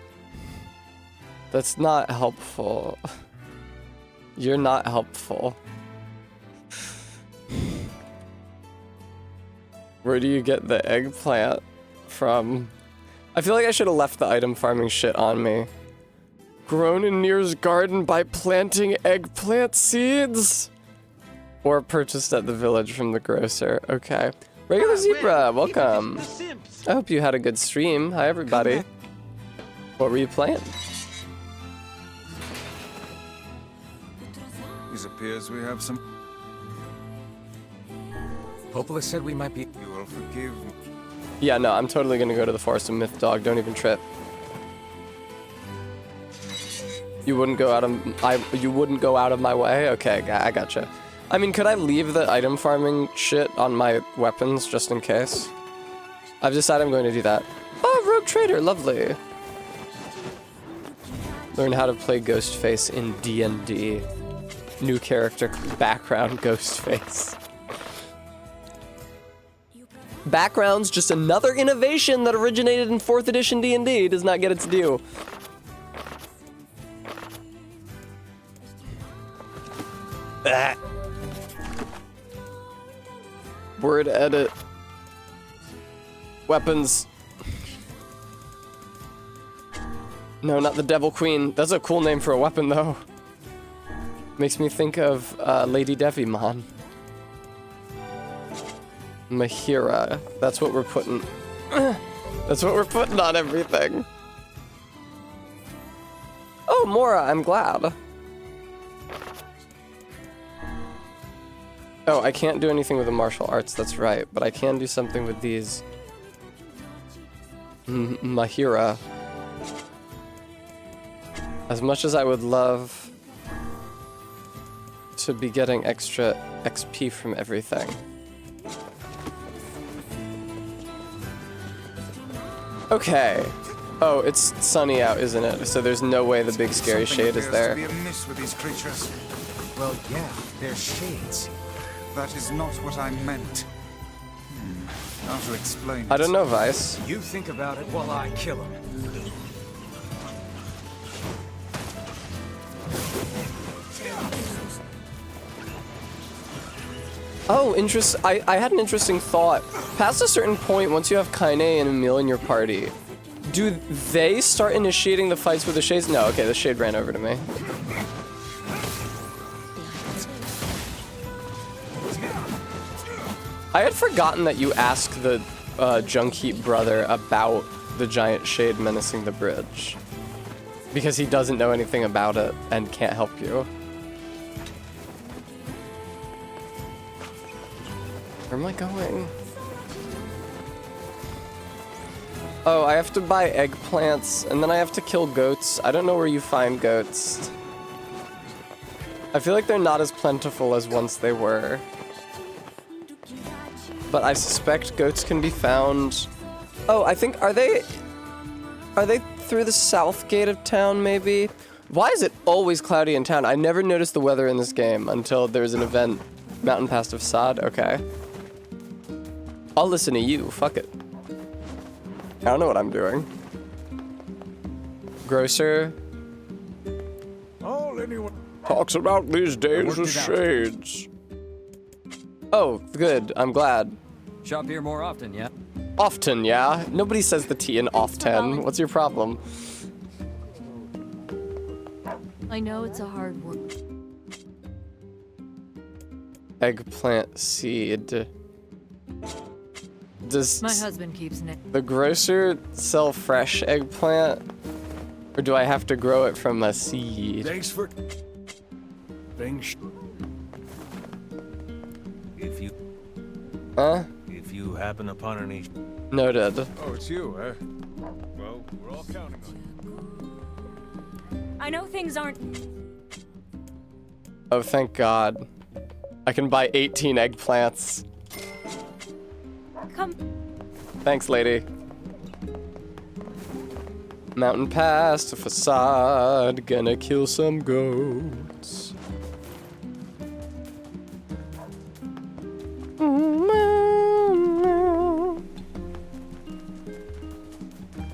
That's not helpful. You're not helpful. Where do you get the eggplant from? I feel like I should have left the item farming shit on me. Grown in Nier's garden by planting eggplant seeds? Or purchased at the village from the grocer. Okay. Regular Zebra, welcome. I hope you had a good stream. Hi, everybody. What were you playing? It appears we have some... Popola said we might be... You will forgive me. Yeah, no, I'm totally gonna go to the Forest of Myth Dog. Don't even trip. You wouldn't go out of my way? Okay, I gotcha. I mean, could I leave the item farming shit on my weapons just in case? I've decided I'm going to do that. Oh, Rogue Trader, lovely. Learn how to play Ghostface in D&D. New character background, Ghostface. Background's just another innovation that originated in 4th edition D&D. Does not get its due. Word edit. Weapons. No, not the Devil Queen. That's a cool name for a weapon, though. Makes me think of Lady Devimon. Mahira. That's what we're putting. That's what we're putting on everything. Oh, Mora, I'm glad. Oh, I can't do anything with the martial arts, that's right. But I can do something with these. Mahira. As much as I would love to be getting extra XP from everything. Okay. Oh, it's sunny out, isn't it? So there's no way the big scary shade is there. Something appears to be amiss with these creatures. Well, yeah, they're shades. That is not what I meant. How to explain I don't know, Vice. You think about it while I kill him. Oh, I had an interesting thought. Past a certain point, once you have Kaine and Emil in your party, do they start initiating the fights with the shades? No, okay, the shade ran over to me. I had forgotten that you asked the Junkheap brother about the giant shade menacing the bridge. Because he doesn't know anything about it and can't help you. Where am I going? Oh, I have to buy eggplants, and then I have to kill goats. I don't know where you find goats. I feel like they're not as plentiful as once they were. But I suspect goats can be found... Oh, I think... Are they through the south gate of town, maybe? Why is it always cloudy in town? I never noticed the weather in this game until there was an event. Mountain Pass of Sod? Okay. I'll listen to you. Fuck it. I don't know what I'm doing. Grocer. All anyone talks about these days of shades. Oh, good. I'm glad. Shop here more often, yeah? Often, yeah? Nobody says the T in often. What's your problem? I know it's a hard work. Eggplant seed. Does My husband keeps the grocer sell fresh eggplant? Or do I have to grow it from a seed? Thanks for... Thanks. If you... Huh? If you happen upon any... Noted. Oh, it's you, eh? Well, we're all counting on you. I know things aren't... Oh, thank God. I can buy 18 eggplants. Come. Thanks, lady. Mountain Pass to Facade. Gonna kill some goats.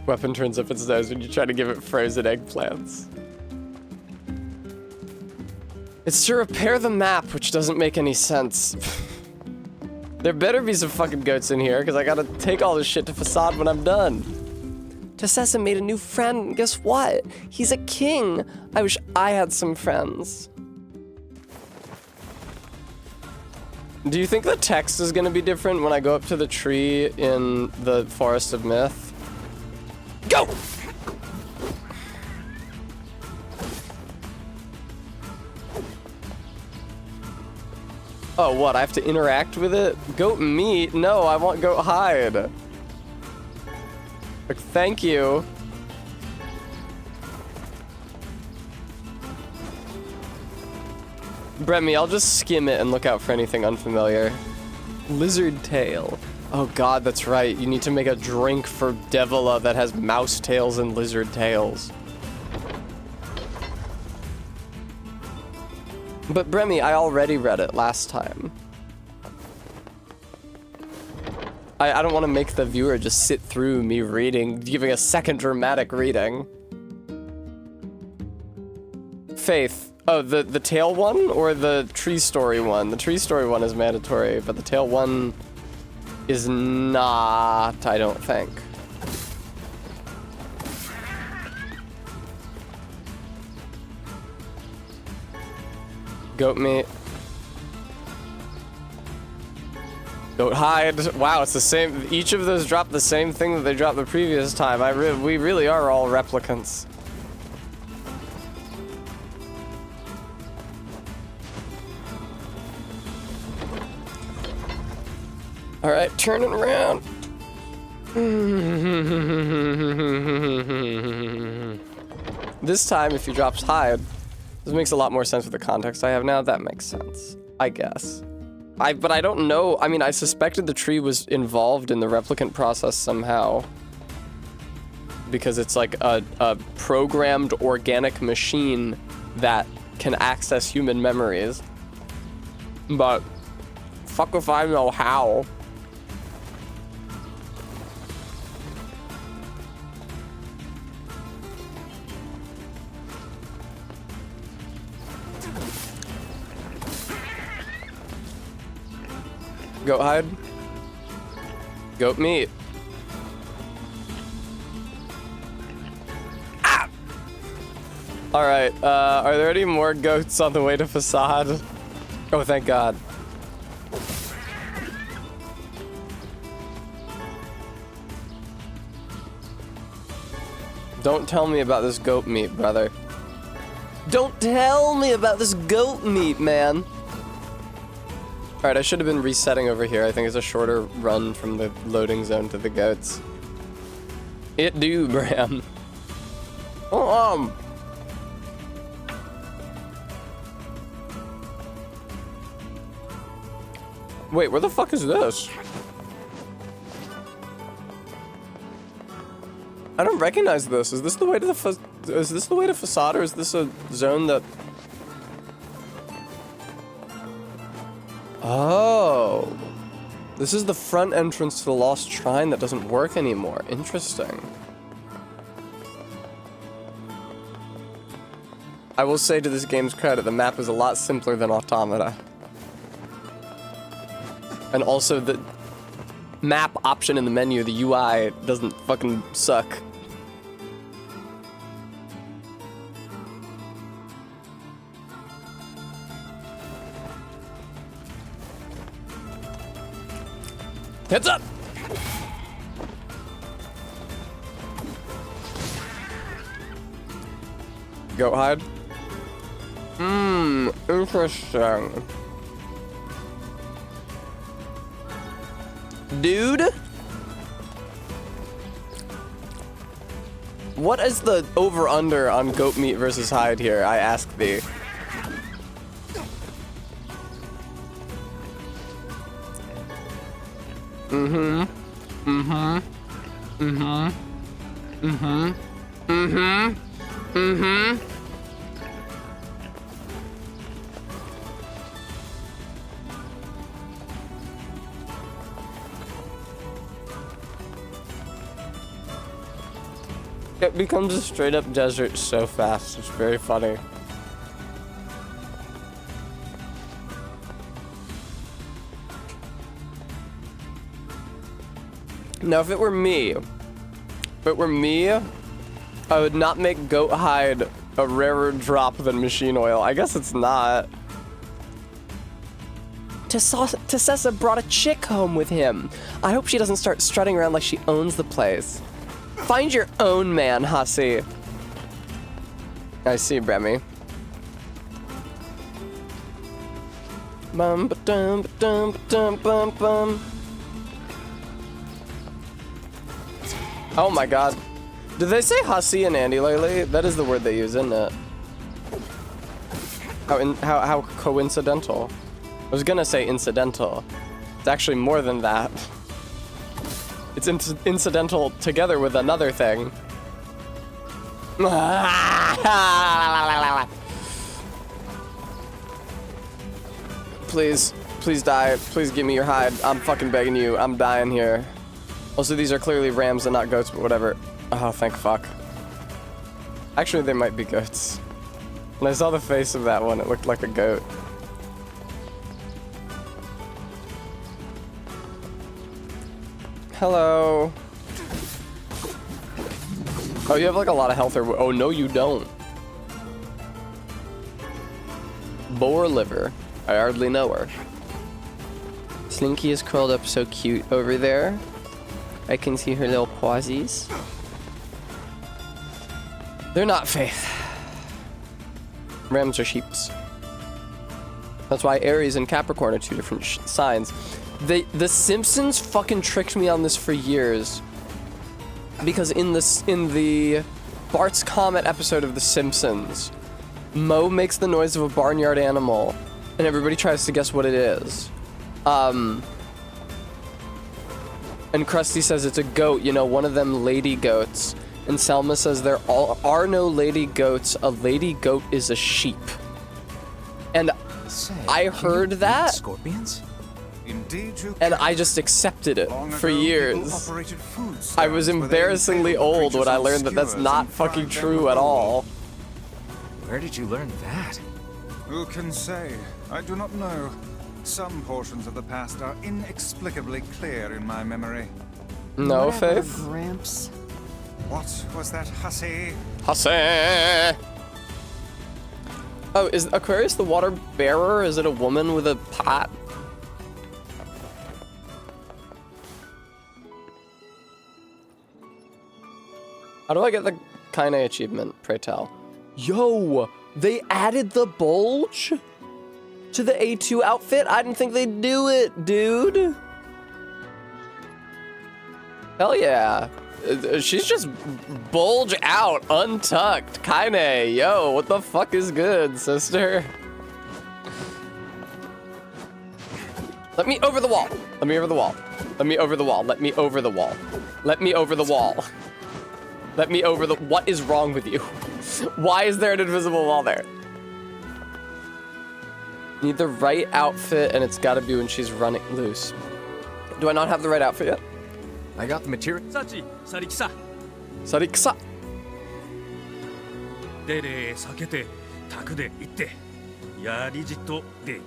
Weapon turns up its nose when you try to give it frozen eggplants. It's to repair the map, which doesn't make any sense. There better be some fucking goats in here, because I gotta take all this shit to Facade when I'm done. Tessessa made a new friend. Guess what? He's a king. I wish I had some friends. Do you think the text is gonna be different when I go up to the tree in the Forest of Myth? Go! Oh, what? I have to interact with it? Goat meat? No, I want goat hide. Like, thank you. Bremy, I'll just skim it and look out for anything unfamiliar. Lizard tail. Oh god, that's right. You need to make a drink for Devila that has mouse tails and lizard tails. But Bremy, I already read it last time. I don't want to make the viewer just sit through me reading, giving a second dramatic reading. Faith, Oh, the tail one or the tree story one? The tree story one is mandatory, but the tail one is not, I don't think. Goat meat. Goat hide. Wow, it's the same. Each of those dropped the same thing that they dropped the previous time. We really are all replicants. All right, turning around. This time, if he drops hide, this makes a lot more sense with the context I have now. That makes sense, I guess. But I don't know. I mean, I suspected the tree was involved in the replicant process somehow. Because it's like a programmed organic machine that can access human memories. But fuck if I know how. Goat hide. Goat meat. Ah! Alright, are there any more goats on the way to Facade? Oh, thank God. Don't tell me about this goat meat, brother. Don't tell me about this goat meat, man. Alright, I should have been resetting over here. I think it's a shorter run from the loading zone to the goats. It do, Bram. Oh, Wait, where the fuck is this? I don't recognize this. Is this the way to the Facade, or is this a zone that... Oh. This is the front entrance to the Lost Shrine that doesn't work anymore. Interesting. I will say to this game's credit, the map is a lot simpler than Automata. And also the map option in the menu, the UI, doesn't fucking suck. Heads up! Goat hide? Interesting. Dude? What is the over-under on goat meat versus hide here, I ask thee? It becomes a straight up desert so fast, it's very funny. Now if it were me, I would not make goat hide a rarer drop than machine oil. I guess it's not. Tessessa brought a chick home with him. I hope she doesn't start strutting around like she owns the place. Find your own man, hussy. I see, Bremy. Bum ba dum ba dum ba dum bum bum. Oh my God. Did they say hussy and Andy lately? That is the word they use, isn't it? How coincidental. I was gonna say incidental. It's actually more than that. It's incidental together with another thing. Please, please die. Please give me your hide. I'm fucking begging you. I'm dying here. Also, these are clearly rams and not goats, but whatever. Oh, thank fuck. Actually, they might be goats. When I saw the face of that one, it looked like a goat. Hello. Oh, you have like a lot of health or... Oh, no, you don't. Boar liver. I hardly know her. Slinky is curled up so cute over there. I can see her little pawsies. They're not Faith. Rams are sheeps. That's why Aries and Capricorn are two different signs. The Simpsons fucking tricked me on this for years. Because in the Bart's Comet episode of The Simpsons, Moe makes the noise of a barnyard animal, and everybody tries to guess what it is. And Krusty says it's a goat, you know, one of them lady goats. And Selma says there are no lady goats. A lady goat is a sheep. And I heard that. Scorpions? Indeed you and I just accepted it for years. I was embarrassingly old when I learned that that's not fucking true at all. Where did you learn that? Who can say? I do not know. Some portions of the past are inexplicably clear in my memory. No, Whatever, Faith? Gramps. What was that, hussy? Hussy! Oh, is Aquarius the water bearer? Is it a woman with a pot? How do I get the Kaine achievement, pray tell? Yo! They added the bulge to the A2 outfit? I didn't think they'd do it, dude! Hell yeah. She's just bulge out, untucked. Kaine, yo, what the fuck is good, sister? Let me over the wall. Let me over the wall. Let me over the wall. Let me over the wall. Let me over the wall. Let me over the... What is wrong with you? Why is there an invisible wall there? Need the right outfit, and it's gotta be when she's running loose. Do I not have the right outfit yet? I got the material. Sariksa.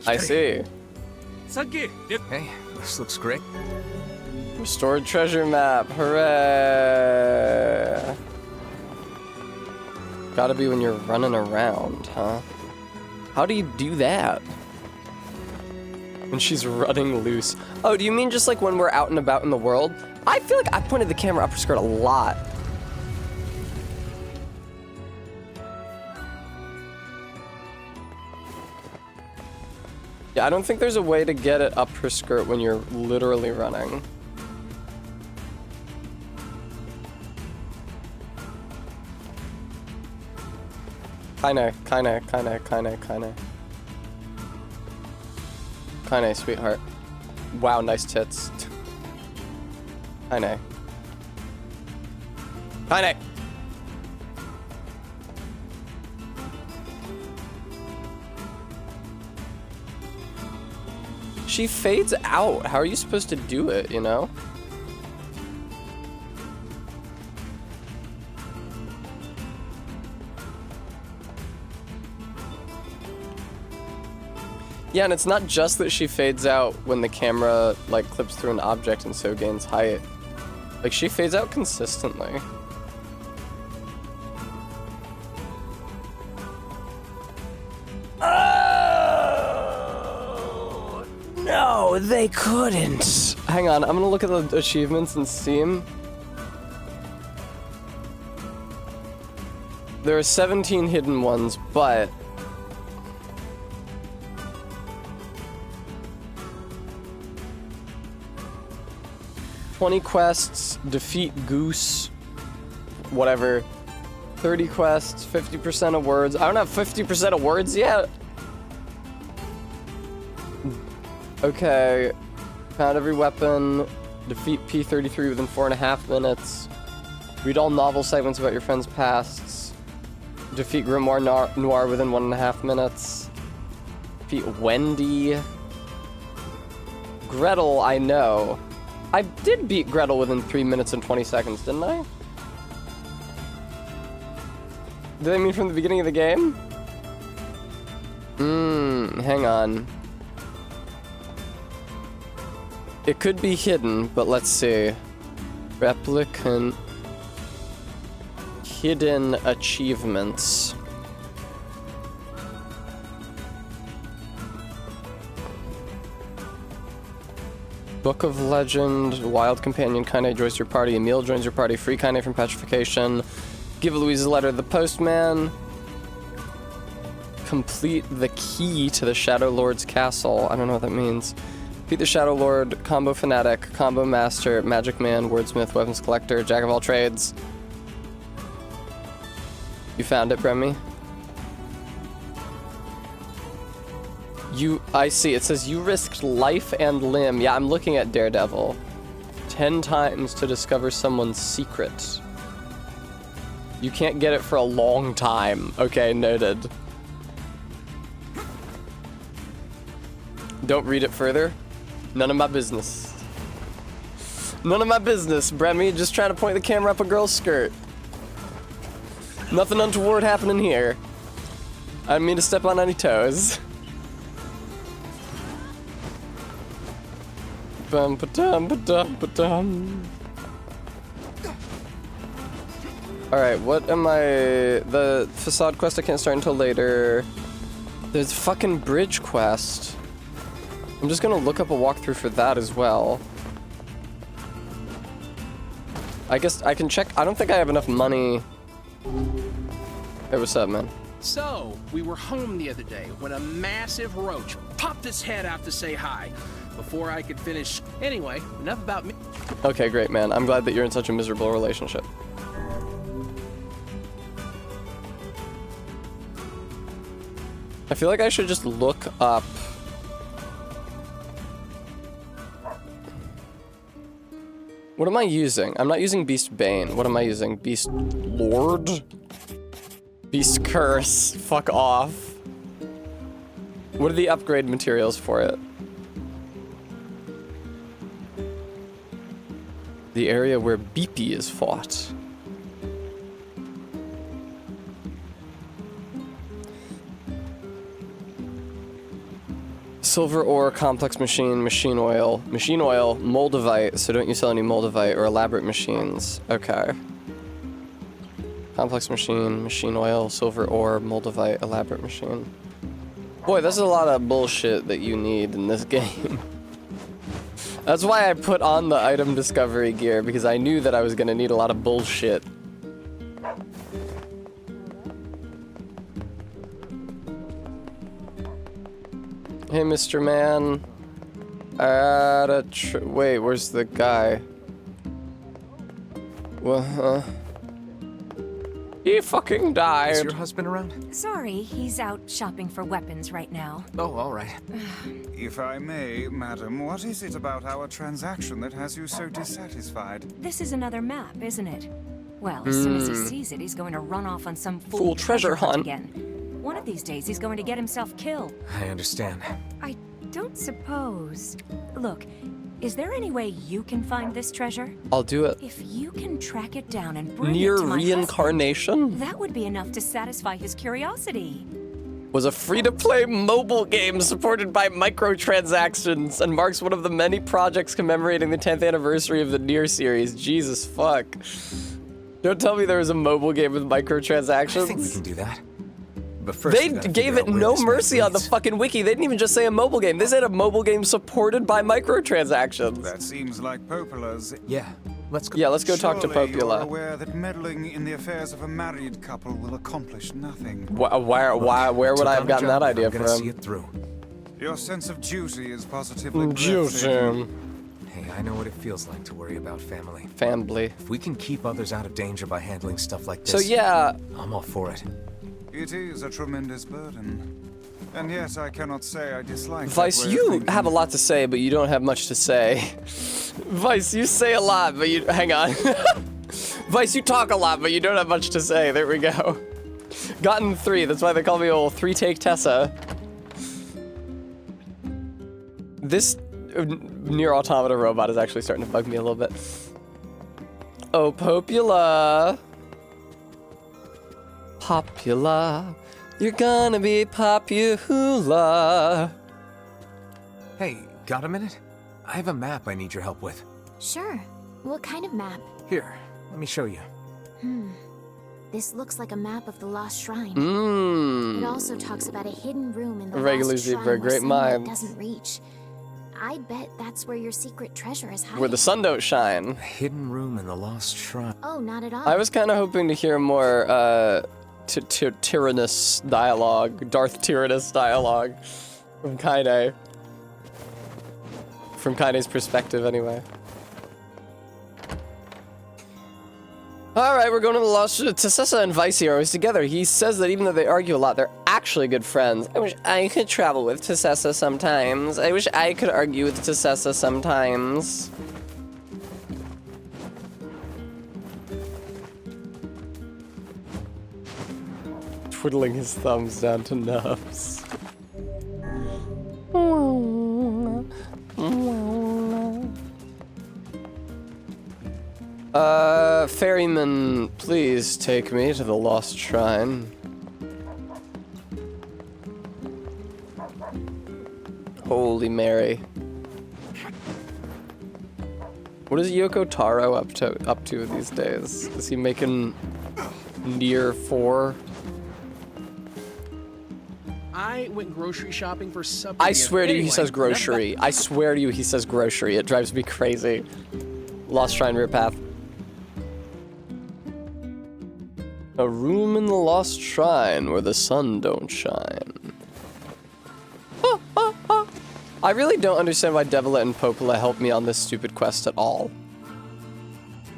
I see. Hey, this looks great. Restored treasure map. Hooray. Gotta be when you're running around, huh? How do you do that? When she's running loose. Oh, do you mean just like when we're out and about in the world? I feel like I pointed the camera up her skirt a lot. Yeah, I don't think there's a way to get it up her skirt when you're literally running. Kaine, sweetheart. Wow, nice tits. Kaine. She fades out. How are you supposed to do it, you know? Yeah, and it's not just that she fades out when the camera, like, clips through an object and so gains height. Like, she fades out consistently. Oh, no, they couldn't. Hang on, I'm gonna look at the achievements in Steam. There are 17 hidden ones, but... $20 quests, defeat Goose, whatever. 30 quests, 50% of words. I don't have 50% of words yet. Okay. Found every weapon. Defeat P33 within 4.5 minutes. Read all novel segments about your friend's pasts. Defeat Grimoire Noir within 1.5 minutes. Defeat Wendy. Gretel, I know. I did beat Gretel within 3 minutes and 20 seconds, didn't I? Did I mean from the beginning of the game? Hang on. It could be hidden, but let's see. Replicant. Hidden achievements. Book of Legend, Wild Companion, Kaine joins your party, Emil joins your party, free Kaine from petrification, give Louise a letter to the postman, complete the key to the Shadow Lord's castle. I don't know what that means. Beat the Shadow Lord, combo fanatic, combo master, magic man, wordsmith, weapons collector, jack of all trades. You found it, Bremy? I see, it says you risked life and limb. Yeah, I'm looking at Daredevil. 10 times to discover someone's secret. You can't get it for a long time. Okay, noted. Don't read it further. None of my business. None of my business, Bremy. Just trying to point the camera up a girl's skirt. Nothing untoward happening here. I didn't mean to step on any toes. Bum ba dum ba dum ba dum. Alright, what am I... The facade quest I can't start until later. There's fucking bridge quest. I'm just gonna look up a walkthrough for that as well. I guess I can check. I don't think I have enough money. Hey, what's up, man? So, we were home the other day when a massive roach popped its head out to say hi. Before I could finish. Anyway, enough about me. Okay, great, man. I'm glad that you're in such a miserable relationship. I feel like I should just look up... What am I using? I'm not using Beast Bane. What am I using? Beast Lord? Beast Curse. Fuck off. What are the upgrade materials for it? The area where Beepy is fought. Silver ore, complex machine, machine oil, moldavite, so don't you sell any moldavite or elaborate machines. Okay. Complex machine, machine oil, silver ore, moldavite, elaborate machine. Boy, that's a lot of bullshit that you need in this game. That's why I put on the item discovery gear, because I knew that I was gonna need a lot of bullshit. Hey, Mr. Man. Wait, where's the guy? Well, he fucking died. Is your husband around? Sorry, he's out shopping for weapons right now. Oh, all right. If I may, madam, what is it about our transaction that has you so dissatisfied? This is another map, isn't it? Well, as soon as he sees it, he's going to run off on some fool treasure hunt again. One of these days, he's going to get himself killed. I understand. I don't suppose... Look, is there any way you can find this treasure? I'll do it. If you can track it down and bring Nier it to my Reincarnation? husband, that would be enough to satisfy his curiosity. Was a free-to-play mobile game supported by microtransactions and marks one of the many projects commemorating the 10th anniversary of the Nier series. Jesus fuck. Don't tell me there was a mobile game with microtransactions. I think we can do that. But first, they gave it no mercy on the fucking wiki. They didn't even just say a mobile game. They said a mobile game supported by microtransactions. That seems like Popula's. Yeah, let's go. Yeah, let's go talk to Surely you're Popula. aware that meddling in the affairs of a married couple will accomplish nothing. Where would I have gotten that idea from? See it through. Your sense of duty is positively Duty. Hey, I know what it feels like to worry about family. Family. If we can keep others out of danger by handling stuff like this, So yeah, I'm all for it. It is a tremendous burden. And yes, I cannot say I dislike Vice, that way of you thinking. have a lot to say, but you don't have much to say. Vice, you say a lot, but you... Hang on. Vice, you talk a lot, but you don't have much to say. There we go. Gotten 3. That's why they call me old 3-take Tessa. This Nier Automata robot is actually starting to bug me a little bit. Oh, Popula. Popula. You're gonna be popular. Hey, got a minute? I have a map I need your help with. Sure. What kind of map? Here, let me show you. This looks like a map of the Lost Shrine. Mmm. It also talks about a hidden room in the Regular Lost Zebra, Shrine where great sunlight minds. doesn't reach. I bet that's where your secret treasure is hiding. Where the sun don't shine. Hidden room in the Lost Shrine. Oh, not at all. I was kind of hoping to hear more Tyrannus dialogue, Darth Tyrannus dialogue from Kaine. From Kaine's perspective, anyway. Alright, we're going to the Lost... Tessessa and Vicey are always together. He says that even though they argue a lot, they're actually good friends. I wish I could travel with Tessessa sometimes. I wish I could argue with Tessessa sometimes. Twiddling his thumbs down to nubs. Ferryman, please take me to the Lost Shrine. Holy Mary. What is Yoko Taro up to these days? Is he making Nier 4? I went grocery shopping for supper. I swear to you, he says grocery. I swear to you, he says grocery. It drives me crazy. Lost Shrine Rear Path. A room in the Lost Shrine where the sun don't shine. I really don't understand why Devilet and Popola helped me on this stupid quest at all.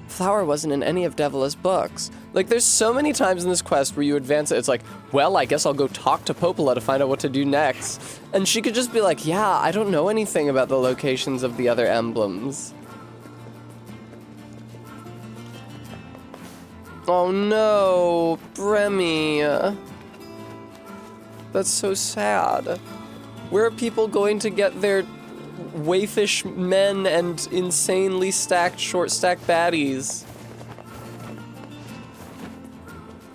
Flower wasn't in any of Devila's books. Like, there's so many times in this quest where you advance it, it's like, well, I guess I'll go talk to Popola to find out what to do next. And she could just be like, yeah, I don't know anything about the locations of the other emblems. Oh no, Bremy. That's so sad. Where are people going to get their waifish men and insanely stacked, short-stacked baddies?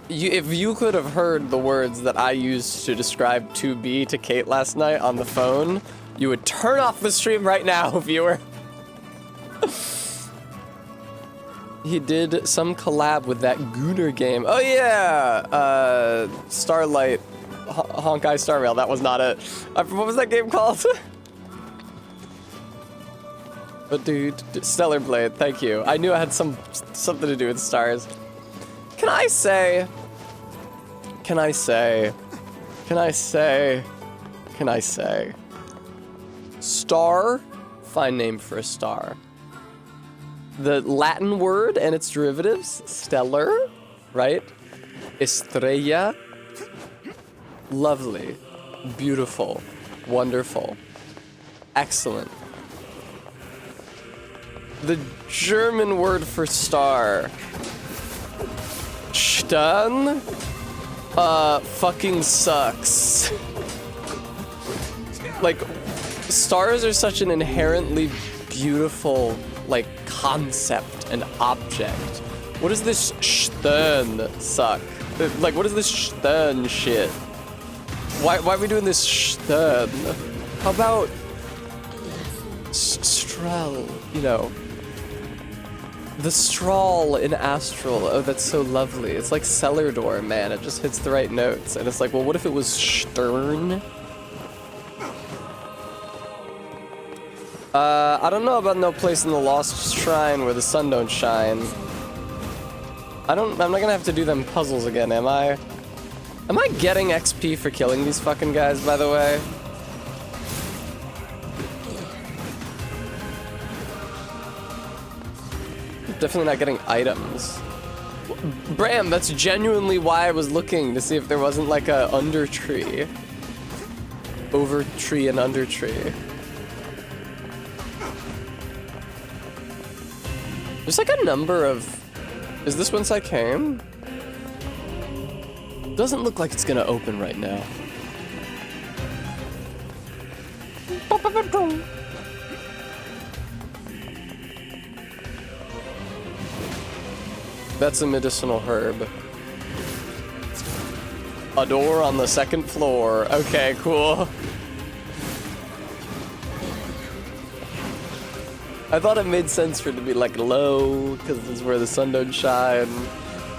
If you could have heard the words that I used to describe 2B to Kate last night on the phone, you would turn off the stream right now, viewer. He did some collab with that Gooner game. Oh yeah! Starlight, Honkai Star Rail, that was not it. What was that game called? But dude, Stellar Blade, thank you. I knew I had something to do with stars. Can I say, star? Fine name for a star. The Latin word and its derivatives, stellar, right? Estrella, lovely, beautiful, wonderful, excellent. The German word for star, Stern, fucking sucks. Like, stars are such an inherently beautiful, like, concept and object. What is this Stern suck? Like, what is this Stern shit? Why are we doing this Stern? How about Strel, you know? The Strahl in Astral, oh, that's so lovely. It's like Cellar Door, man. It just hits the right notes. And it's like, well, what if it was Stern? I don't know about no place in the Lost Shrine where the sun don't shine. I'm not gonna have to do them puzzles again, am I? Am I getting XP for killing these fucking guys, by the way? Definitely not getting items. Bram, that's genuinely why I was looking to see if there wasn't like a under tree. Over tree and under tree. There's like a number of... Is this whence I came? Doesn't look like it's gonna open right now. That's a medicinal herb. A door on the second floor. Okay, cool. I thought it made sense for it to be like low, because this is where the sun don't shine.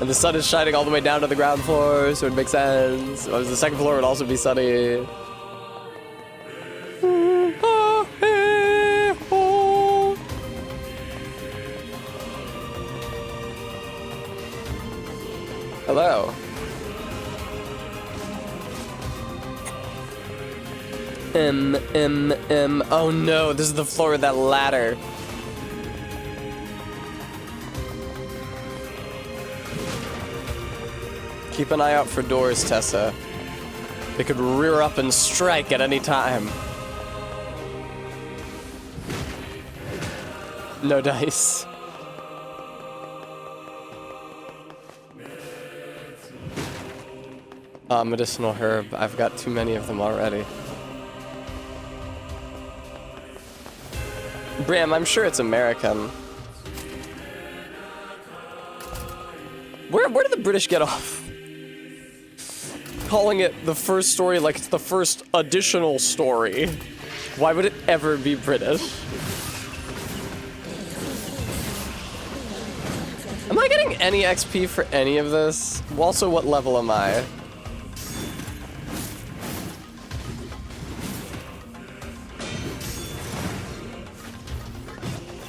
And the sun is shining all the way down to the ground floor, so it makes sense. Whereas the second floor would also be sunny. Hello. Oh no, this is the floor of that ladder. Keep an eye out for doors, Tessa. They could rear up and strike at any time. No dice. Medicinal herb. I've got too many of them already. Bram, I'm sure it's American. Where did the British get off? Calling it the first story like it's the first additional story. Why would it ever be British? Am I getting any XP for any of this? Also, what level am I?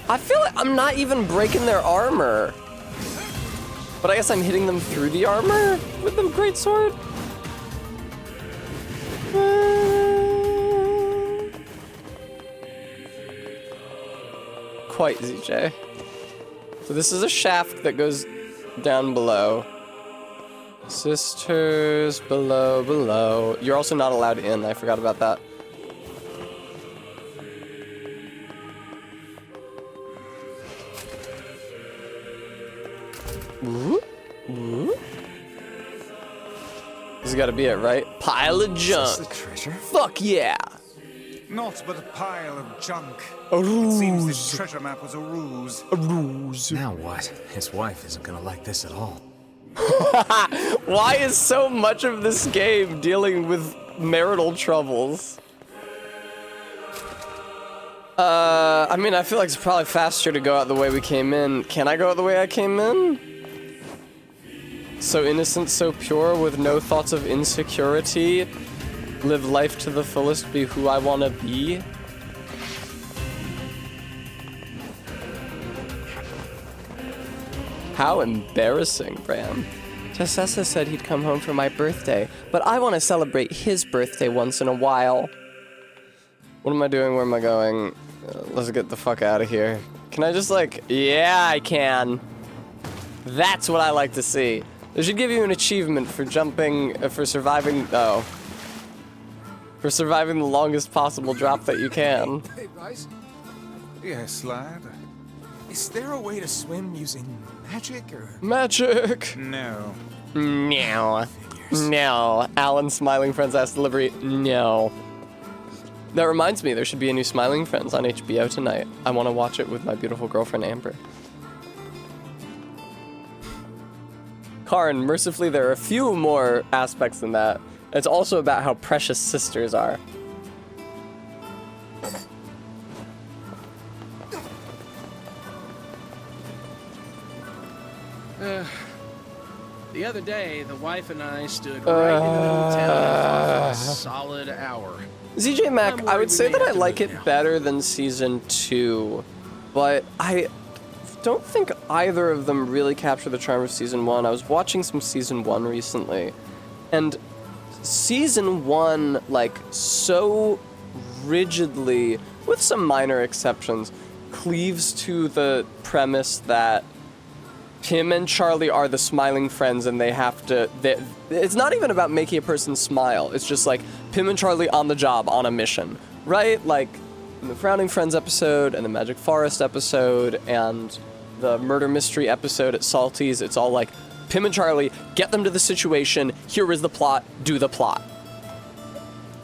I feel like I'm not even breaking their armor. But I guess I'm hitting them through the armor with the greatsword? Quite, ZJ. So this is a shaft that goes down below. Sisters, below. You're also not allowed in, I forgot about that. This has got to be it, right? Pile of junk. Is this the treasure? Fuck yeah. Not but a pile of junk. A ruse. It seems this treasure map was a ruse. A ruse. Now what? His wife isn't gonna like this at all. Why is so much of this game dealing with marital troubles? I mean, I feel like it's probably faster to go out the way we came in. Can I go out the way I came in? So innocent, so pure, with no thoughts of insecurity. Live life to the fullest, be who I want to be. How embarrassing, Bram. Tessessa said he'd come home for my birthday, but I want to celebrate his birthday once in a while. What am I doing? Where am I going? Let's get the fuck out of here. Can I just yeah, I can. That's what I like to see. They should give you an achievement for jumping, for surviving, for surviving the longest possible drop that you can. Hey, Bryce. Yes, lad? Is there a way to swim using magic or? Magic! No. No. No. Alan Smiling Friends asked delivery. No. That reminds me, there should be a new Smiling Friends on HBO tonight. I want to watch it with my beautiful girlfriend, Amber. Karin, mercifully, there are a few more aspects than that. It's also about how precious sisters are. The other day, the wife and I stood right in the middle of town for a solid hour. ZJ Mac, I would say that I like it better than Season 2, but I don't think either of them really capture the charm of Season 1. I was watching some Season 1 recently, and Season 1, so rigidly, with some minor exceptions, cleaves to the premise that Pim and Charlie are the Smiling Friends, and they have to... it's not even about making a person smile. It's just Pim and Charlie on the job, on a mission, right? Like in the Frowning Friends episode, and the Magic Forest episode, and the Murder Mystery episode at Salty's, it's all Pim and Charlie, get them to the situation, here is the plot, do the plot.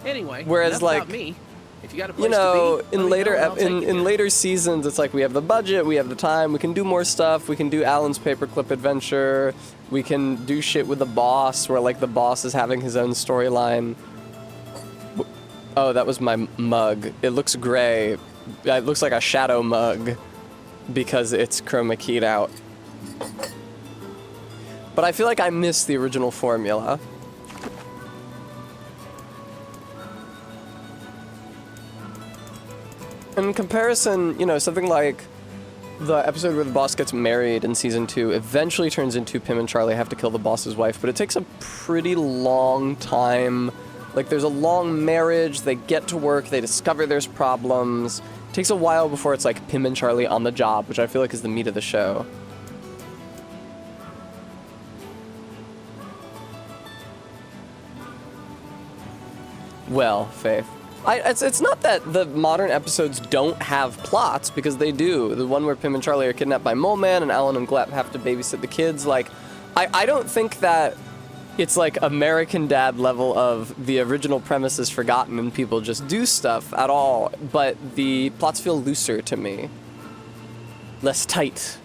Anyway, whereas enough about me. If you got a place you know, to be, in later I'll take you in later seasons, it's like we have the budget, we have the time, we can do more stuff. We can do Alan's paperclip adventure. We can do shit with the boss, where like the boss is having his own storyline. Oh, that was my mug. It looks gray. It looks like a shadow mug because it's chroma keyed out. But I feel like I miss the original formula. In comparison, you know, something like the episode where the boss gets married in season 2 eventually turns into Pim and Charlie have to kill the boss's wife, but it takes a pretty long time. Like, there's a long marriage, they get to work, they discover there's problems. It takes a while before it's like Pim and Charlie on the job, which I feel like is the meat of the show. Well, Faith. It's not that the modern episodes don't have plots, because they do. The one where Pim and Charlie are kidnapped by Mole Man and Alan and Glep have to babysit the kids, like, I don't think that it's like American Dad level of the original premise is forgotten and people just do stuff at all, but the plots feel looser to me. Less tight.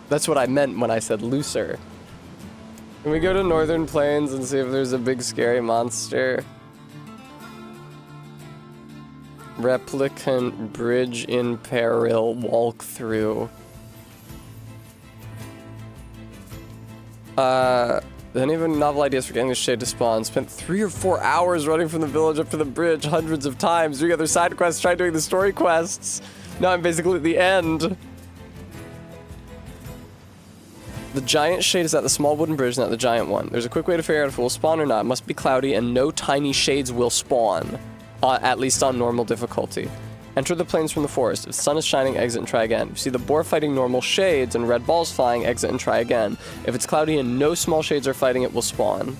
That's what I meant when I said looser. Can we go to Northern Plains and see if there's a big scary monster? Replicant Bridge in Peril walkthrough. Any of novel ideas for getting the shade to spawn? Spent 3 or 4 hours running from the village up to the bridge hundreds of times, doing other side quests, tried doing the story quests. Now I'm basically at the end. The giant shade is at the small wooden bridge, not the giant one. There's a quick way to figure out if it will spawn or not. It must be cloudy and no tiny shades will spawn. At least on normal difficulty. Enter the plains from the forest. If the sun is shining, exit and try again. If you see the boar fighting normal shades and red balls flying, exit and try again. If it's cloudy and no small shades are fighting, it will spawn.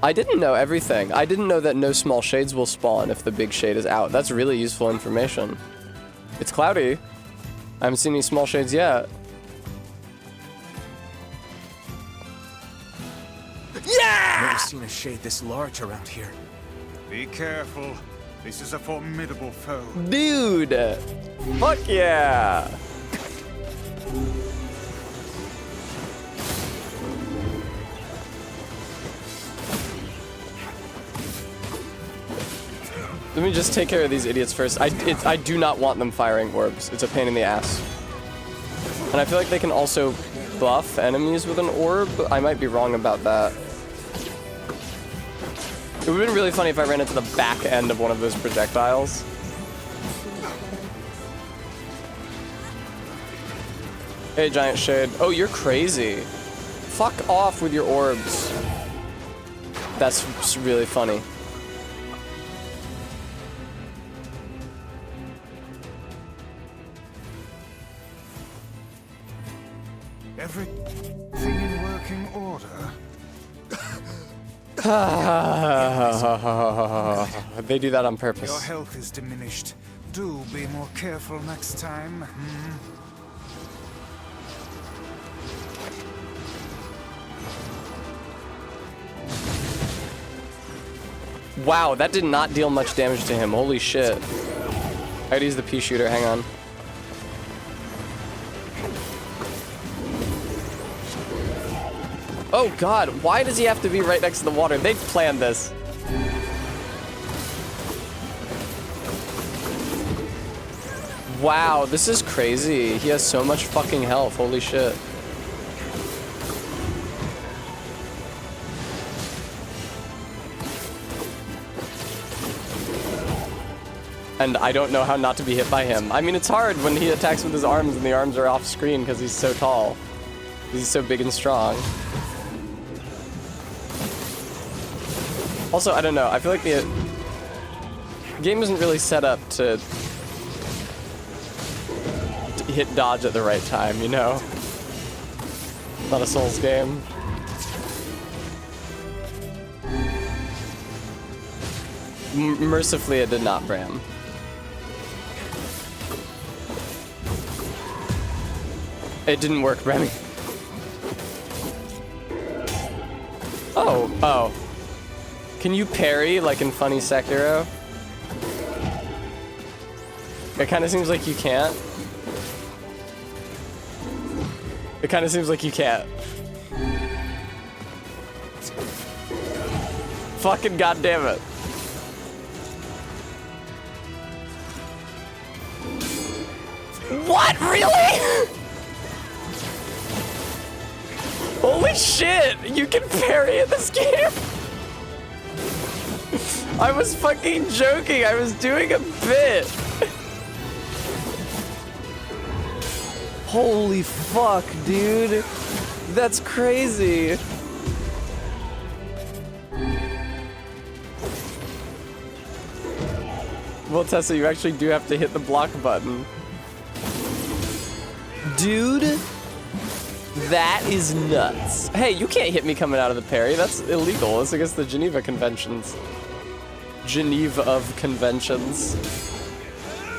I didn't know everything. I didn't know that no small shades will spawn if the big shade is out. That's really useful information. It's cloudy. I haven't seen any small shades yet. Yeah! Never seen a shade this large around here. Be careful. This is a formidable foe. Dude! Fuck yeah! Let me just take care of these idiots first. I do not want them firing orbs. It's a pain in the ass. And I feel like they can also buff enemies with an orb. I might be wrong about that. It would have been really funny if I ran into the back end of one of those projectiles. Hey, giant shade. Oh, you're crazy. Fuck off with your orbs. That's really funny. Everything in working order. They do that on purpose. Your health is diminished. Do be more careful next time. Wow, that did not deal much damage to him. Holy shit. I gotta use the pea shooter, hang on. Oh god, why does he have to be right next to the water? They planned this. Wow, this is crazy. He has so much fucking health, holy shit. And I don't know how not to be hit by him. I mean, it's hard when he attacks with his arms and the arms are off screen because he's so tall. He's so big and strong. Also, I don't know, I feel like the game isn't really set up to hit dodge at the right time, you know? Not a Souls game. Mercifully, it did not, Bram. It didn't work, Bram. Oh. Can you parry like in Funny Sekiro? It kind of seems like you can't. It kind of seems like you can't. Fucking goddamn it. What? Really? Holy shit! You can parry in this game? I was fucking joking. I was doing a bit. Holy fuck, dude. That's crazy. Well, Tessa, you actually do have to hit the block button. Dude, that is nuts. Hey, you can't hit me coming out of the parry. That's illegal. That's against the Geneva Conventions. Geneva of Conventions.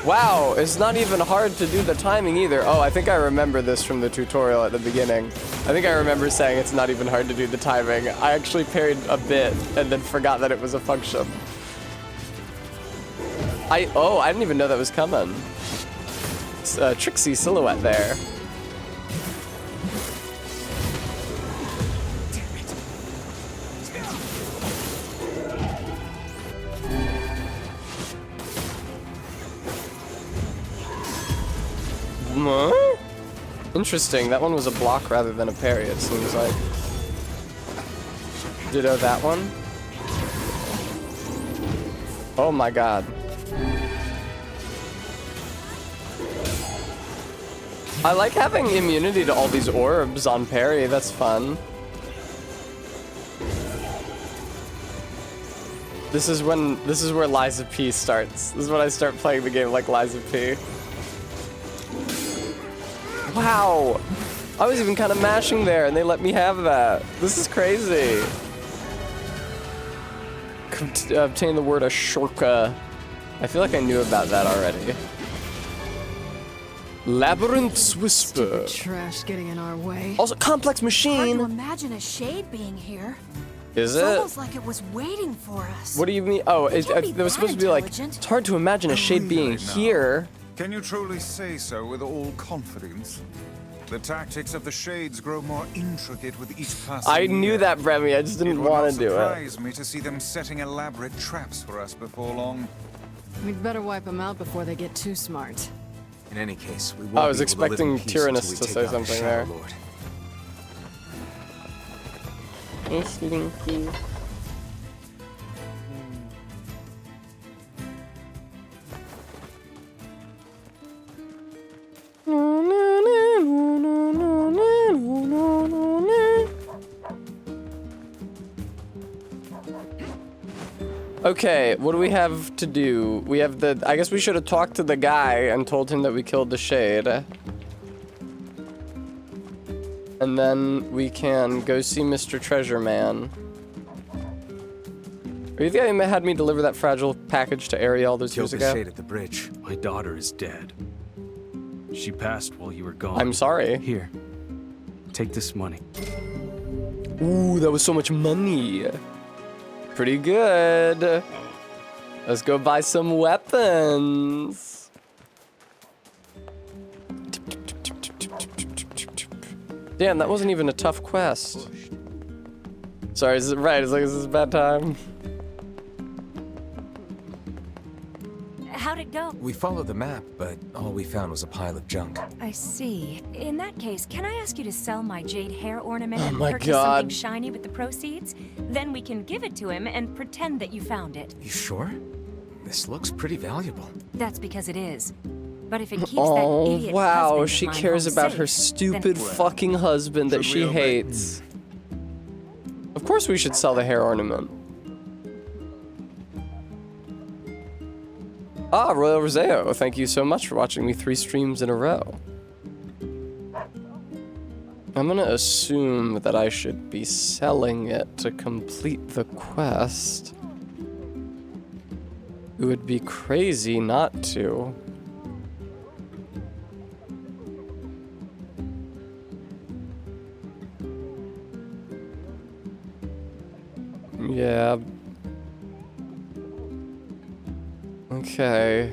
Wow, it's not even hard to do the timing either. Oh, I think I remember this from the tutorial at the beginning. I think I remember saying it's not even hard to do the timing. I actually parried a bit and then forgot that it was a function. I didn't even know that was coming. It's a Trixie silhouette there. Huh? Interesting, that one was a block rather than a parry, it seems like. Ditto that one. Oh my god. I like having immunity to all these orbs on parry, that's fun. This is where Lies of P starts. This is when I start playing the game like Lies of P. Wow! I was even kind of mashing there and they let me have that. This is crazy. Obtain the word Ashorka. I feel like I knew about that already. Labyrinth's Whisper. Trash getting in our way. Also, complex machine. Hard to imagine a shade being here. Is It's it? almost like it was waiting for us. What do you mean? Oh, it was supposed to be like, it's hard to imagine a shade being here. Can you truly say so with all confidence? The tactics of the shades grow more intricate with each passing I knew year. that, Bremy. I just didn't want to do it. It would surprise me to see them setting elaborate traps for us before long. We'd better wipe them out before they get too smart. In any case, we won't I was be able to live in expecting peace Tyrannus until to we say take out the something there. Shadow Lord. Okay, what do we have to do? We have the... I guess we should have talked to the guy and told him that we killed the shade. And then we can go see Mr. Treasure Man. Are you the guy who had me deliver that fragile package to Ariel those years Killed ago? the shade at the bridge. My daughter is dead. She passed while you were gone. I'm sorry. Here, take this money. Ooh, that was so much money. Pretty good. Let's go buy some weapons. Damn, that wasn't even a tough quest. Sorry, is it right? It's like, is this a bad time? How'd it go? We followed the map, but all we found was a pile of junk. I see. In that case, can I ask you to sell my jade hair ornament Oh and my purchase God. something shiny with the proceeds? Then we can give it to him and pretend that you found it. You sure? This looks pretty valuable. That's because it is. But if it keeps that Oh, idiot wow, husband of she mine cares home about safe, her then- stupid fucking husband that she hates. Of course we should sell the hair ornament. Ah, Royal Roseo, thank you so much for watching me 3 streams in a row. I'm gonna assume that I should be selling it to complete the quest. It would be crazy not to. Yeah. Okay.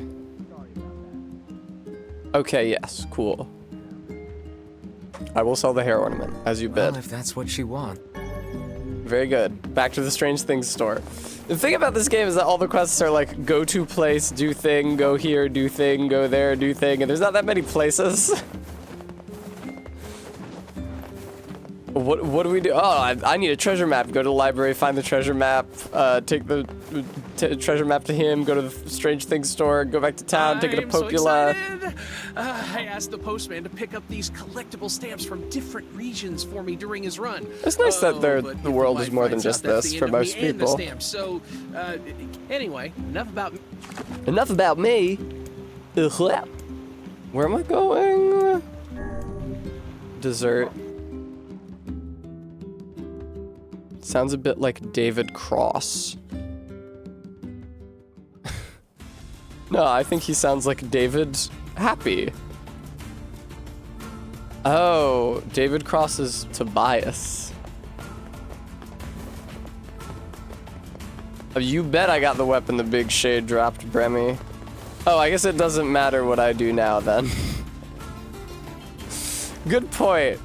Okay, yes, cool. I will sell the hair ornament, as you bid. Well, if that's what she wants. Very good. Back to the Strange Things store. The thing about this game is that all the quests are like, go to place, do thing, go here, do thing, go there, do thing, and there's not that many places. What do we do? Oh, I need a treasure map. Go to the library, find the treasure map, take the treasure map to him, go to the Strange Things store, go back to town, take it to Popula. So excited. I asked the postman to pick up these collectible stamps from different regions for me during his run. It's nice that the world is more than just this for most people. So, anyway, enough about me. Enough about me. Where am I going? Dessert. Sounds a bit like David Cross. No, I think he sounds like David Happy. Oh, David Cross is Tobias. Oh, you bet I got the weapon the big shade dropped, Bremy. Oh, I guess it doesn't matter what I do now then. Good point.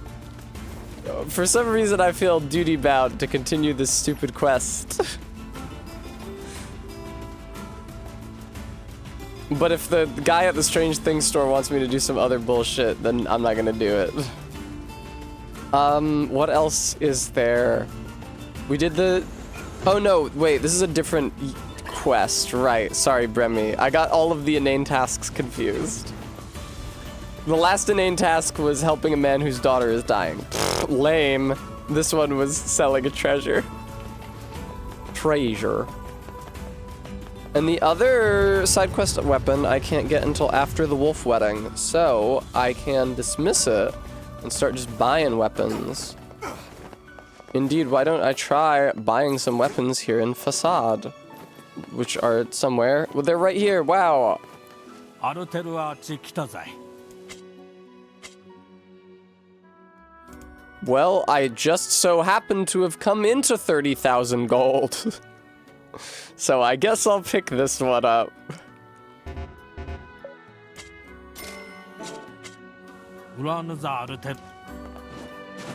For some reason, I feel duty-bound to continue this stupid quest. But if the guy at the Strange Things store wants me to do some other bullshit, then I'm not gonna do it. What else is there? We did the... Oh no, wait, this is a different quest, right. Sorry, Bremy. I got all of the inane tasks confused. The last inane task was helping a man whose daughter is dying. Pfft, lame. This one was selling a treasure. Treasure. And the other side quest weapon I can't get until after the wolf wedding, so I can dismiss it and start just buying weapons. Indeed, why don't I try buying some weapons here in Facade, which are somewhere. Well, they're right here. Wow. Well, I just so happen to have come into 30,000 gold. So I guess I'll pick this one up.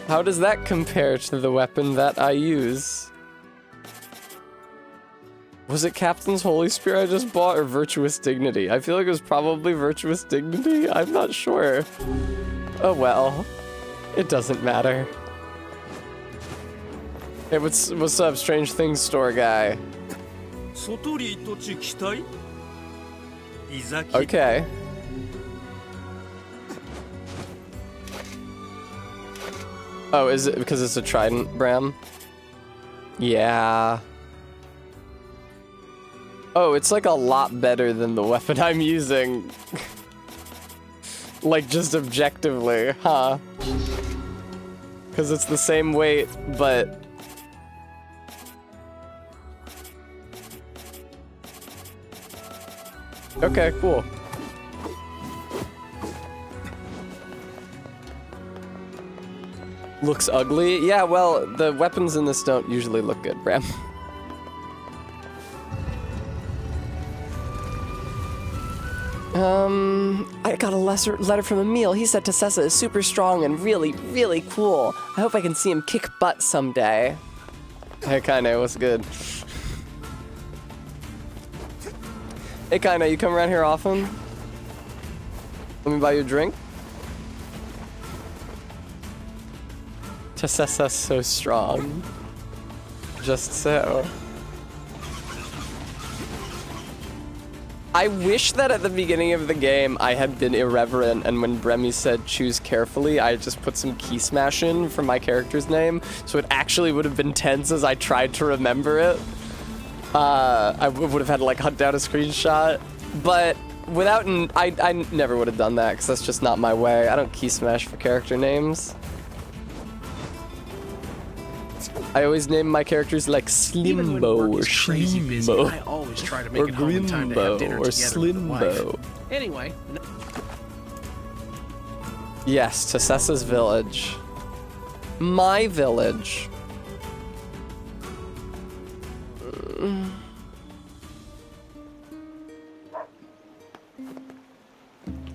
How does that compare to the weapon that I use? Was it Captain's Holy Spear I just bought or Virtuous Dignity? I feel like it was probably Virtuous Dignity. I'm not sure. Oh well. It doesn't matter. Hey, what's up, Strange Things store guy? Okay. Oh, is it because it's a trident, Bram? Yeah. Oh, it's like a lot better than the weapon I'm using. Like, just objectively, huh? Because it's the same weight, but... Okay, cool. Looks ugly? Yeah, well, the weapons in this don't usually look good, Bram. I got a letter from Emil. He said Tessessa is super strong and really, really cool. I hope I can see him kick butt someday. Hey, Kaine, what's good? Hey, Kaine, you come around here often? Let me buy you a drink. Tessessa's so strong. Just so. I wish that at the beginning of the game I had been irreverent and when Bremy said choose carefully, I just put some key smash in for my character's name, so it actually would have been tense as I tried to remember it. I would have had to like hunt down a screenshot, but without I never would have done that because that's just not my way. I don't key smash for character names. I always name my characters like Slimbo or Shimbo I always try to make or it home in time to have dinner Grimbo or together with the Slimbo. wife. Anyway. Yes, Tessessa's village. My village.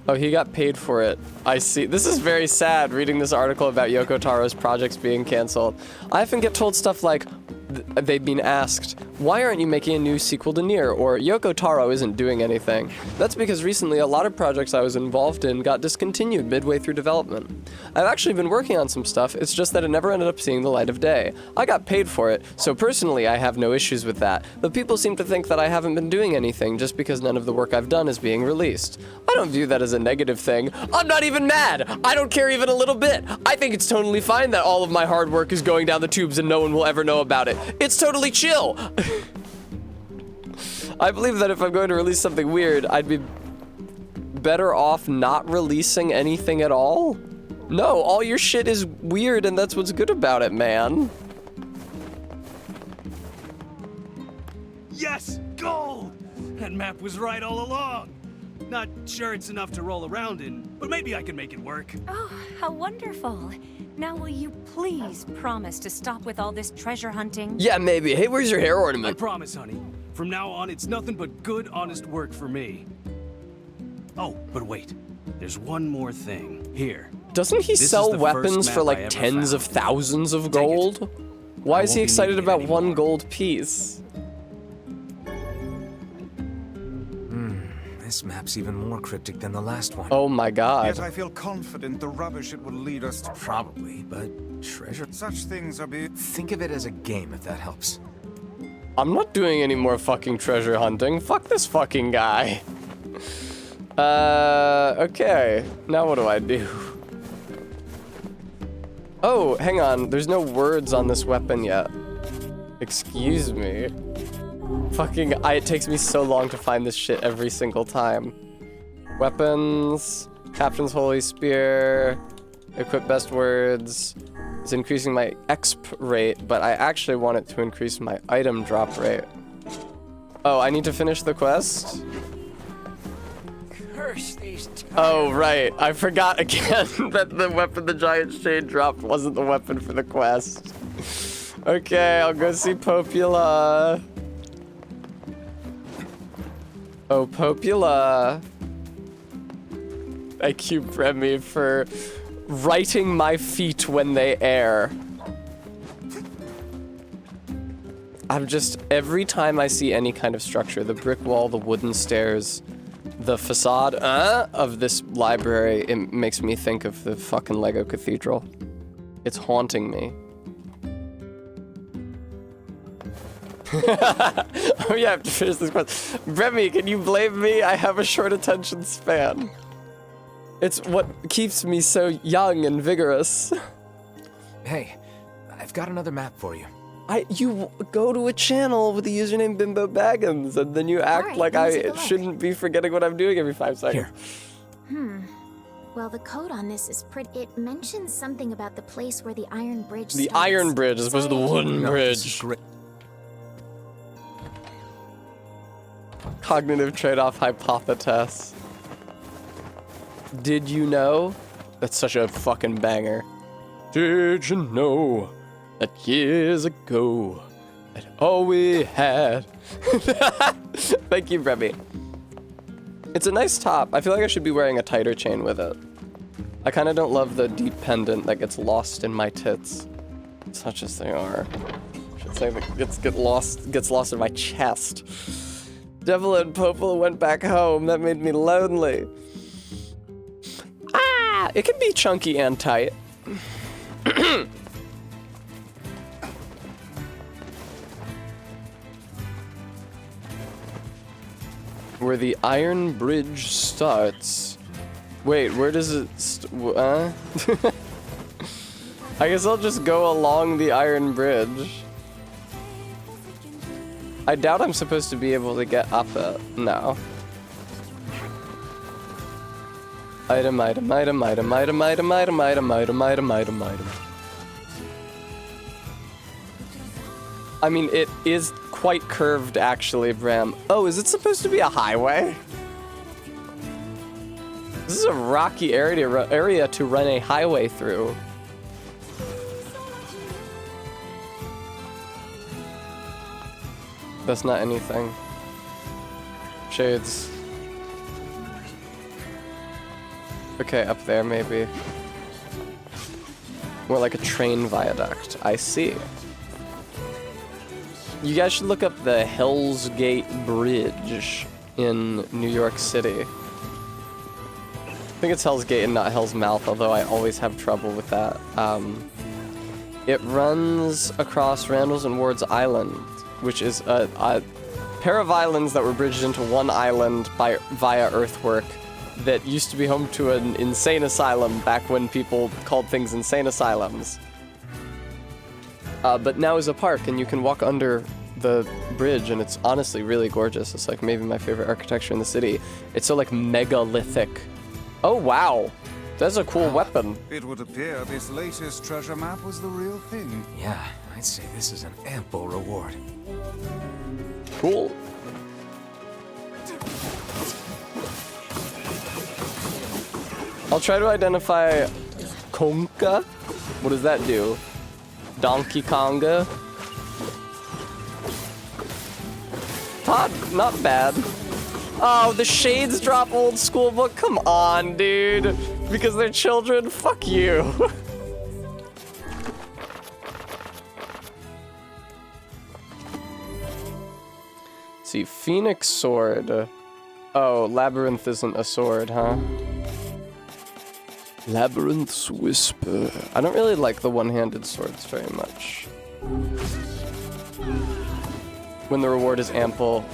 Oh, he got paid for it. I see. This is very sad, reading this article about Yoko Taro's projects being canceled. I often get told stuff like, they've been asked, why aren't you making a new sequel to Nier? Or Yoko Taro isn't doing anything. That's because recently a lot of projects I was involved in got discontinued midway through development. I've actually been working on some stuff, it's just that it never ended up seeing the light of day. I got paid for it, so personally I have no issues with that, but people seem to think that I haven't been doing anything just because none of the work I've done is being released. I don't view that as a negative thing. I'm not even mad! I don't care even a little bit! I think it's totally fine that all of my hard work is going down the tubes and no one will ever know about it. It's totally chill! I believe that if I'm going to release something weird, I'd be better off not releasing anything at all? No, all your shit is weird and that's what's good about it, man. Yes! Gold! That map was right all along. Not sure it's enough to roll around in, but maybe I can make it work. Oh, how wonderful. Now will you please promise to stop with all this treasure hunting? Yeah, maybe. Hey, where's your hair I ornament? promise, honey. From now on, it's nothing but good, honest work for me. Oh, but wait. There's one more thing. Here. Doesn't he This sell is the weapons first for map I like ever tens found. of thousands of gold? Why is he excited about one gold piece? This map's even more cryptic than the last one. Oh my god. Yet I feel confident the rubbish it will lead us to. Probably, but treasure. Such things are Think of it as a game, if that helps. I'm not doing any more fucking treasure hunting. Fuck this fucking guy. Okay. Now what do I do? Oh, hang on. There's no words on this weapon yet. Excuse me. Fucking, it takes me so long to find this shit every single time. Weapons, Captain's Holy Spear, equip best words. It's increasing my exp rate, but I actually want it to increase my item drop rate. Oh, I need to finish the quest? Curse these Oh, right. I forgot again that the weapon the giant shade dropped wasn't the weapon for the quest. Okay, I'll go see Popula. Oh, Popula. Thank you, Remy, for writing my feet when they err. I'm just, every time I see any kind of structure, the brick wall, the wooden stairs, the facade of this library, it makes me think of the fucking Lego Cathedral. It's haunting me. Oh yeah, I have to finish this quest. Remy, can you blame me? I have a short attention span. It's what keeps me so young and vigorous. Hey, I've got another map for you. You go to a channel with the username Bimbo Baggins, and then you act Alright, like let's I take a look. shouldn't be forgetting what I'm doing every 5 seconds. Well, the code on this is pretty. It mentions something about the place where the Iron Bridge The starts. Iron Bridge as opposed to the wooden bridge. Cognitive trade-off hypothesis. Did you know? That's such a fucking banger. Did you know that years ago that all we had? Thank you, Remy. It's a nice top. I feel like I should be wearing a tighter chain with it. I kind of don't love the deep pendant that gets lost in my tits, such as they are. I should say that gets lost in my chest. Devil and Popol went back home. That made me lonely. Ah! It can be chunky and tight. Where the Iron Bridge starts. Wait, where does it I guess I'll just go along the Iron Bridge. I doubt I'm supposed to be able to get up it. No. Item, item, item, item, item, item, item, item, item, item, item, item. I mean, it is quite curved, actually, Bram. Oh, is it supposed to be a highway? This is a rocky area to run a highway through. That's not anything. Shades. Okay, up there maybe. More like a train viaduct. I see. You guys should look up the Hell's Gate Bridge in New York City. I think it's Hell's Gate and not Hell's Mouth, although I always have trouble with that. It runs across Randall's and Ward's Island, which is a pair of islands that were bridged into one island via earthwork that used to be home to an insane asylum back when people called things insane asylums. But now is a park, and you can walk under the bridge, and it's honestly really gorgeous. It's like maybe my favorite architecture in the city. It's so like megalithic. Oh wow, that's a cool weapon. It would appear this latest treasure map was the real thing. Yeah, I'd say this is an ample reward. Cool. I'll try to identify Konga. What does that do? Donkey Konga. Todd, not bad. Oh, the Shades drop old school book? Come on, dude. Because they're children? Fuck you. See, Phoenix Sword. Oh, Labyrinth isn't a sword, huh? Labyrinth's Whisper. I don't really like the one-handed swords very much. When the reward is ample,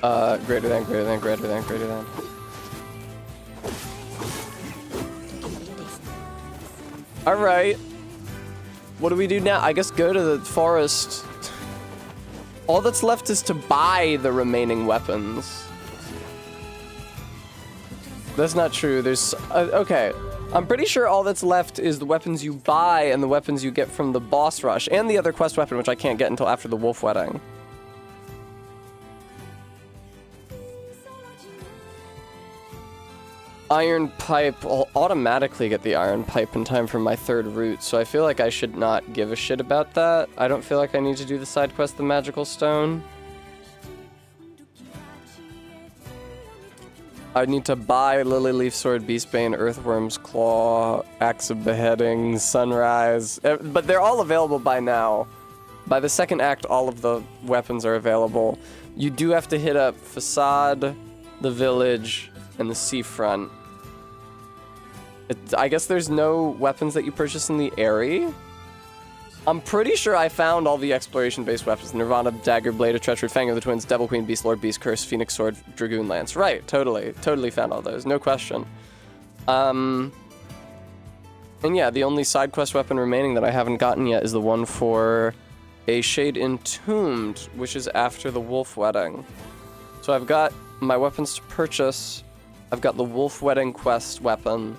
greater than. Alright. What do we do now? I guess go to the forest. All that's left is to buy the remaining weapons. That's not true. There's... okay. I'm pretty sure all that's left is the weapons you buy and the weapons you get from the boss rush, and the other quest weapon, which I can't get until after the wolf wedding. Iron pipe. I'll automatically get the iron pipe in time for my third route, so I feel like I should not give a shit about that. I don't feel like I need to do the side quest, the magical stone. I need to buy Lily Leaf Sword, Beastbane, Earthworm's Claw, Axe of Beheading, Sunrise, but they're all available by now. By the second act, all of the weapons are available. You do have to hit up Facade, the village, and the seafront. I guess there's no weapons that you purchase in the area. I'm pretty sure I found all the exploration-based weapons. Nirvana, Dagger, Blade of Treachery, Fang of the Twins, Devil Queen, Beast Lord, Beast Curse, Phoenix Sword, Dragoon Lance. Right, totally found all those, no question. And yeah, the only side quest weapon remaining that I haven't gotten yet is the one for a Shade Entombed, which is after the Wolf Wedding. So I've got my weapons to purchase, I've got the Wolf Wedding quest weapon,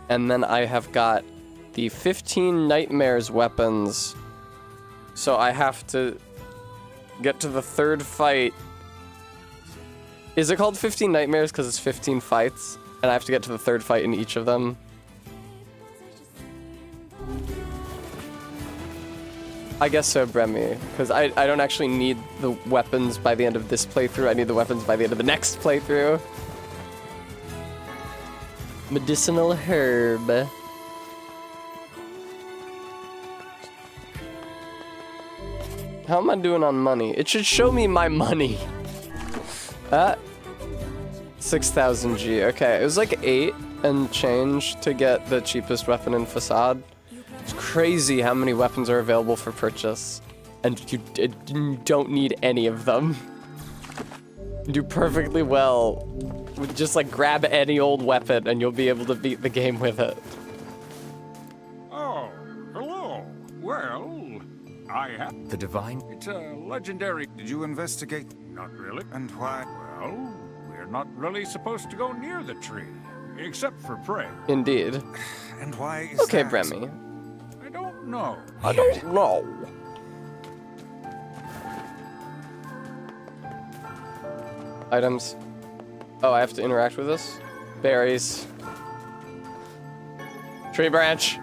and then I have got the 15 Nightmares weapons, so I have to get to the third fight. Is it called 15 Nightmares because it's 15 fights, and I have to get to the third fight in each of them? I guess so, Bremy, because I don't actually need the weapons by the end of this playthrough, I need the weapons by the end of the next playthrough. Medicinal herb. How am I doing on money? It should show me my money. 6,000 G. Okay, it was like 8 and change to get the cheapest weapon in Facade. It's crazy how many weapons are available for purchase. And you don't need any of them. You do perfectly well. Just like grab any old weapon and you'll be able to beat the game with it. Oh, hello. Well, I have... The Divine? It's a legendary... Did you investigate? Not really. And why? Well, we're not really supposed to go near the tree, except for prayer. Indeed. And why is okay, that? Bremy. I don't know. I don't know. Items. Oh, I have to interact with this? Berries. Tree branch.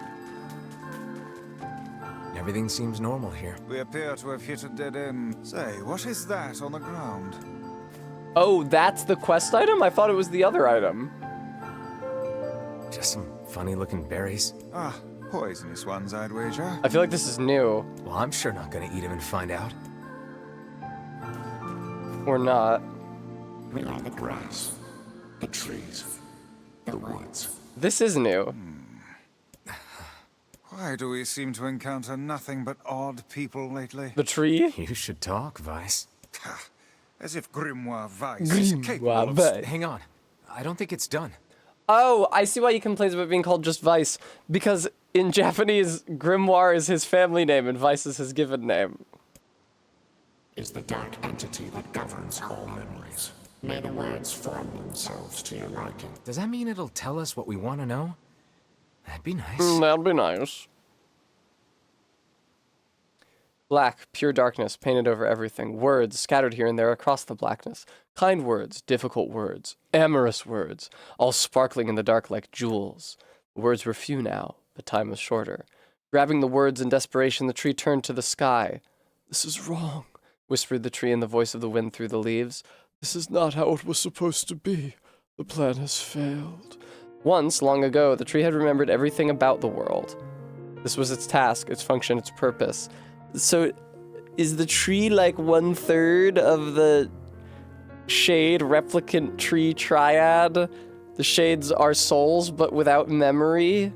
Everything seems normal here. We appear to have hit a dead end. Say, what is that on the ground? Oh, that's the quest item? I thought it was the other item. Just some funny-looking berries. Ah, poisonous ones, I'd wager. I feel like this is new. Well, I'm sure not gonna eat them and find out. Or not. We are the grass, the trees, the woods. This is new. Why do we seem to encounter nothing but odd people lately? The tree? You should talk, Vice. As if Grimoire Vice is capable of... Hang on. I don't think it's done. Oh, I see why he complains about being called just Vice. Because in Japanese, Grimoire is his family name and Vice is his given name. Is the dark entity that governs all memories. May the words form themselves to your liking. Does that mean it'll tell us what we want to know? That'd be nice. That'd be nice. Black, pure darkness, painted over everything. Words scattered here and there across the blackness. Kind words, difficult words, amorous words, all sparkling in the dark like jewels. The words were few now, but time was shorter. Grabbing the words in desperation, the tree turned to the sky. "This is wrong," whispered the tree in the voice of the wind through the leaves. "This is not how it was supposed to be. The plan has failed." Once, long ago, the tree had remembered everything about the world. This was its task, its function, its purpose. So, is the tree like 1/3 of the shade replicant tree triad? The shades are souls, but without memory?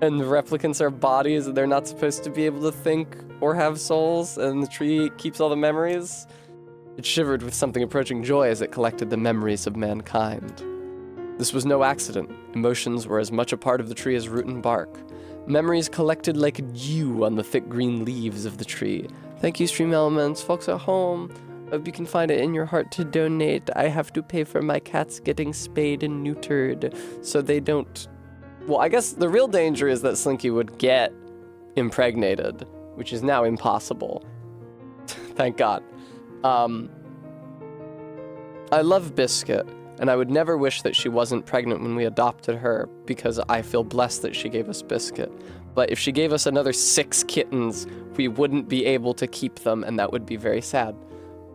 And the replicants are bodies, and they're not supposed to be able to think or have souls, and the tree keeps all the memories? It shivered with something approaching joy as it collected the memories of mankind. This was no accident. Emotions were as much a part of the tree as root and bark. Memories collected like dew on the thick green leaves of the tree. Thank you, Stream Elements. Folks at home, hope you can find it in your heart to donate. I have to pay for my cats getting spayed and neutered, so they don't... Well, I guess the real danger is that Slinky would get impregnated, which is now impossible. Thank God. I love Biscuit, and I would never wish that she wasn't pregnant when we adopted her, because I feel blessed that she gave us Biscuit. But if she gave us another 6 kittens, we wouldn't be able to keep them, and that would be very sad.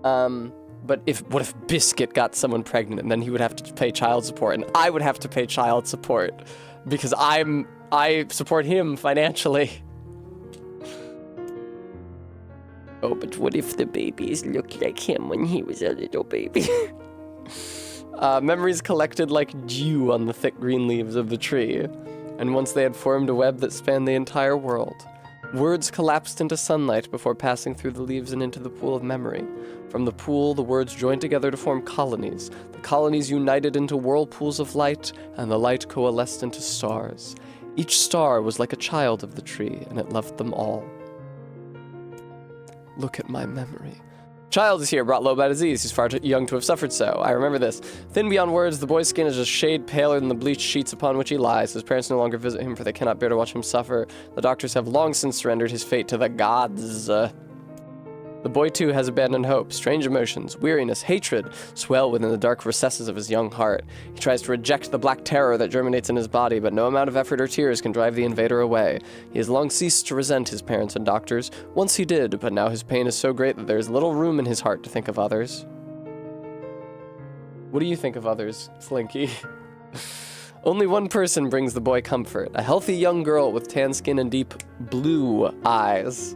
But what if Biscuit got someone pregnant, and then he would have to pay child support, and I would have to pay child support, because I support him financially. Oh, but what if the babies looked like him when he was a little baby? Memories collected like dew on the thick green leaves of the tree, and once they had formed a web that spanned the entire world. Words collapsed into sunlight before passing through the leaves and into the pool of memory. From the pool, the words joined together to form colonies. The colonies united into whirlpools of light, and the light coalesced into stars. Each star was like a child of the tree, and it loved them all. Look at my memory. Child is here, brought low by disease. He's far too young to have suffered so. I remember this. Thin beyond words, the boy's skin is a shade paler than the bleached sheets upon which he lies. His parents no longer visit him, for they cannot bear to watch him suffer. The doctors have long since surrendered his fate to the gods. The boy, too, has abandoned hope. Strange emotions, weariness, hatred swell within the dark recesses of his young heart. He tries to reject the black terror that germinates in his body, but no amount of effort or tears can drive the invader away. He has long ceased to resent his parents and doctors. Once he did, but now his pain is so great that there is little room in his heart to think of others. What do you think of others, Slinky? Only one person brings the boy comfort, a healthy young girl with tan skin and deep blue eyes.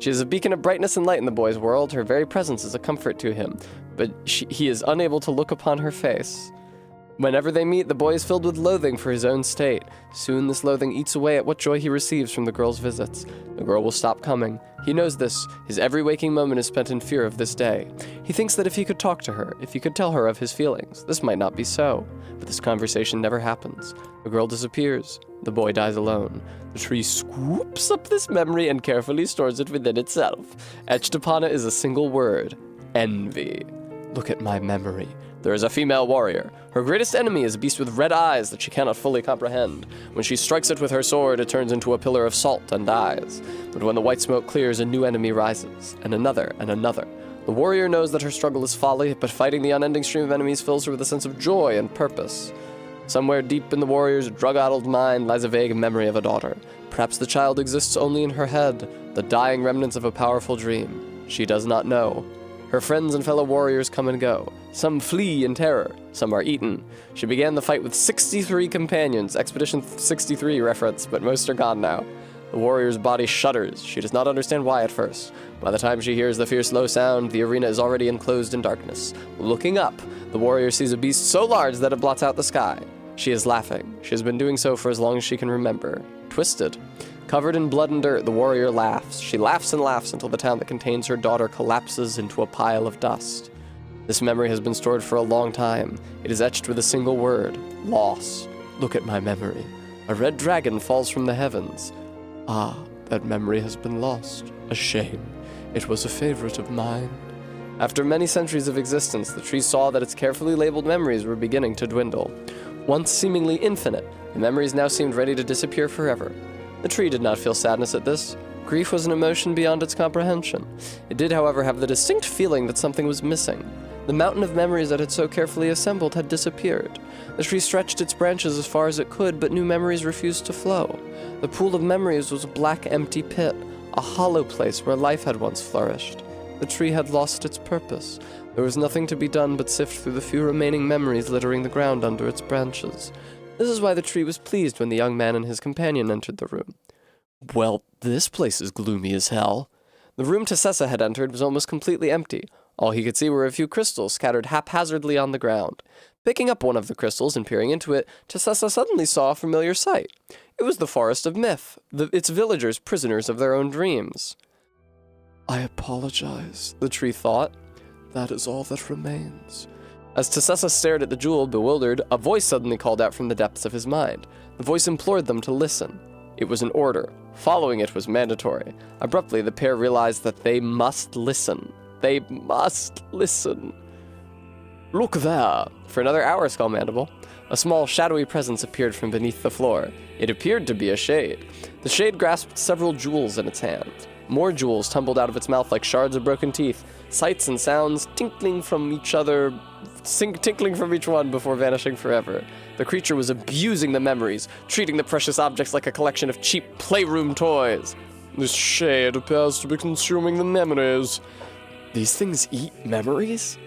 She is a beacon of brightness and light in the boy's world. Her very presence is a comfort to him, but he is unable to look upon her face. Whenever they meet, the boy is filled with loathing for his own state. Soon this loathing eats away at what joy he receives from the girl's visits. The girl will stop coming. He knows this. His every waking moment is spent in fear of this day. He thinks that if he could talk to her, if he could tell her of his feelings, this might not be so. But this conversation never happens. The girl disappears. The boy dies alone. The tree scoops up this memory and carefully stores it within itself. Etched upon it is a single word: envy. Look at my memory. There is a female warrior. Her greatest enemy is a beast with red eyes that she cannot fully comprehend. When she strikes it with her sword, it turns into a pillar of salt and dies. But when the white smoke clears, a new enemy rises, and another, and another. The warrior knows that her struggle is folly, but fighting the unending stream of enemies fills her with a sense of joy and purpose. Somewhere deep in the warrior's drug-addled mind lies a vague memory of a daughter. Perhaps the child exists only in her head, the dying remnants of a powerful dream. She does not know. Her friends and fellow warriors come and go. Some flee in terror, some are eaten. She began the fight with 63 companions, Expedition 63 reference, but most are gone now. The warrior's body shudders. She does not understand why at first. By the time she hears the fierce low sound, the arena is already enclosed in darkness. Looking up, the warrior sees a beast so large that it blots out the sky. She is laughing. She has been doing so for as long as she can remember. Twisted. Covered in blood and dirt, the warrior laughs. She laughs and laughs until the town that contains her daughter collapses into a pile of dust. This memory has been stored for a long time. It is etched with a single word: loss. Look at my memory. A red dragon falls from the heavens. Ah, that memory has been lost. A shame. It was a favorite of mine. After many centuries of existence, the tree saw that its carefully labeled memories were beginning to dwindle. Once seemingly infinite, the memories now seemed ready to disappear forever. The tree did not feel sadness at this. Grief was an emotion beyond its comprehension. It did, however, have the distinct feeling that something was missing. The mountain of memories that had so carefully assembled had disappeared. The tree stretched its branches as far as it could, but new memories refused to flow. The pool of memories was a black, empty pit, a hollow place where life had once flourished. The tree had lost its purpose. There was nothing to be done but sift through the few remaining memories littering the ground under its branches. This is why the tree was pleased when the young man and his companion entered the room. Well, this place is gloomy as hell. The room Tessessa had entered was almost completely empty. All he could see were a few crystals scattered haphazardly on the ground. Picking up one of the crystals and peering into it, Tessessa suddenly saw a familiar sight. It was the Forest of Myth, its villagers prisoners of their own dreams. I apologize, the tree thought. That is all that remains. As Tessessa stared at the jewel, bewildered, a voice suddenly called out from the depths of his mind. The voice implored them to listen. It was an order. Following it was mandatory. Abruptly, the pair realized that they must listen. They must listen. Look there! For another hour, Skullmandible. A small, shadowy presence appeared from beneath the floor. It appeared to be a shade. The shade grasped several jewels in its hand. More jewels tumbled out of its mouth like shards of broken teeth, sights and sounds tinkling from each one before vanishing forever. The creature was abusing the memories, treating the precious objects like a collection of cheap playroom toys. This shade appears to be consuming the memories. These things eat memories?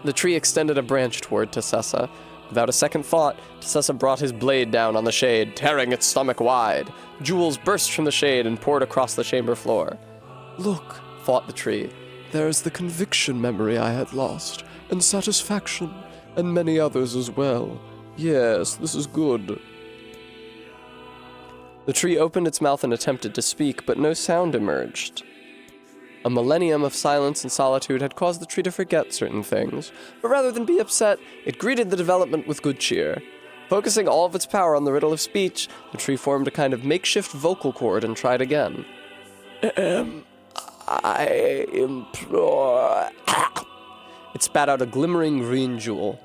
The tree extended a branch toward Tessessa. Without a second thought, Tessessa brought his blade down on the shade, tearing its stomach wide. Jewels burst from the shade and poured across the chamber floor. Look, thought the tree, there is the conviction memory I had lost, and satisfaction, and many others as well. Yes, this is good. The tree opened its mouth and attempted to speak, but no sound emerged. A millennium of silence and solitude had caused the tree to forget certain things, but rather than be upset, it greeted the development with good cheer. Focusing all of its power on the riddle of speech, the tree formed a kind of makeshift vocal cord and tried again. I implore... It spat out a glimmering green jewel.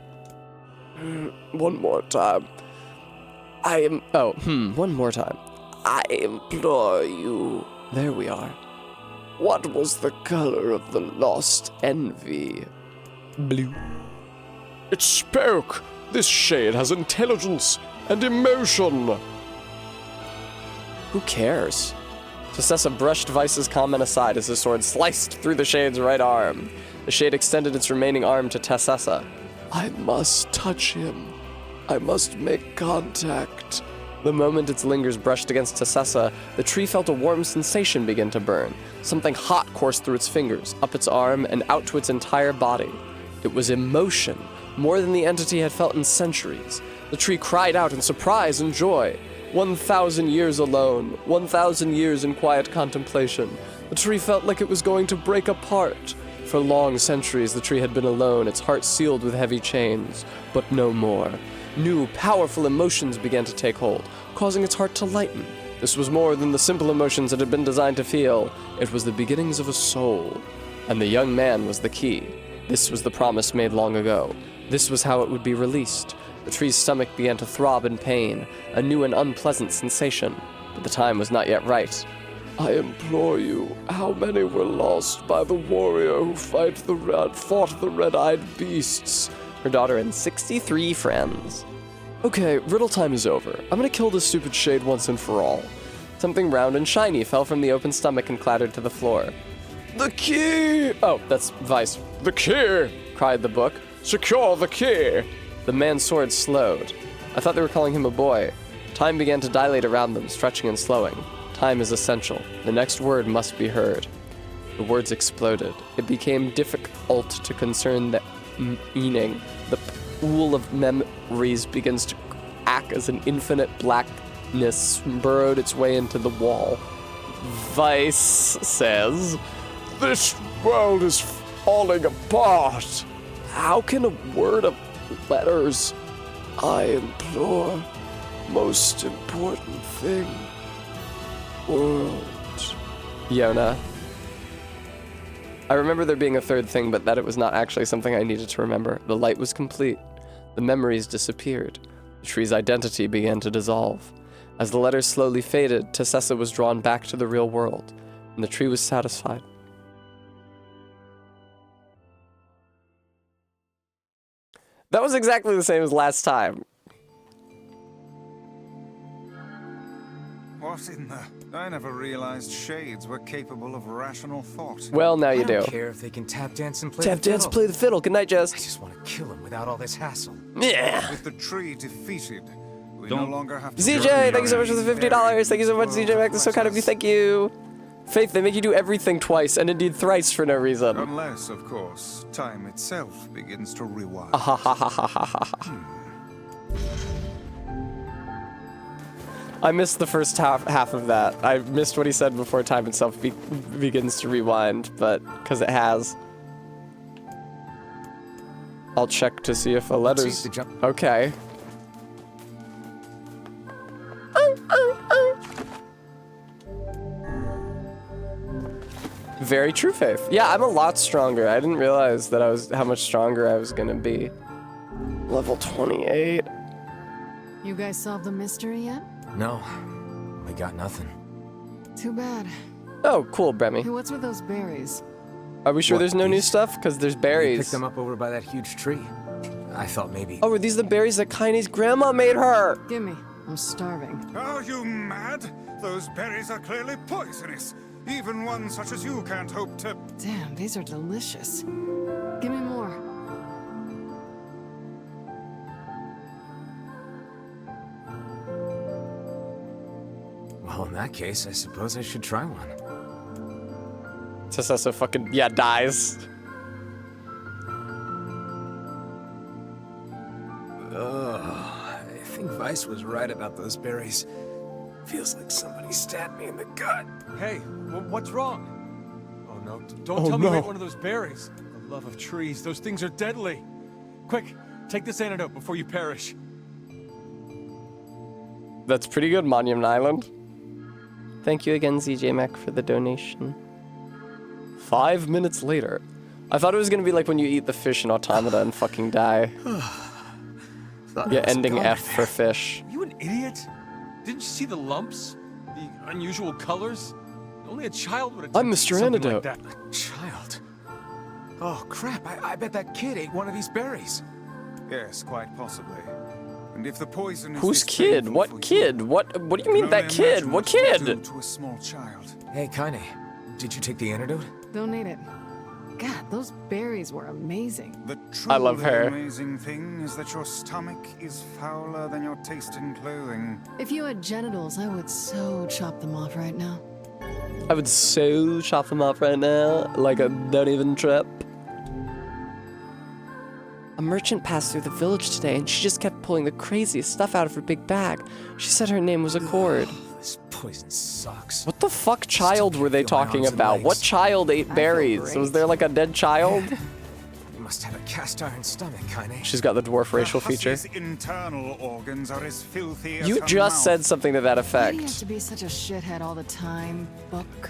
One more time. One more time. I implore you. There we are. What was the color of the lost envy? Blue. It spoke! This shade has intelligence and emotion! Who cares? Tessessa brushed Vice's comment aside as his sword sliced through the shade's right arm. The shade extended its remaining arm to Tessessa. I must touch him. I must make contact. The moment its lingers brushed against Tessessa, the tree felt a warm sensation begin to burn. Something hot coursed through its fingers, up its arm, and out to its entire body. It was emotion, more than the entity had felt in centuries. The tree cried out in surprise and joy. 1,000 years alone, 1,000 years in quiet contemplation. The tree felt like it was going to break apart. For long centuries, the tree had been alone, its heart sealed with heavy chains. But no more. New, powerful emotions began to take hold, causing its heart to lighten. This was more than the simple emotions it had been designed to feel. It was the beginnings of a soul. And the young man was the key. This was the promise made long ago. This was how it would be released. The tree's stomach began to throb in pain, a new and unpleasant sensation. But the time was not yet right. I implore you, how many were lost by the warrior who fought the red-eyed beasts? Her daughter and 63 friends. Okay, riddle time is over. I'm gonna kill this stupid shade once and for all. Something round and shiny fell from the open stomach and clattered to the floor. The key! Oh, that's Vice. The key! Cried the book. Secure the key! The man's sword slowed. I thought they were calling him a boy. Time began to dilate around them, stretching and slowing. Time is essential. The next word must be heard. The words exploded. It became difficult to discern the meaning. The pool of memories begins to crack as an infinite blackness burrowed its way into the wall. Vice says, "This world is falling apart. How can a word of letters, I implore, most important thing, world." Yona. I remember there being a third thing, but that it was not actually something I needed to remember. The light was complete. The memories disappeared. The tree's identity began to dissolve. As the letters slowly faded, Tessessa was drawn back to the real world, and the tree was satisfied. That was exactly the same as last time. What in the... I never realized shades were capable of rational thought. Well, now you I don't do. care if they can tap dance and play Tap dance, play the fiddle. Good night, Jess. I just want to kill him without all this hassle. Yeah. With the tree defeated, we no longer have to... ZJ, thank you so much for the $50. Thank you so much, ZJ Mac. That's so kind of you. Thank you. Faith, they make you do everything twice, and indeed thrice for no reason. Unless, of course, time itself begins to rewind. I missed the first half of that. I missed what he said before time itself begins to rewind, but because it has. I'll check to see if the letters... Okay. Very true, Faith. Yeah, I'm a lot stronger. I didn't realize that how much stronger I was gonna be. Level 28. You guys solved the mystery yet? No, we got nothing. Too bad. Oh, cool, Bremy. Hey, what's with those berries? Are we sure there's no new stuff? Because there's berries. We picked them up over by that huge tree. I thought maybe... Oh, are these the berries that Kaine's grandma made her? Gimme. I'm starving. Are you mad? Those berries are clearly poisonous. Even one such as you can't hope to... Damn, these are delicious. Give me more. Well, in that case, I suppose I should try one. Tessessa fucking, yeah, dies. I think Vice was right about those berries. Feels like somebody stabbed me in the gut. Hey, what's wrong? Oh no, don't Oh, tell me no. you ate one of those berries. For the love of trees, those things are deadly. Quick, take this antidote before you perish. That's pretty good, Monument Island. Thank you again, ZJ Mac, for the donation. 5 minutes later. I thought it was gonna be like when you eat the fish in Automata and fucking die. Yeah, ending F for fish. You an idiot? Didn't you see the lumps? The unusual colors? Only a child would have I'm Mr. something Antidote. like that. A child? Oh, crap. I bet that kid ate one of these berries. Yes, quite possibly. And if the poison is Whose this kid? painful What for kid? you, What do you can mean only that kid? imagine What it would do kid? to a small child. Hey, Kaine, did you take the antidote? Don't need it. God, those berries were amazing. The I love truly her. amazing thing is that your stomach is fouler than your taste in clothing. If you had genitals, I would so chop them off right now. I would so chop them off right now, like a don't even trip. A merchant passed through the village today, and she just kept pulling the craziest stuff out of her big bag. She said her name was Accord. This poison sucks. What the fuck child were they feel my talking arms and about? legs. What child ate berries? Was there like a dead child? You must have a cast iron stomach, Kaine. She's got the dwarf racial The feature. hussie's internal organs are as filthy as You her just mouth. said something to that Why do you have effect. to be such a shithead all the time, Book?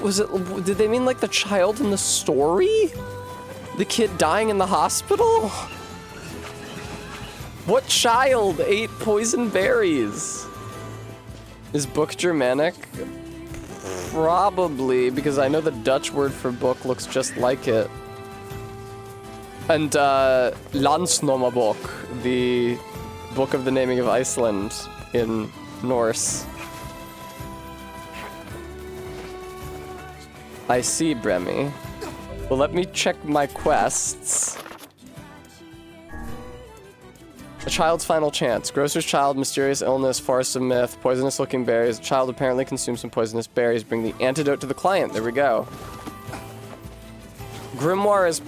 Was it? Did they mean like the child in the story? The kid dying in the hospital? What child ate poison berries? Is book Germanic? Probably, because I know the Dutch word for book looks just like it. And Landsnómabók, the book of the naming of Iceland in Norse. I see, Bremy. Well, let me check my quests. A child's final chance. Grocer's child, mysterious illness, forest of myth, poisonous looking berries. Child apparently consumed some poisonous berries. Bring the antidote to the client. There we go. Grimoire is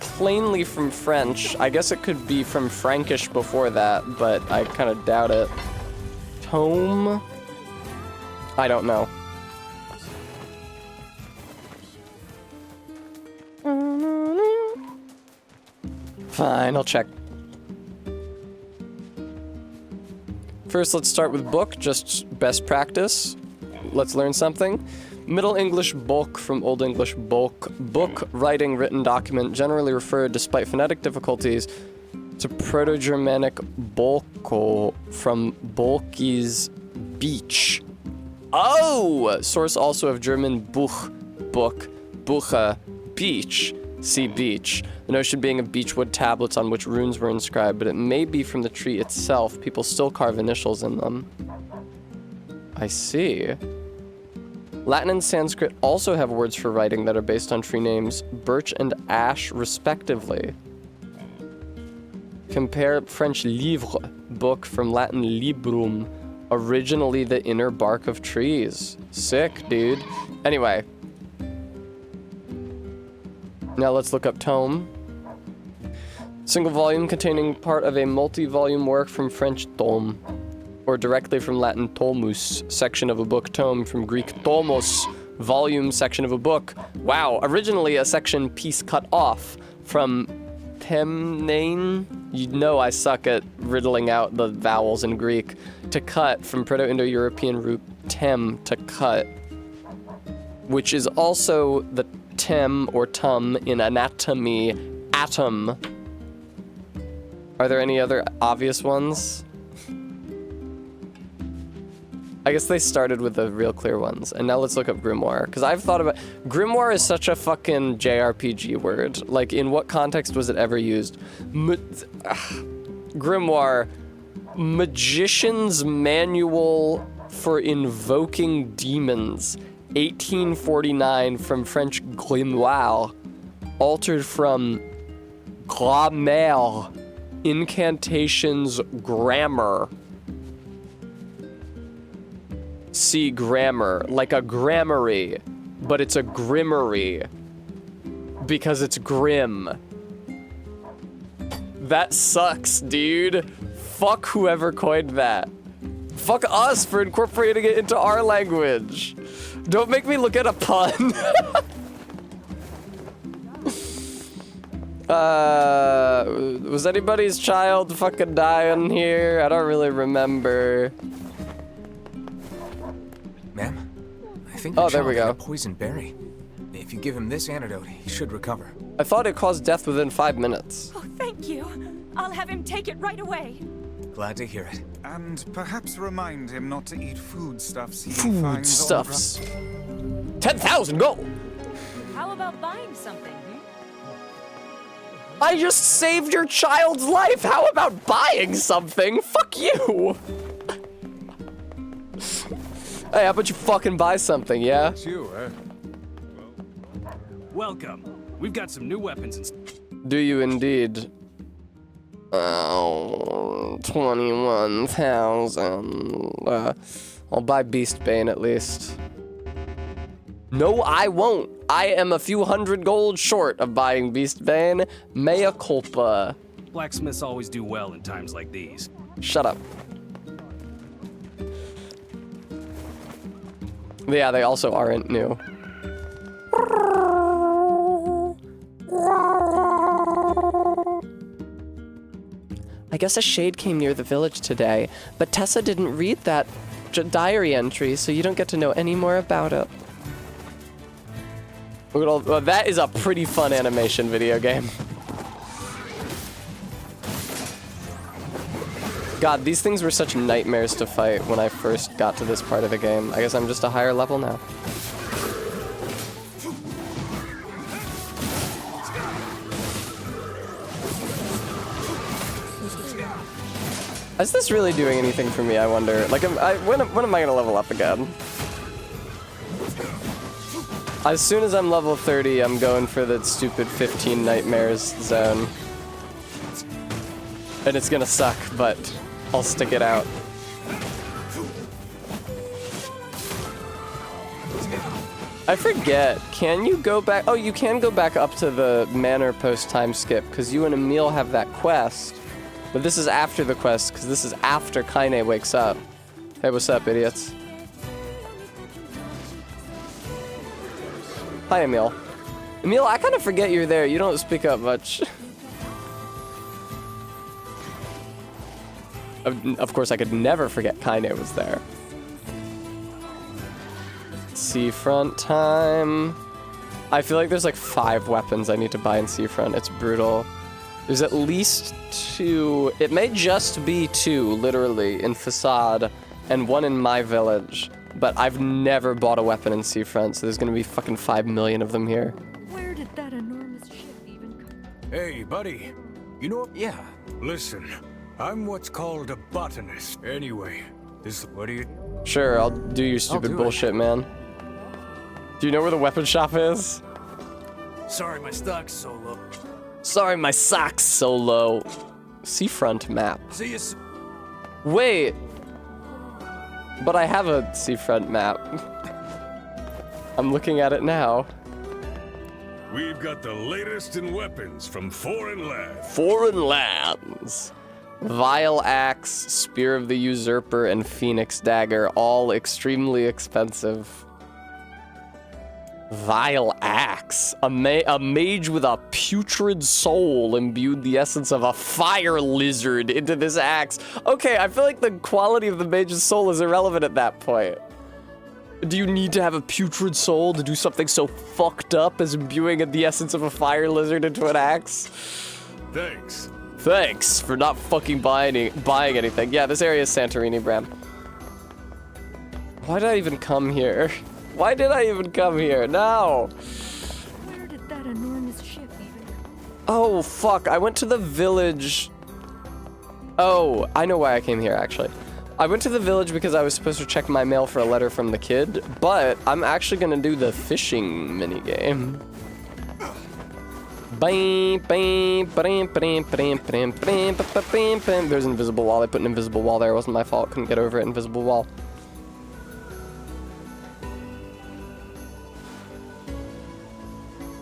plainly from French. I guess it could be from Frankish before that, but I kind of doubt it. Tome? I don't know. Fine, I'll check. First, let's start with book, just best practice. Let's learn something. Middle English bok from Old English bok. Book, writing, written document, generally referred, despite phonetic difficulties, to Proto-Germanic bolko from Bolki's beach. Oh! Source also of German Buch, book, Buche, beach. See beach. The notion being of beechwood tablets on which runes were inscribed, but it may be from the tree itself. People still carve initials in them. I see. Latin and Sanskrit also have words for writing that are based on tree names, birch and ash, respectively. Compare French livre, book, from Latin librum, originally the inner bark of trees. Sick, dude. Anyway. Now let's look up tome. Single volume containing part of a multi-volume work from French tome, or directly from Latin tomus, section of a book. Tome from Greek tomos, volume, section of a book. Wow, originally a section piece cut off from temnein. You know I suck at riddling out the vowels in Greek. To cut, from Proto-Indo-European root tem, to cut, which is also the tem or tum in anatomy, atom. Are there any other obvious ones? I guess they started with the real clear ones, and now let's look up grimoire, because I've thought about... Grimoire is such a fucking JRPG word. Like, in what context was it ever used? Grimoire, Magician's Manual for Invoking Demons. 1849, from French grimoire, altered from grammaire, incantations, grammar. See grammar, like a grammary, but it's a grimmery because it's grim. That sucks, dude. Fuck whoever coined that. Fuck us for incorporating it into our language. Don't make me look at a pun. Was anybody's child fucking dying here? I don't really remember. Ma'am, I think oh, there we go. A poison berry. If you give him this antidote, he should recover. I thought it caused death within 5 minutes. Oh, thank you. I'll have him take it right away. Glad to hear it. And perhaps remind him not to eat foodstuffs he finds on Foodstuffs. 10,000 gold. How about buying something? I just saved your child's life. How about buying something? Fuck you. Hey, how about you fucking buy something, yeah? It's you, eh? Welcome. We've got some new weapons and... Do you indeed? Oh, 21,000. I'll buy Beastbane at least. No, I won't. I am a few hundred gold short of buying Beastbane. Mea culpa. Blacksmiths always do well in times like these. Shut up. Yeah, they also aren't new. I guess a shade came near the village today, but Tessa didn't read that diary entry, so you don't get to know any more about it. Look at all, well, that is a pretty fun animation video game. God, these things were such nightmares to fight when I first got to this part of the game. I guess I'm just a higher level now. Is this really doing anything for me, I wonder? Like, when am I gonna level up again? As soon as I'm level 30, I'm going for that stupid 15 nightmares zone. And it's gonna suck, but I'll stick it out. I forget, can you go back? Oh, you can go back up to the manor post time skip, because you and Emil have that quest. But this is after the quest, because this is after Kaine wakes up. Hey, what's up, idiots? Hi, Emil. Emil, I kind of forget you're there. You don't speak up much. Of course, I could never forget Kaine was there. Seafront time. I feel like there's like 5 weapons I need to buy in Seafront. It's brutal. There's at least 2. It may just be 2, literally, in Facade, and 1 in my village. But I've never bought a weapon in Seafront, so there's gonna be fucking 5 million of them here. Where did that enormous ship even come? Hey, buddy. You know, yeah. Listen, I'm what's called a botanist. Anyway, what do you... Sure, I'll do your stupid bullshit, man. Do you know where the weapon shop is? Sorry, my stock's so low. Sorry, my sock's so low. Seafront map. See you. Wait. But I have a Seafront map. I'm looking at it now. We've got the latest in weapons from foreign lands. Foreign lands. Vile Axe, Spear of the Usurper, and Phoenix Dagger, all extremely expensive. Vile Axe. A mage with a putrid soul imbued the essence of a fire lizard into this axe. Okay, I feel like the quality of the mage's soul is irrelevant at that point. Do you need to have a putrid soul to do something so fucked up as imbuing the essence of a fire lizard into an axe? Thanks. Thanks for not fucking buying anything. Yeah, this area is Santorini, Bram. Why did I even come here? Why did I even come here? No! Where did that enormous ship even come? Oh, fuck. I went to the village. Oh, I know why I came here, actually. I went to the village because I was supposed to check my mail for a letter from the kid, but I'm actually gonna do the fishing minigame. There's an invisible wall. I put an invisible wall there. It wasn't my fault. Couldn't get over it. Invisible wall.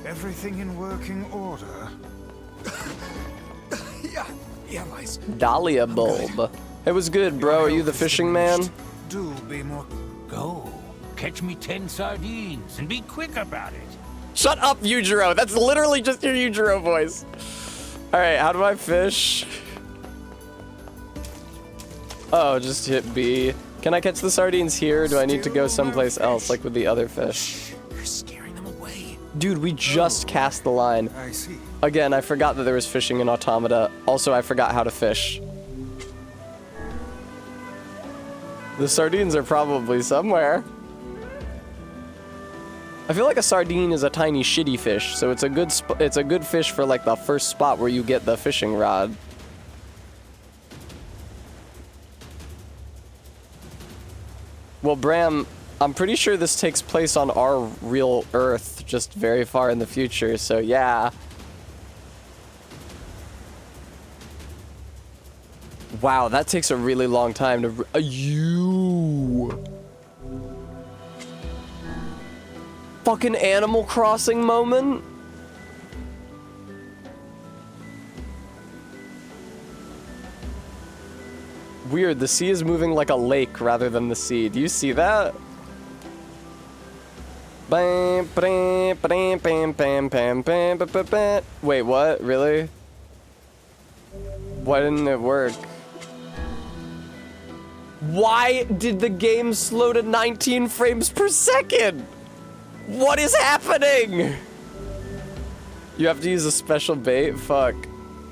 Everything in working order? Yeah, Vice. Dahlia bulb. It was good, bro. Are you the fishing man? Do be more... Go. Catch me 10 sardines and be quick about it. Shut up, Yujiro. That's literally just your Yujiro voice. All right, how do I fish? Oh, just hit B. Can I catch the sardines here, or do I need to go someplace else, like with the other fish? You're scaring them away. Dude, we just cast the line. I see. Again, I forgot that there was fishing in Automata. Also, I forgot how to fish. The sardines are probably somewhere. I feel like a sardine is a tiny shitty fish, so it's a good fish for like the first spot where you get the fishing rod. Well, Bram, I'm pretty sure this takes place on our real Earth, just very far in the future, so yeah. Wow, that takes a really long time to... you... Fucking Animal Crossing moment? Weird, the sea is moving like a lake rather than the sea. Do you see that? Wait, what? Really? Why didn't it work? Why did the game slow to 19 frames per second? What is happening? You have to use a special bait? Fuck.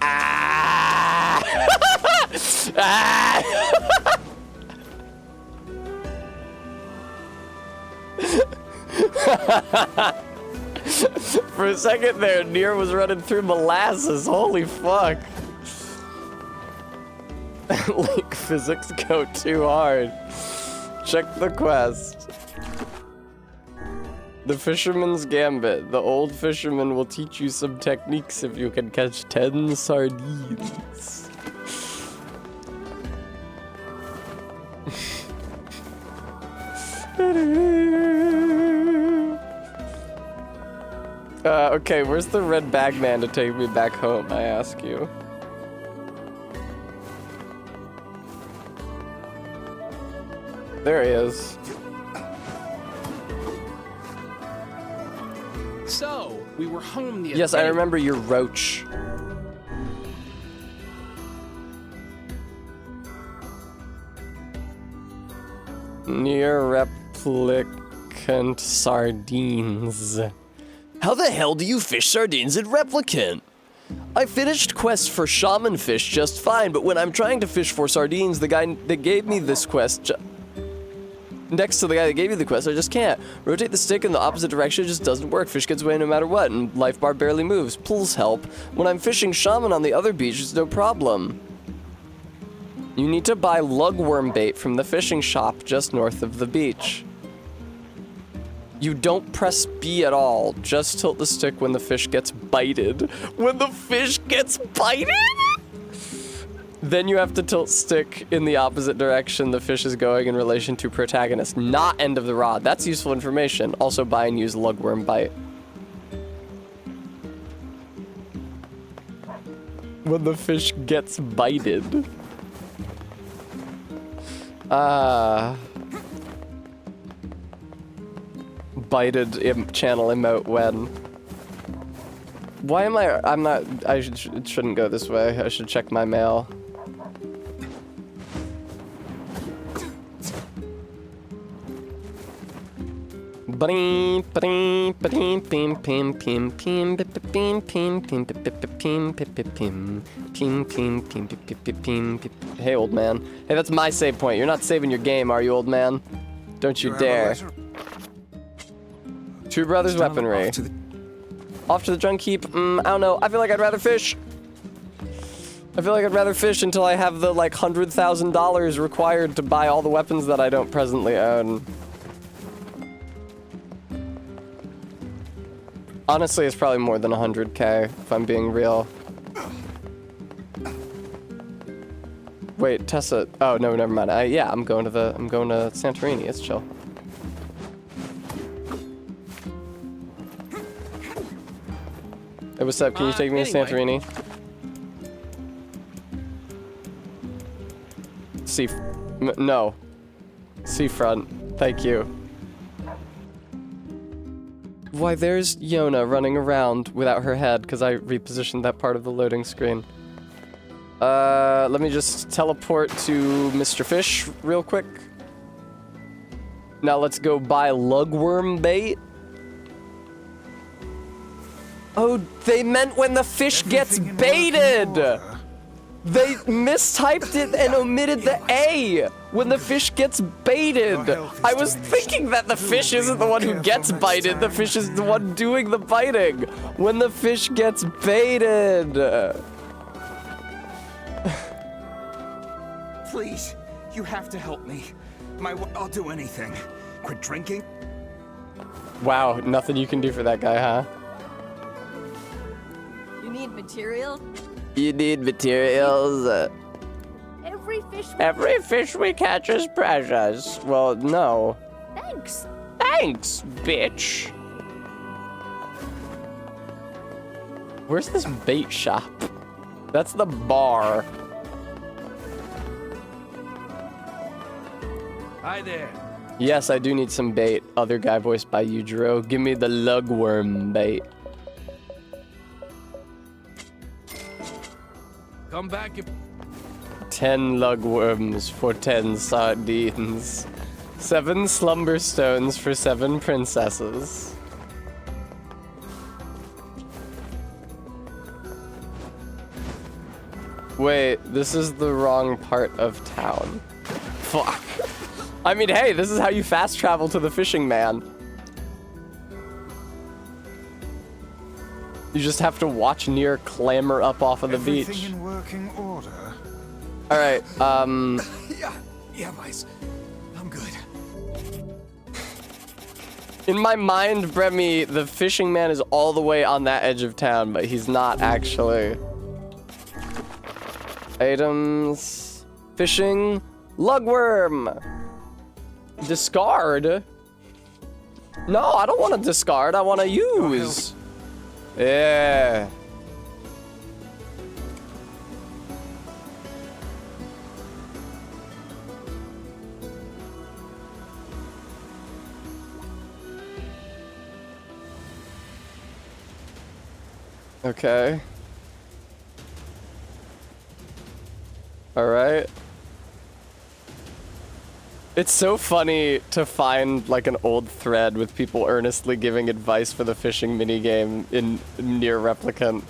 Ah! Ah! For a second there, Nier was running through molasses. Holy fuck. Link Physics go too hard. Check the quest. The Fisherman's Gambit. The old fisherman will teach you some techniques if you can catch 10 sardines. Okay, where's the red bag man to take me back home, I ask you? There he is. So, we were home the other Yes, I day. remember your roach. Nier Replicant sardines. How the hell do you fish sardines in Replicant? I finished quests for shaman fish just fine, but when I'm trying to fish for sardines, the guy that gave me this quest next to the guy that gave you the quest, I just can't. Rotate the stick in the opposite direction, it just doesn't work. Fish gets away no matter what, and life bar barely moves. Please help. When I'm fishing shaman on the other beach, it's no problem. You need to buy lugworm bait from the fishing shop just north of the beach. You don't press B at all. Just tilt the stick when the fish gets bited. When the fish gets bited? Then you have to tilt stick in the opposite direction the fish is going in relation to protagonist, not end of the rod. That's useful information. Also buy and use lugworm bite. When the fish gets bited. Bited channel emote when. Why am I'm not, it shouldn't go this way. I should check my mail. Hey, old man. Hey, that's my save point. You're not saving your game, are you, old man? Don't you dare. Two Brothers weaponry. Off to the drunk heap. I don't know. I feel like I'd rather fish. I feel like I'd rather fish until I have the, like, $100,000 required to buy all the weapons that I don't presently own. Honestly, it's probably more than 100K, if I'm being real. Wait, Tessa. Oh, no, never mind. Yeah, I'm going to Santorini. It's chill. Hey, what's up? Can you take me to Santorini? No. Seafront. Thank you. Why, there's Yona running around without her head, because I repositioned that part of the loading screen. Let me just teleport to Mr. Fish real quick. Now let's go buy lugworm bait. Oh, they meant when the fish gets baited! They mistyped it and omitted the A when the fish gets baited. I was thinking that the fish isn't the one who gets bited, the fish is the one doing the biting. When the fish gets baited. Please, you have to help me. I'll do anything. Quit drinking. Wow, nothing you can do for that guy, huh? You need material? You need materials. Every fish we catch is precious. Well, no. Thanks. Thanks, bitch. Where's this bait shop? That's the bar. Hi there. Yes, I do need some bait. Other guy voiced by Yujiro. Give me the lugworm bait. Come back if 10 lugworms for 10 sardines. 7 slumber stones for 7 princesses. Wait, this is the wrong part of town. Fuck. I mean, hey, this is how you fast travel to the fishing man. You just have to watch Nier clamber up off of the beach. Everything in working order? All right. Yeah, Vice. I'm good. In my mind, Bremy, the fishing man is all the way on that edge of town, but he's not actually. Items. Fishing. Lugworm. Discard? No, I don't want to discard. I want to use. Yeah. Okay. All right. It's so funny to find like an old thread with people earnestly giving advice for the fishing minigame in Nier Replicant.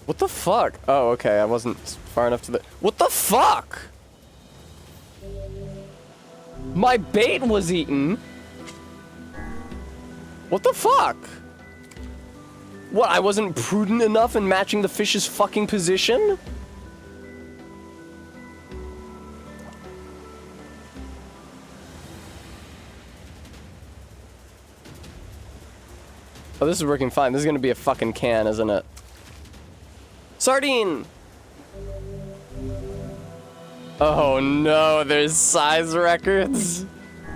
What the fuck? Oh, okay, I wasn't far enough to the— What the fuck? My bait was eaten. What the fuck? What, I wasn't prudent enough in matching the fish's fucking position? Oh, this is working fine. This is gonna be a fucking can, isn't it? Sardine! Oh no, there's size records?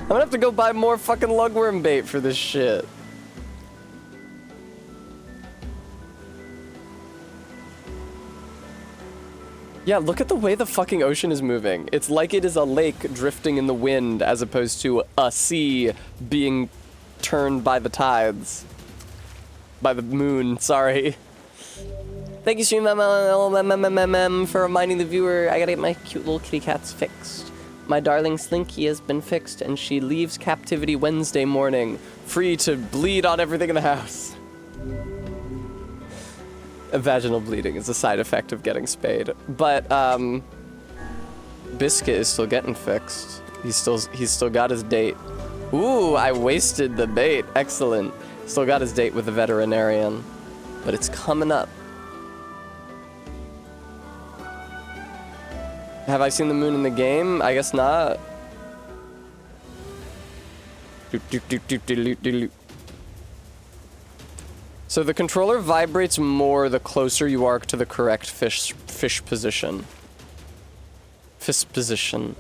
I'm gonna have to go buy more fucking lugworm bait for this shit. Yeah, look at the way the fucking ocean is moving. It's like it is a lake drifting in the wind as opposed to a sea being turned by the tides. By the moon, sorry. Thank you, Stream for reminding the viewer I gotta get my cute little kitty cats fixed. My darling Slinky has been fixed and she leaves captivity Wednesday morning, free to bleed on everything in the house. Vaginal bleeding is a side effect of getting spayed. But, Biscuit is still getting fixed. He's still got his date. Ooh, I wasted the bait. Excellent. Still got his date with the veterinarian. But it's coming up. Have I seen the moon in the game? I guess not. So the controller vibrates more the closer you are to the correct fish position. Fish position.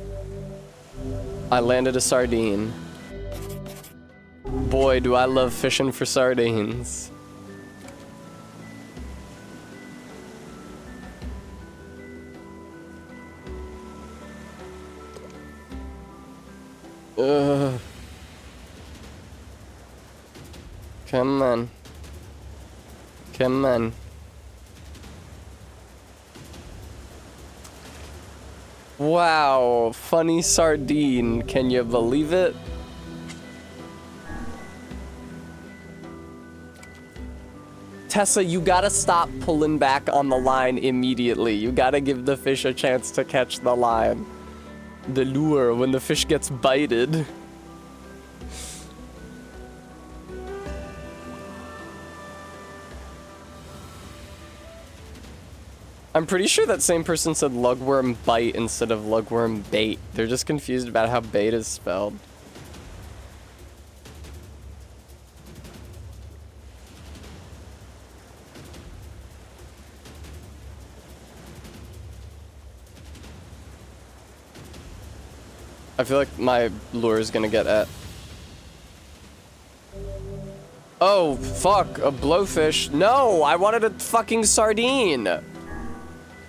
I landed a sardine. Boy, do I love fishing for sardines. Ugh. Come on. Come on. Wow, funny sardine. Can you believe it? Tessa, you gotta stop pulling back on the line immediately. You gotta give the fish a chance to catch the line. The lure when the fish gets bited. I'm pretty sure that same person said lugworm bite instead of lugworm bait. They're just confused about how bait is spelled. I feel like my lure is gonna get at. Oh, fuck, a blowfish. No, I wanted a fucking sardine.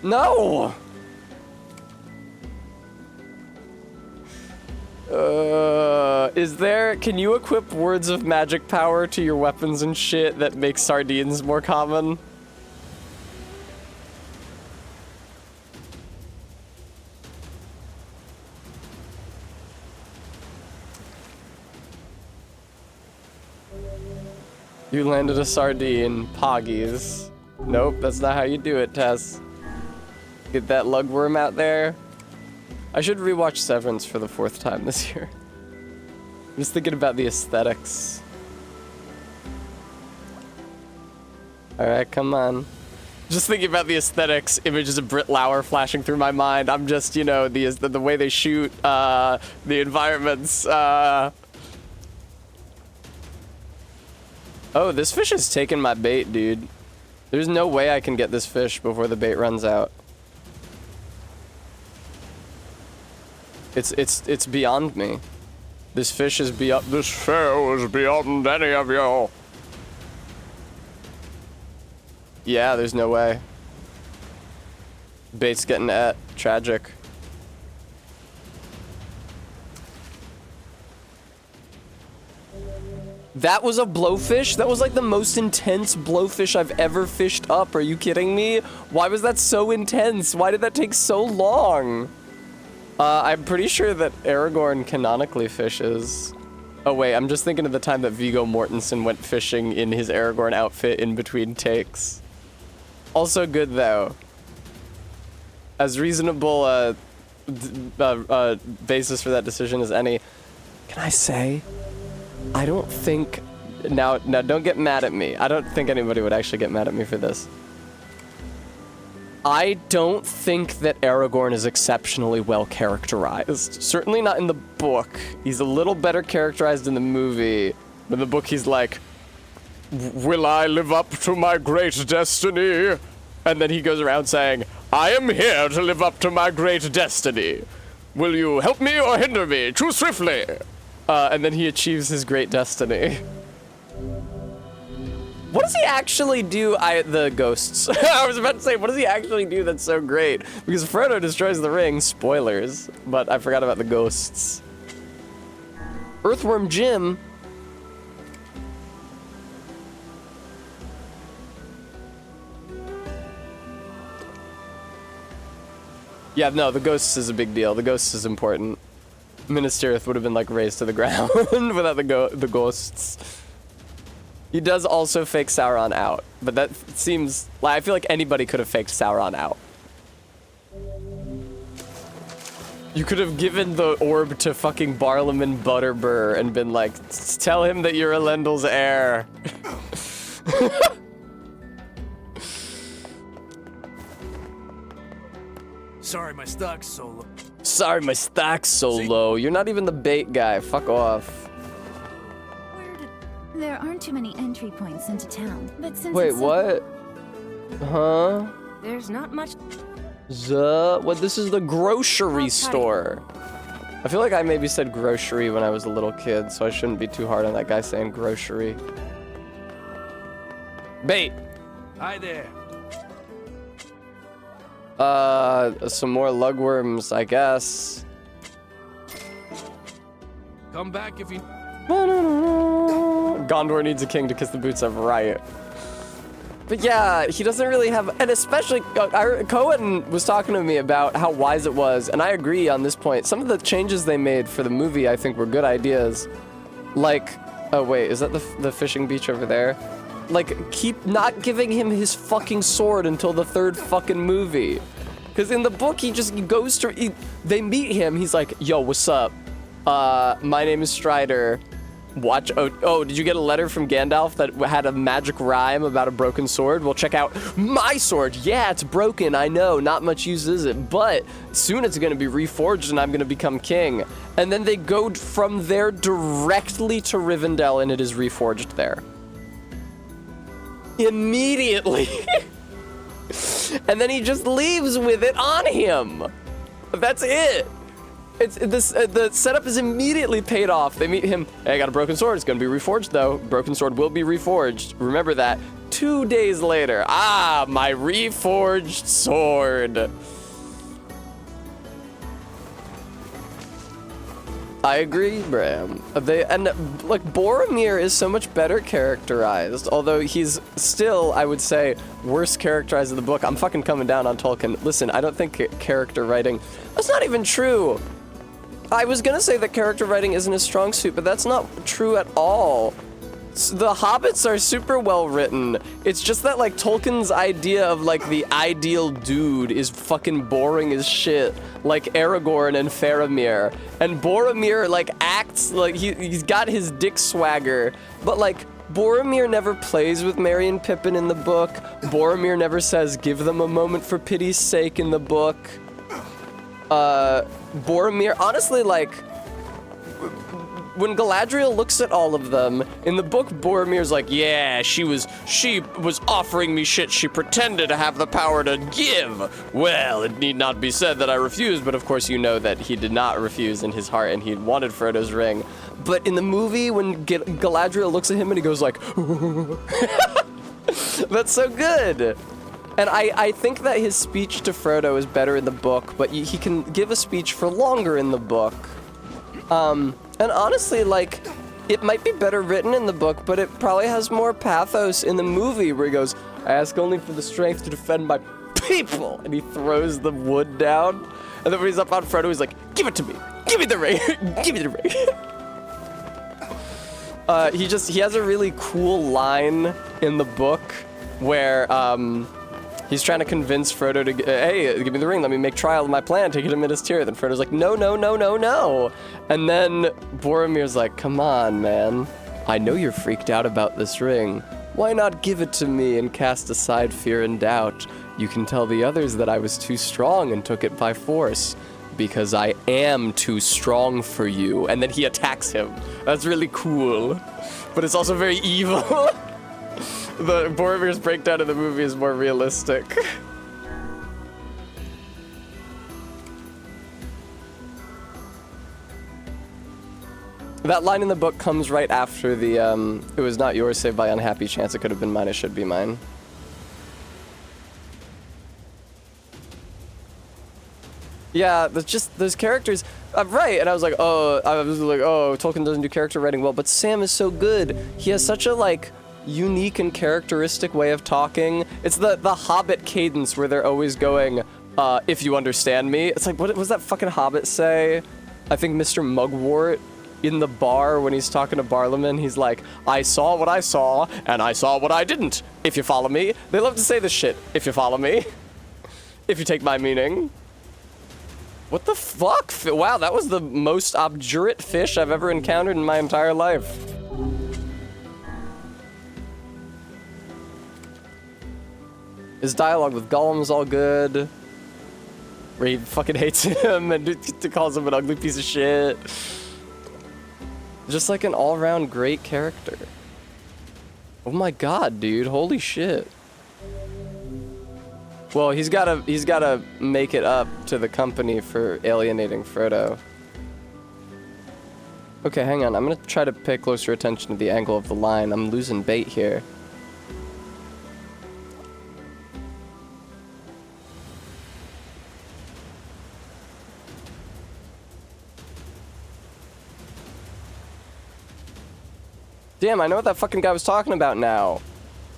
No! Can you equip words of magic power to your weapons and shit that makes sardines more common? You landed a sardine, Poggies. Nope, that's not how you do it, Tess. Get that lugworm out there. I should rewatch Severance for the 4th time this year. I'm just thinking about the aesthetics. Alright, come on. Just thinking about the aesthetics, images of Britt Lauer flashing through my mind. I'm just, you know, the way they shoot, the environments. Oh, this fish has taken my bait, dude. There's no way I can get this fish before the bait runs out. It's beyond me. This fish is beyond. This show is beyond any of you. Yeah, there's no way. Bait's getting at. Tragic. That was a blowfish? That was like the most intense blowfish I've ever fished up. Are you kidding me? Why was that so intense? Why did that take so long? I'm pretty sure that Aragorn canonically fishes. Oh wait, I'm just thinking of the time that Viggo Mortensen went fishing in his Aragorn outfit in between takes. Also good though. As reasonable basis for that decision as any. Can I say? I don't think, now don't get mad at me. I don't think anybody would actually get mad at me for this. I don't think that Aragorn is exceptionally well characterized. Certainly not in the book. He's a little better characterized in the movie. In the book he's like, will I live up to my great destiny? And then he goes around saying, I am here to live up to my great destiny. Will you help me or hinder me? Choose swiftly. And then he achieves his great destiny. What does he actually do? The ghosts. I was about to say, what does he actually do that's so great? Because Frodo destroys the ring, spoilers, but I forgot about the ghosts. Earthworm Jim. Yeah, no, the ghosts is a big deal. The ghosts is important. Minas Tirith would have been like razed to the ground without the ghosts. He does also fake Sauron out, but that seems like I feel like anybody could have faked Sauron out. You could have given the orb to fucking Barlaam Butterbur and been like, tell him that you're Elendil's heir. Sorry, my stock's so low. Sorry, my stock's so low. You're not even the bait guy. Fuck off. There aren't too many entry points into town, but since Wait, it's what? Huh? There's not much. What? This is the grocery store. I feel like I maybe said grocery when I was a little kid, so I shouldn't be too hard on that guy saying grocery. Bait. Hi there. Some more lugworms, I guess. Come back if you... Gondor needs a king to kiss the boots of Riot. But yeah, he doesn't really have, and especially, Cohen was talking to me about how wise it was, and I agree on this point. Some of the changes they made for the movie, I think, were good ideas. Like, oh wait, is that the fishing beach over there? Like, keep not giving him his fucking sword until the third fucking movie. Because in the book, he goes to, they meet him, he's like, yo, what's up? My name is Strider. Watch, oh, did you get a letter from Gandalf that had a magic rhyme about a broken sword? Well, check out my sword. Yeah, it's broken, I know, not much use is it, but soon it's gonna be reforged and I'm gonna become king. And then they go from there directly to Rivendell and it is reforged there. Immediately. And then he just leaves with it on him. That's it. It's this. The setup is immediately paid off. They meet him. Hey, I got a broken sword. It's gonna be reforged though. Broken sword will be reforged. Remember that. 2 days later. Ah, my reforged sword. I agree, Bram. Like Boromir is so much better characterized, although he's still, I would say, worse characterized in the book. I'm fucking coming down on Tolkien. Listen, I don't think character writing. That's not even true. I was gonna say that character writing isn't a strong suit, but that's not true at all. The Hobbits are super well written. It's just that like Tolkien's idea of like the ideal dude is fucking boring as shit, like Aragorn and Faramir. And Boromir like acts like he's got his dick swagger, but like Boromir never plays with Merry and Pippin in the book. Boromir never says, give them a moment for pity's sake in the book. Boromir, honestly, like, when Galadriel looks at all of them, in the book, Boromir's like, yeah, she was offering me shit she pretended to have the power to give. Well, it need not be said that I refused, but of course you know that he did not refuse in his heart and he wanted Frodo's ring. But in the movie, when Galadriel looks at him and he goes like, that's so good. And I think that his speech to Frodo is better in the book, but he can give a speech for longer in the book. And honestly, like, it might be better written in the book, but it probably has more pathos in the movie where he goes, I ask only for the strength to defend my people. And he throws the wood down. And then when he's up on Frodo, he's like, give it to me. Give me the ring. Give me the ring. He has a really cool line in the book where, he's trying to convince Frodo to, hey, give me the ring, let me make trial of my plan, take it to Minas Tirith. And Frodo's like, no, no, no, no, no. And then Boromir's like, come on, man. I know you're freaked out about this ring. Why not give it to me and cast aside fear and doubt? You can tell the others that I was too strong and took it by force. Because I am too strong for you. And then he attacks him. That's really cool. But it's also very evil. The Boromir's breakdown in the movie is more realistic. That line in the book comes right after the, it was not yours, save by unhappy chance, it could have been mine, it should be mine. Yeah, there's just, those characters, right, and I was like, oh, Tolkien doesn't do character writing well, but Sam is so good. He has such a, like, unique and characteristic way of talking. It's the Hobbit cadence where they're always going, if you understand me. It's like, what was that fucking Hobbit say? I think Mr. Mugwort in the bar when he's talking to Barlaman, he's like, I saw what I saw, and I saw what I didn't, if you follow me. They love to say this shit, if you follow me. If you take my meaning. What the fuck? Wow, that was the most obdurate fish I've ever encountered in my entire life. His dialogue with Gollum is all good. Where he fucking hates him and calls him an ugly piece of shit. Just like an all-around great character. Oh my god, dude. Holy shit. Well, he's gotta make it up to the company for alienating Frodo. Okay, hang on. I'm gonna try to pay closer attention to the angle of the line. I'm losing bait here. Damn, I know what that fucking guy was talking about now.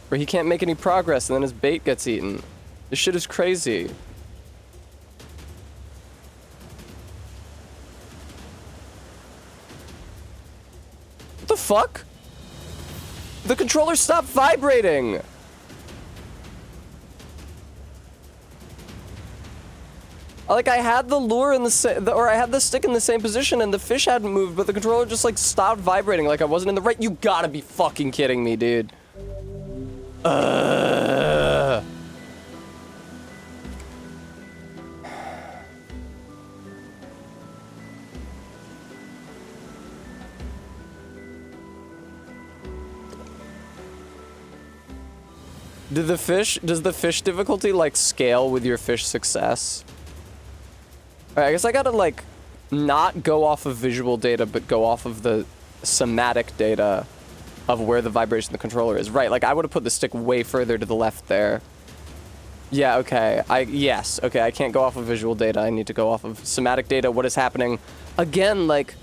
Where he can't make any progress and then his bait gets eaten. This shit is crazy. What the fuck? The controller stopped vibrating! Like, I had the lure in or I had the stick in the same position and the fish hadn't moved, but the controller just, like, stopped vibrating like I wasn't in the right- You gotta be fucking kidding me, dude. Does the fish difficulty, like, scale with your fish success? Alright, I guess I gotta, like, not go off of visual data, but go off of the somatic data of where the vibration of the controller is. Right, like, I would have put the stick way further to the left there. Yeah, okay. Yes, okay, I can't go off of visual data. I need to go off of somatic data. What is happening? Again, like,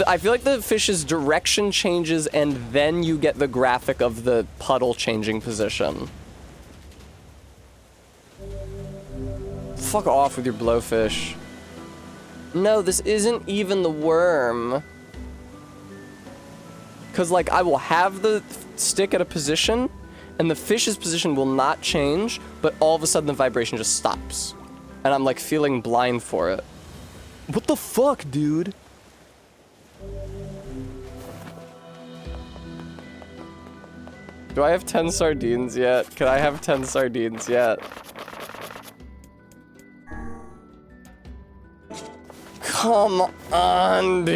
I feel like the fish's direction changes and then you get the graphic of the puddle changing position. Fuck off with your blowfish. No, this isn't even the worm. Because, like, I will have the stick at a position, and the fish's position will not change, but all of a sudden the vibration just stops. And I'm, like, feeling blind for it. What the fuck, dude? Do I have 10 sardines yet? Can I have 10 sardines yet? Come on, dude.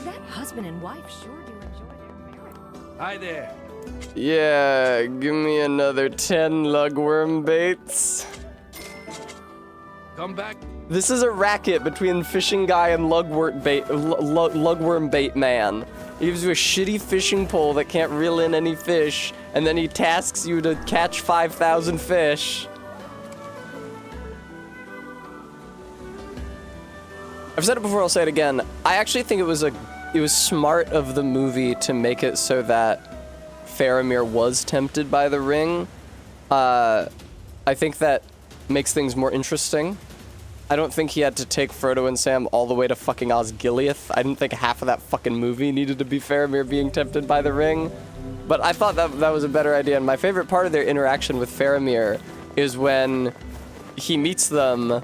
That husband and wife sure do enjoy their marriage. Hi there. Yeah, give me another 10 lugworm baits. Come back. This is a racket between fishing guy and lugworm bait man. He gives you a shitty fishing pole that can't reel in any fish, and then he tasks you to catch 5,000 fish. I've said it before, I'll say it again. I actually think it was smart of the movie to make it so that Faramir was tempted by the ring. I think that makes things more interesting. I don't think he had to take Frodo and Sam all the way to fucking Osgiliath. I didn't think half of that fucking movie needed to be Faramir being tempted by the ring. But I thought that was a better idea, and my favorite part of their interaction with Faramir is when he meets them,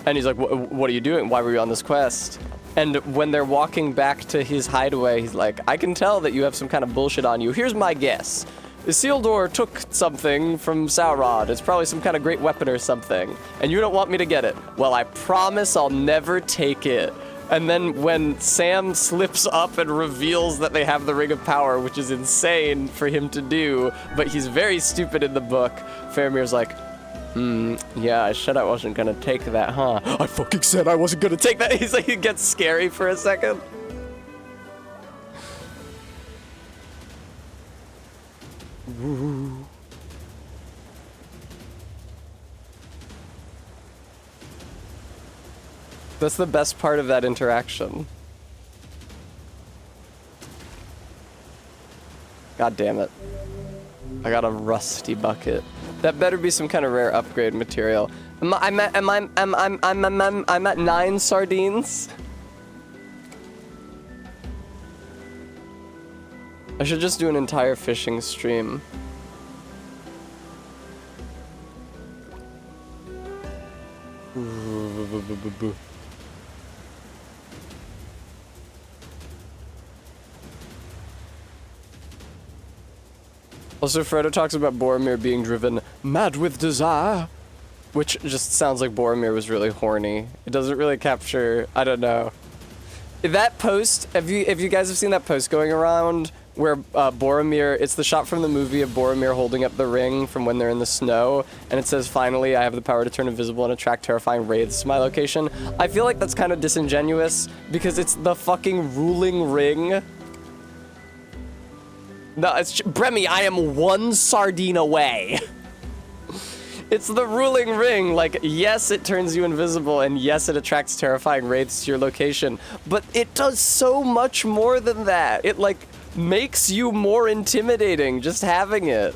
and he's like, what are you doing? Why were you on this quest? And when they're walking back to his hideaway, he's like, I can tell that you have some kind of bullshit on you. Here's my guess. Isildur took something from Sauron. It's probably some kind of great weapon or something. And you don't want me to get it. Well, I promise I'll never take it. And then when Sam slips up and reveals that they have the Ring of Power, which is insane for him to do, but he's very stupid in the book, Faramir's like, yeah, I said I wasn't gonna take that, huh? I fucking said I wasn't gonna take that. He's like, he gets scary for a second. Ooh. That's the best part of that interaction. God damn it. I got a rusty bucket. That better be some kind of rare upgrade material. I'm at 9 sardines. I should just do an entire fishing stream. Also, Frodo talks about Boromir being driven mad with desire, which just sounds like Boromir was really horny. It doesn't really capture, I don't know. That post, if you guys have seen that post going around where Boromir, it's the shot from the movie of Boromir holding up the ring from when they're in the snow, and it says, finally, I have the power to turn invisible and attract terrifying wraiths to my location. I feel like that's kind of disingenuous, because it's the fucking ruling ring. No, it's Bremy, I am 1 sardine away. It's the ruling ring. Like, yes, it turns you invisible, and yes, it attracts terrifying wraiths to your location, but it does so much more than that. It, like, makes you more intimidating just having it.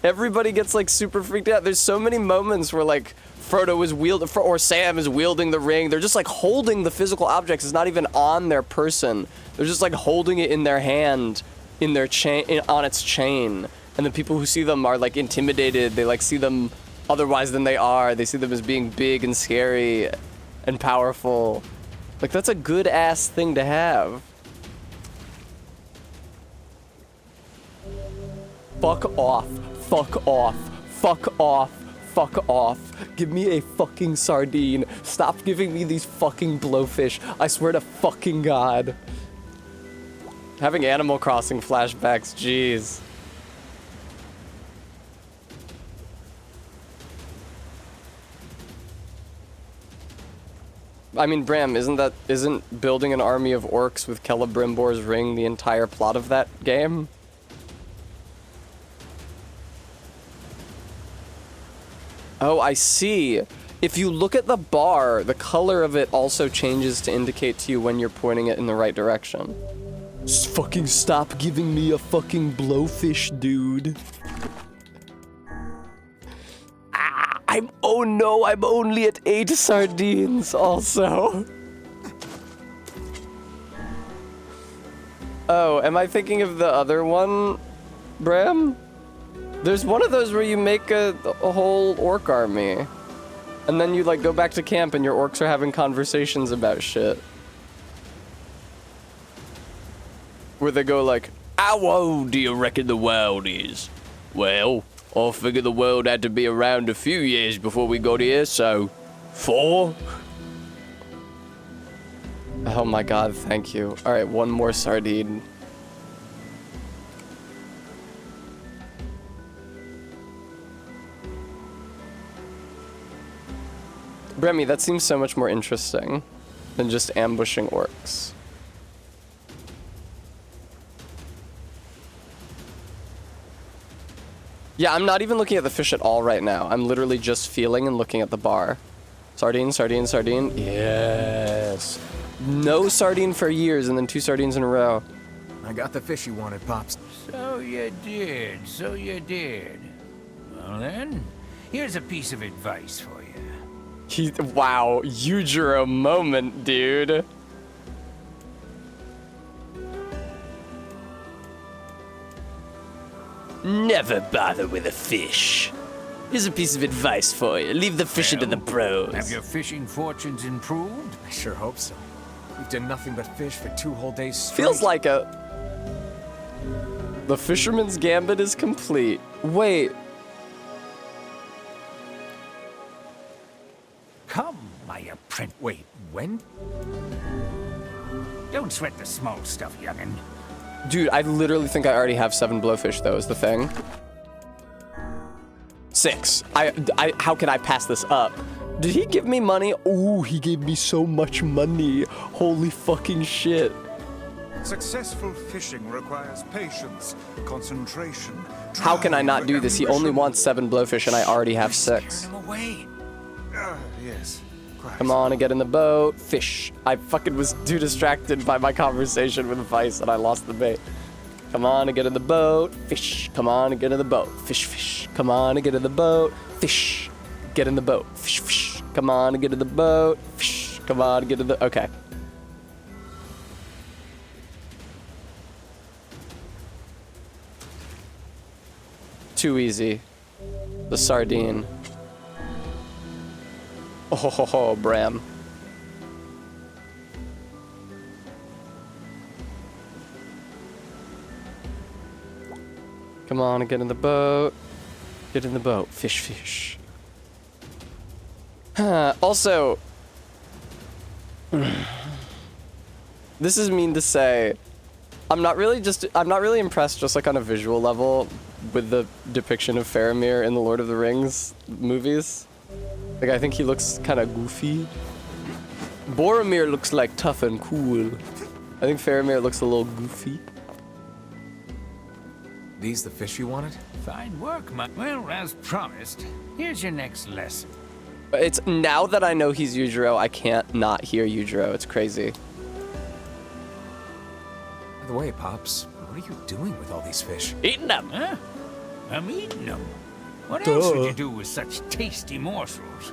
Everybody gets, like, super freaked out. There's so many moments where, like, Frodo is wielding, or Sam is wielding the ring. They're just, like, holding the physical objects. It's not even on their person. They're just, like, holding it in their hand, in their chain, on its chain. And the people who see them are, like, intimidated. They, like, see them otherwise than they are. They see them as being big and scary and powerful. Like, that's a good-ass thing to have. Fuck off. Fuck off. Fuck off. Fuck off. Give me a fucking sardine. Stop giving me these fucking blowfish. I swear to fucking God. Having Animal Crossing flashbacks, jeez. I mean, Bram, isn't building an army of orcs with Celebrimbor's ring the entire plot of that game? Oh, I see. If you look at the bar, the color of it also changes to indicate to you when you're pointing it in the right direction. Fucking stop giving me a fucking blowfish, dude. Oh no, I'm only at 8 sardines also. Oh, am I thinking of the other one, Bram? There's one of those where you make a whole orc army. And then you, like, go back to camp and your orcs are having conversations about shit. Where they go like, how old do you reckon the world is? Well, I figure the world had to be around a few years before we got here, so 4? Oh my god, thank you. Alright, one more sardine. Bremy, that seems so much more interesting than just ambushing orcs. Yeah, I'm not even looking at the fish at all right now. I'm literally just feeling and looking at the bar. Sardine, sardine, sardine. Yes. No sardine for years and then 2 sardines in a row. I got the fish you wanted, Pops. So you did, so you did. Well then, here's a piece of advice for you. Wow, Yujiro moment, dude. Never bother with a fish. Here's a piece of advice for you. Leave the fishing to the pros. Have your fishing fortunes improved? I sure hope so. We've done nothing but fish for 2 whole days straight. Feels like a... The fisherman's gambit is complete. Wait. Come, my apprentice. Wait, when? Don't sweat the small stuff, youngin'. Dude, I literally think I already have 7 blowfish, though, is the thing. 6. How can I pass this up? Did he give me money? Ooh, he gave me so much money. Holy fucking shit. Successful fishing requires patience, concentration. How can I not do this? He only wants 7 blowfish and I already have 6. Him away. Yes. Come on and get in the boat. Fish. I fucking was too distracted by my conversation with Vice and I lost the bait. Come on and get in the boat. Fish. Come on and get in the boat. Fish, fish. Come on and get in the boat. Fish. Get in the boat. Fish, fish. Come on and get in the boat. Fish. Come on and get in the... Okay. Too easy. The sardine. Oh, ho, ho, ho, Bram. Come on and get in the boat. Get in the boat. Fish, fish. Also, this is mean to say. I'm not really impressed just like on a visual level with the depiction of Faramir in the Lord of the Rings movies. Like, I think he looks kind of goofy. Boromir looks like tough and cool. I think Faramir looks a little goofy. These the fish you wanted? Fine work, my... Well, as promised, here's your next lesson. It's now that I know he's Yujiro, I can't not hear Yujiro. It's crazy. By the way, Pops, what are you doing with all these fish? Eating them, huh? I'm eating them. What else would you do with such tasty morsels?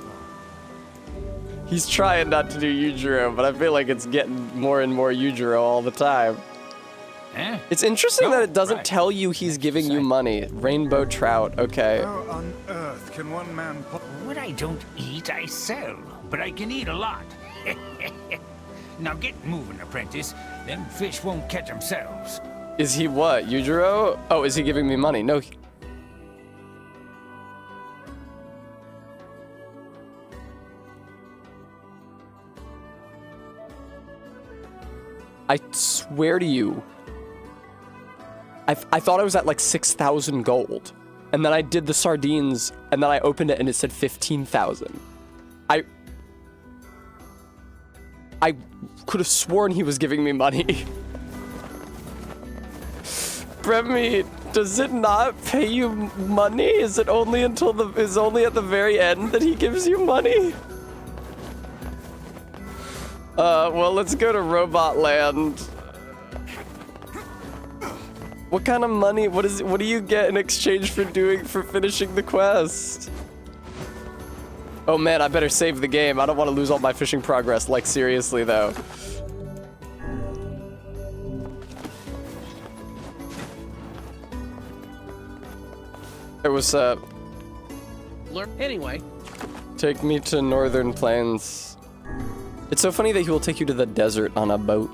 He's trying not to do Yujiro, but I feel like it's getting more and more Yujiro all the time. Eh? It's interesting that it doesn't tell you he's giving you money. Rainbow trout, okay. How on earth can one man... What I don't eat, I sell. But I can eat a lot. Now get moving, apprentice. Them fish won't catch themselves. Is he what, Yujiro? Oh, is he giving me money? No. I swear to you, I thought I was at like 6,000 gold. And then I did the sardines, and then I opened it and it said 15,000. I could have sworn he was giving me money. Bremy, does it not pay you money? Is it only until is only at the very end that he gives you money? Well, let's go to Robot Land. What kind of money? What do you get in exchange for finishing the quest? Oh man, I better save the game. I don't want to lose all my fishing progress, like seriously though. There was Anyway. Take me to Northern Plains. It's so funny that he will take you to the desert on a boat.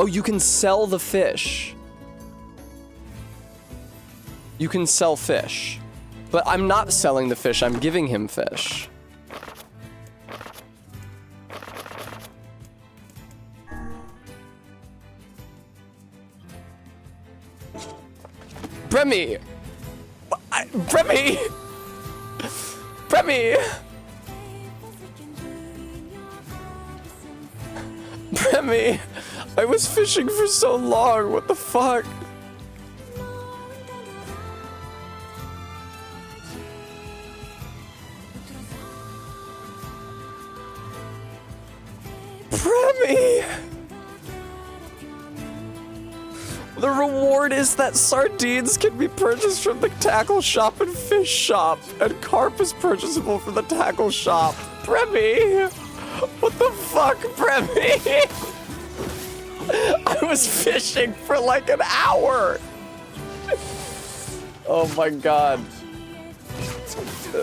Oh, you can sell the fish. You can sell fish. But I'm not selling the fish, I'm giving him fish. Bremy! Bremy! Bremy! Bremy! I was fishing for so long, what the fuck? Bremy! The reward is that sardines can be purchased from the tackle shop and fish shop, and carp is purchasable from the tackle shop. Bremy! What the fuck, Bremy? I was fishing for like an hour! Oh my god.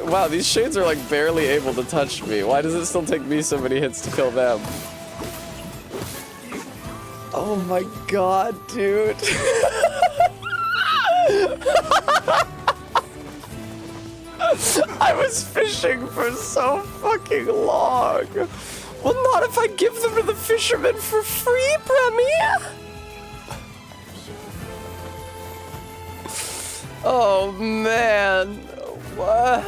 Wow, these shades are like barely able to touch me. Why does it still take me so many hits to kill them? Oh my god, dude. I was fishing for so fucking long. Well, not if I give them to the fishermen for free, Bremy. Oh man. What?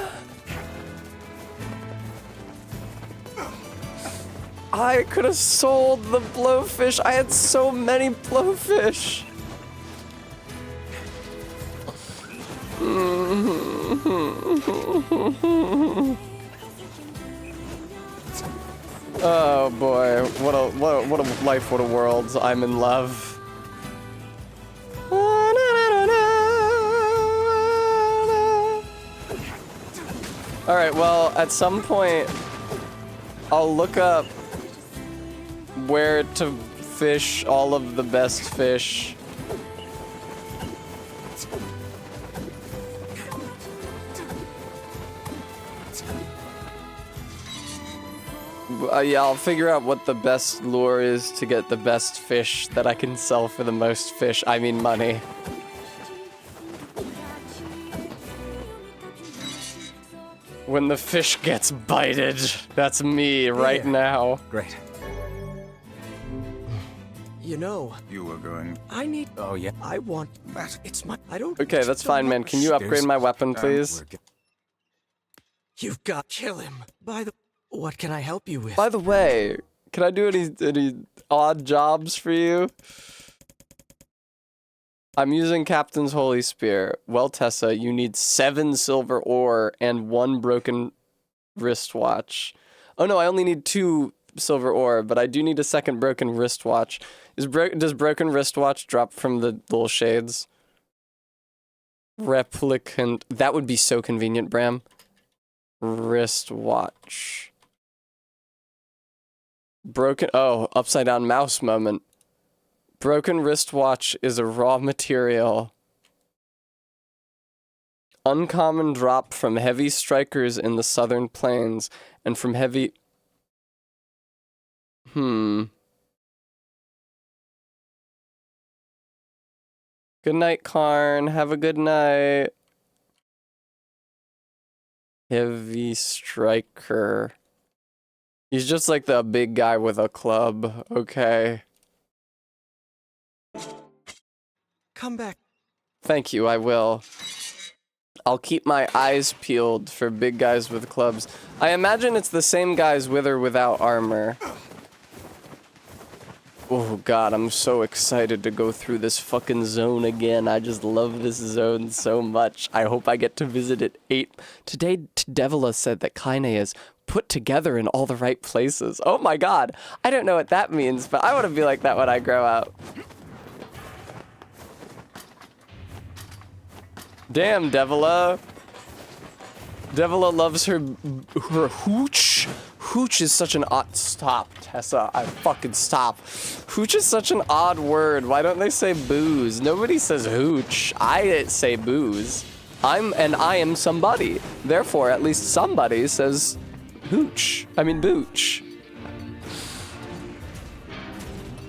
I could have sold the blowfish. I had so many blowfish. Oh boy, what a life, what a world. I'm in love. All right, well, at some point I'll look up where to fish all of the best fish. Yeah, I'll figure out what the best lure is to get the best fish that I can sell for the most fish. I mean money. When the fish gets bited, that's me right now. Great. You know, you were going. I need. Oh yeah. I want that. It's my. I don't. Okay, that's fine, man. Can you upgrade my weapon, please? You've got to kill him. By the. What can I help you with? By the way, can I do any odd jobs for you? I'm using Captain's Holy Spear. Well, Tessa, you need 7 silver ore and 1 broken wristwatch. Oh no, I only need 2 silver ore, but I do need a second broken wristwatch. Does broken wristwatch drop from the little shades? Replicant. That would be so convenient, Bram. Wristwatch. Broken. Oh, upside down mouse moment. Broken wristwatch is a raw material. Uncommon drop from heavy strikers in the southern plains and from heavy. Good night, Karn. Have a good night. Heavy striker. He's just like the big guy with a club. Okay. Come back. Thank you, I will. I'll keep my eyes peeled for big guys with clubs. I imagine it's the same guys with or without armor. Oh god, I'm so excited to go through this fucking zone again. I just love this zone so much. I hope I get to visit it 8. Today, Devila said that Kaine is put together in all the right places. Oh my god, I don't know what that means, but I want to be like that when I grow up. Damn, Devila. Devila loves her hooch. Hooch is such an odd... Stop, Tessa. I fucking stop. Hooch is such an odd word. Why don't they say booze? Nobody says hooch. I say booze. I am somebody. Therefore, at least somebody says hooch. I mean booch.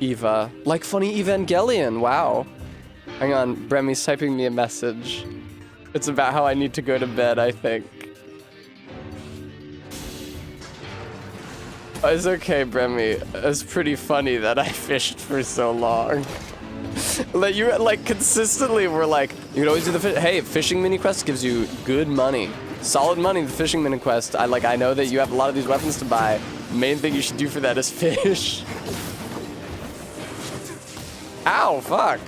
Eva. Like funny Evangelion, wow. Hang on, Bremmy's typing me a message. It's about how I need to go to bed, I think. It's okay, Bremmy. It's pretty funny that I fished for so long. Like, you like consistently were like, you can always do the hey, fishing mini quest gives you good money. Solid money, the fishing mini quest. I know that you have a lot of these weapons to buy. Main thing you should do for that is fish. Ow, fuck.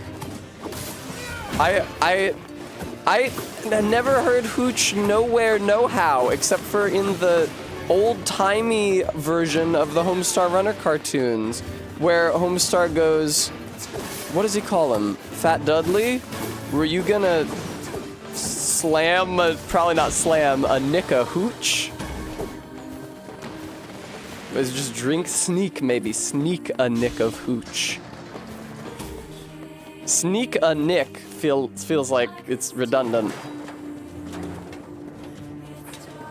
I never heard Hooch nowhere, no how, except for in the old-timey version of the Homestar Runner cartoons, where Homestar goes, what does he call him? Fat Dudley? Were you gonna slam, probably not slam, nick a Hooch? It was just drink sneak, maybe. Sneak a nick of Hooch. Sneak a nick feels like it's redundant.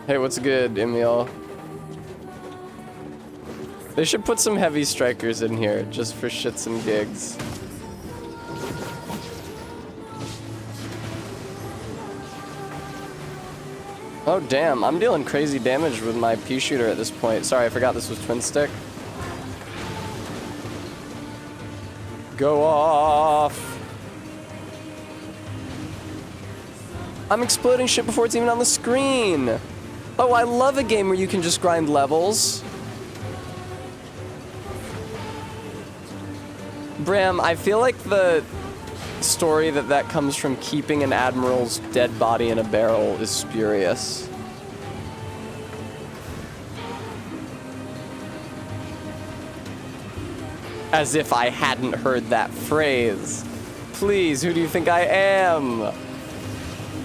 Hey, what's good, Emil? They should put some heavy strikers in here, just for shits and gigs. Oh damn, I'm dealing crazy damage with my pea shooter at this point. Sorry, I forgot this was twin stick. Go off! I'm exploding shit before it's even on the screen! Oh, I love a game where you can just grind levels. Bram, I feel like the story that comes from keeping an admiral's dead body in a barrel is spurious. As if I hadn't heard that phrase. Please, who do you think I am?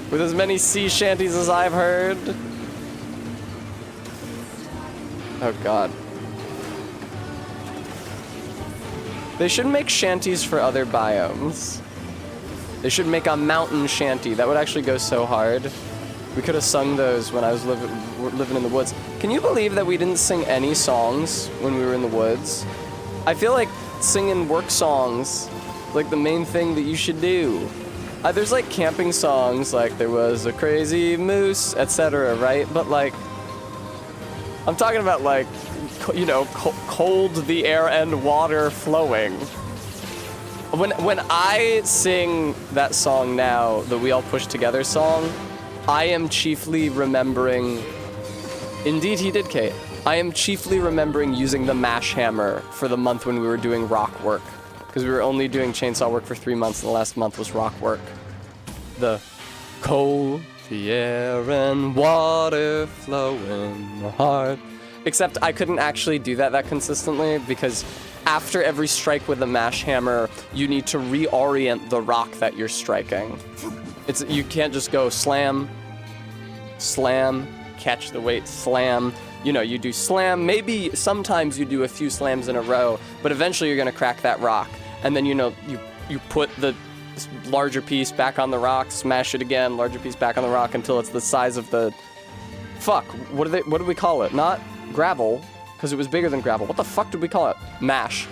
With as many sea shanties as I've heard? Oh god. They should make shanties for other biomes. They should make a mountain shanty. That would actually go so hard. We could have sung those when I was living in the woods. Can you believe that we didn't sing any songs when we were in the woods? I feel like singing work songs is like the main thing that you should do. There's like camping songs, like there was a crazy moose, etc., right? But like, I'm talking about like, you know, cold the air and water flowing. When I sing that song now, the We All Push Together song, I am chiefly remembering, indeed he did, Kate. I am chiefly remembering using the mash hammer for the month when we were doing rock work. Because we were only doing chainsaw work for 3 months, and the last month was rock work. The cold, the air and water flowing hard. Except I couldn't actually do that consistently, because after every strike with a mash hammer, you need to reorient the rock that you're striking. You can't just go slam, slam, catch the weight, slam. You know, you do slam, maybe sometimes you do a few slams in a row, but eventually you're gonna crack that rock. And then, you know, you put the larger piece back on the rock, smash it again, larger piece back on the rock until it's the size of the... Fuck, what do we call it? Not gravel, because it was bigger than gravel. What the fuck did we call it? Mash.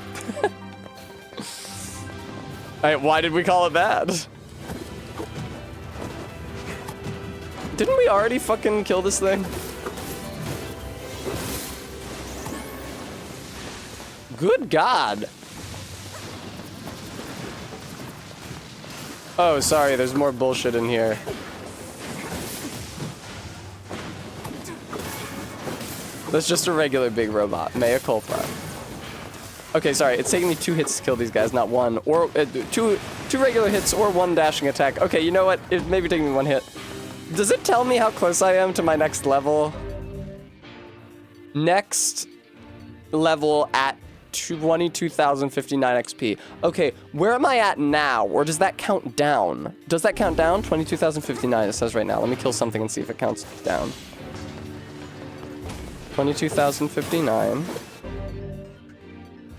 Alright, why did we call it that? Didn't we already fucking kill this thing? Good God. Oh, sorry, there's more bullshit in here. That's just a regular big robot. Mea culpa. Okay, sorry, it's taking me 2 hits to kill these guys, not one. Or two regular hits or 1 dashing attack. Okay, you know what? It may be taking me 1 hit. Does it tell me how close I am to my next level? Next level at 22,059 XP. Okay, where am I at now? Or does that count down? Does that count down? 22,059 it says right now. Let me kill something and see if it counts down. 22,059.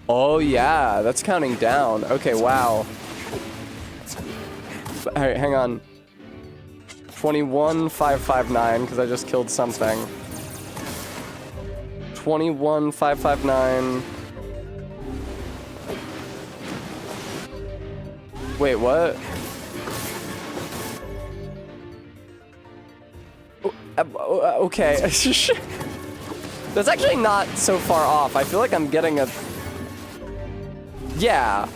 Oh yeah, that's counting down. Okay, wow. Alright, hang on. 21,559, because I just killed something. 21,559. Wait, what? Okay. That's actually not so far off. I feel like I'm getting a... Yeah.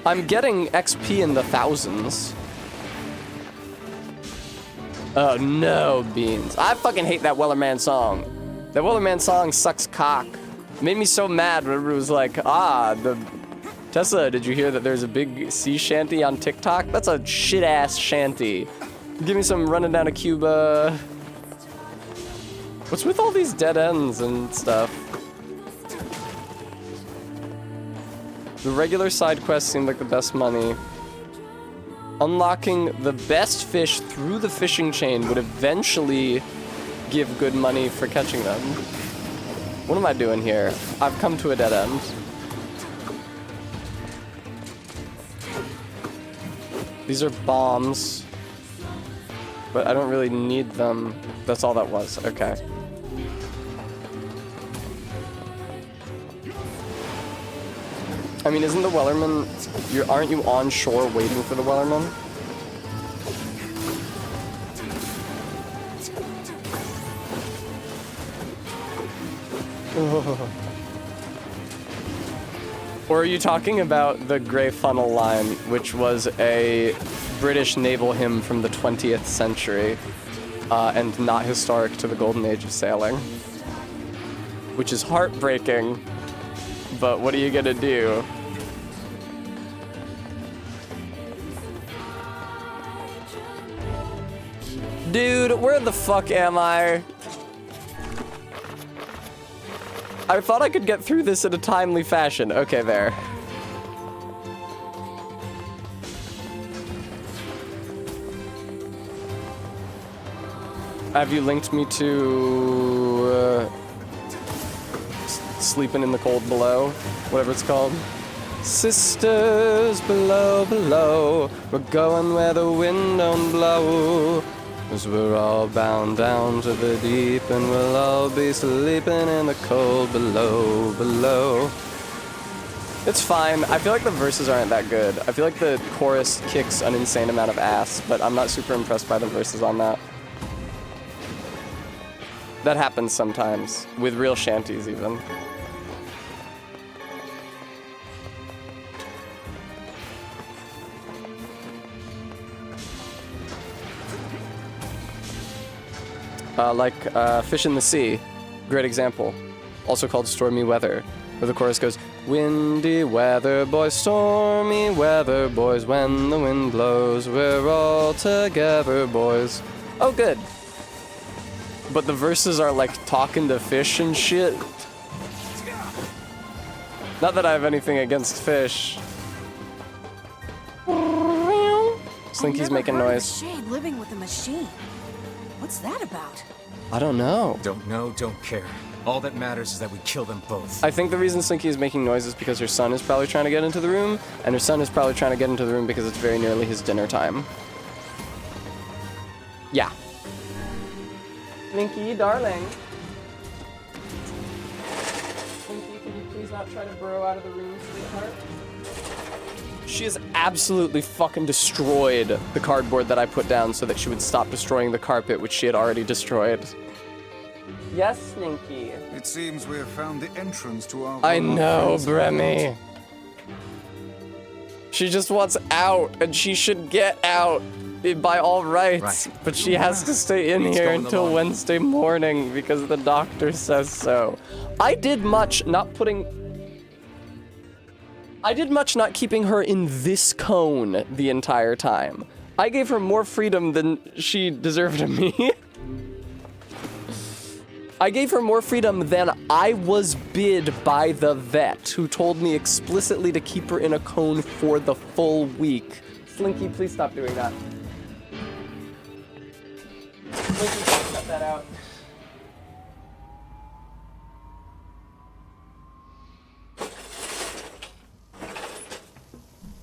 I'm getting XP in the thousands. Oh no, Beans. I fucking hate that Wellerman song. That Wellerman song sucks cock. It made me so mad when it was like, Tessa, did you hear that there's a big sea shanty on TikTok? That's a shit-ass shanty. Give me some running down to Cuba. What's with all these dead ends and stuff? The regular side quests seem like the best money. Unlocking the best fish through the fishing chain would eventually give good money for catching them. What am I doing here? I've come to a dead end. These are bombs, but I don't really need them. That's all that was. Okay. I mean, isn't the Wellerman... aren't you on shore waiting for the Wellerman? Or are you talking about the Grey Funnel Line, which was a British naval hymn from the 20th century, and not historic to the golden age of sailing? Which is heartbreaking. But what are you gonna do? Dude, where the fuck am I? I thought I could get through this in a timely fashion. Okay, there. Have you linked me to... Sleeping in the Cold Below, whatever it's called. Sisters below, below, we're going where the wind don't blow. 'Cause we're all bound down to the deep, and we'll all be sleeping in the cold below, below. It's fine. I feel like the verses aren't that good. I feel like the chorus kicks an insane amount of ass, but I'm not super impressed by the verses on that. That happens sometimes, with real shanties even. Fish in the Sea, great example. Also called Stormy Weather, where the chorus goes, windy weather boys, stormy weather boys, when the wind blows, we're all together boys. Oh, good. But the verses are like talking to fish and shit. Not that I have anything against fish. Slinky's making noise. Shade living with a machine. What's that about? I don't know. Don't know, don't care. All that matters is that we kill them both. I think the reason Slinky is making noise is because her son is probably trying to get into the room, and her son is probably trying to get into the room because it's very nearly his dinner time. Yeah. Slinky, darling. Slinky, can you please not try to burrow out of the room, sweetheart? She has absolutely fucking destroyed the cardboard that I put down so that she would stop destroying the carpet, which she had already destroyed. Yes, Slinky. It seems we have found the entrance to our... I know, Bremy. She just wants out, and she should get out by all rights. Right. But she has to stay in here until Wednesday morning because the doctor says so. I did much not keeping her in this cone the entire time. I gave her more freedom than she deserved of me. I gave her more freedom than I was bid by the vet, who told me explicitly to keep her in a cone for the full week. Slinky, please stop doing that. Slinky, please cut that out.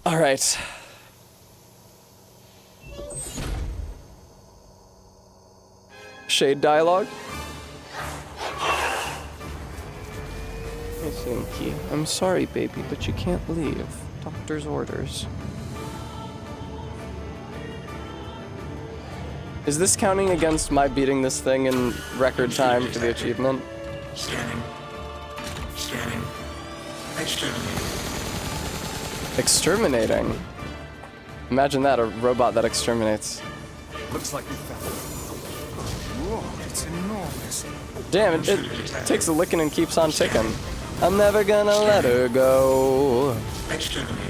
All right. Shade dialogue. Hey, Slinky. I'm sorry, baby, but you can't leave. Doctor's orders. Is this counting against my beating this thing in record time for the achievement? Scanning. Scanning. Exterminating. Exterminating? Imagine that, a robot that exterminates. Looks like we found it. Whoa, it's enormous. Damn, it takes a licking and keeps on ticking. I'm never gonna let her go. Exterminating.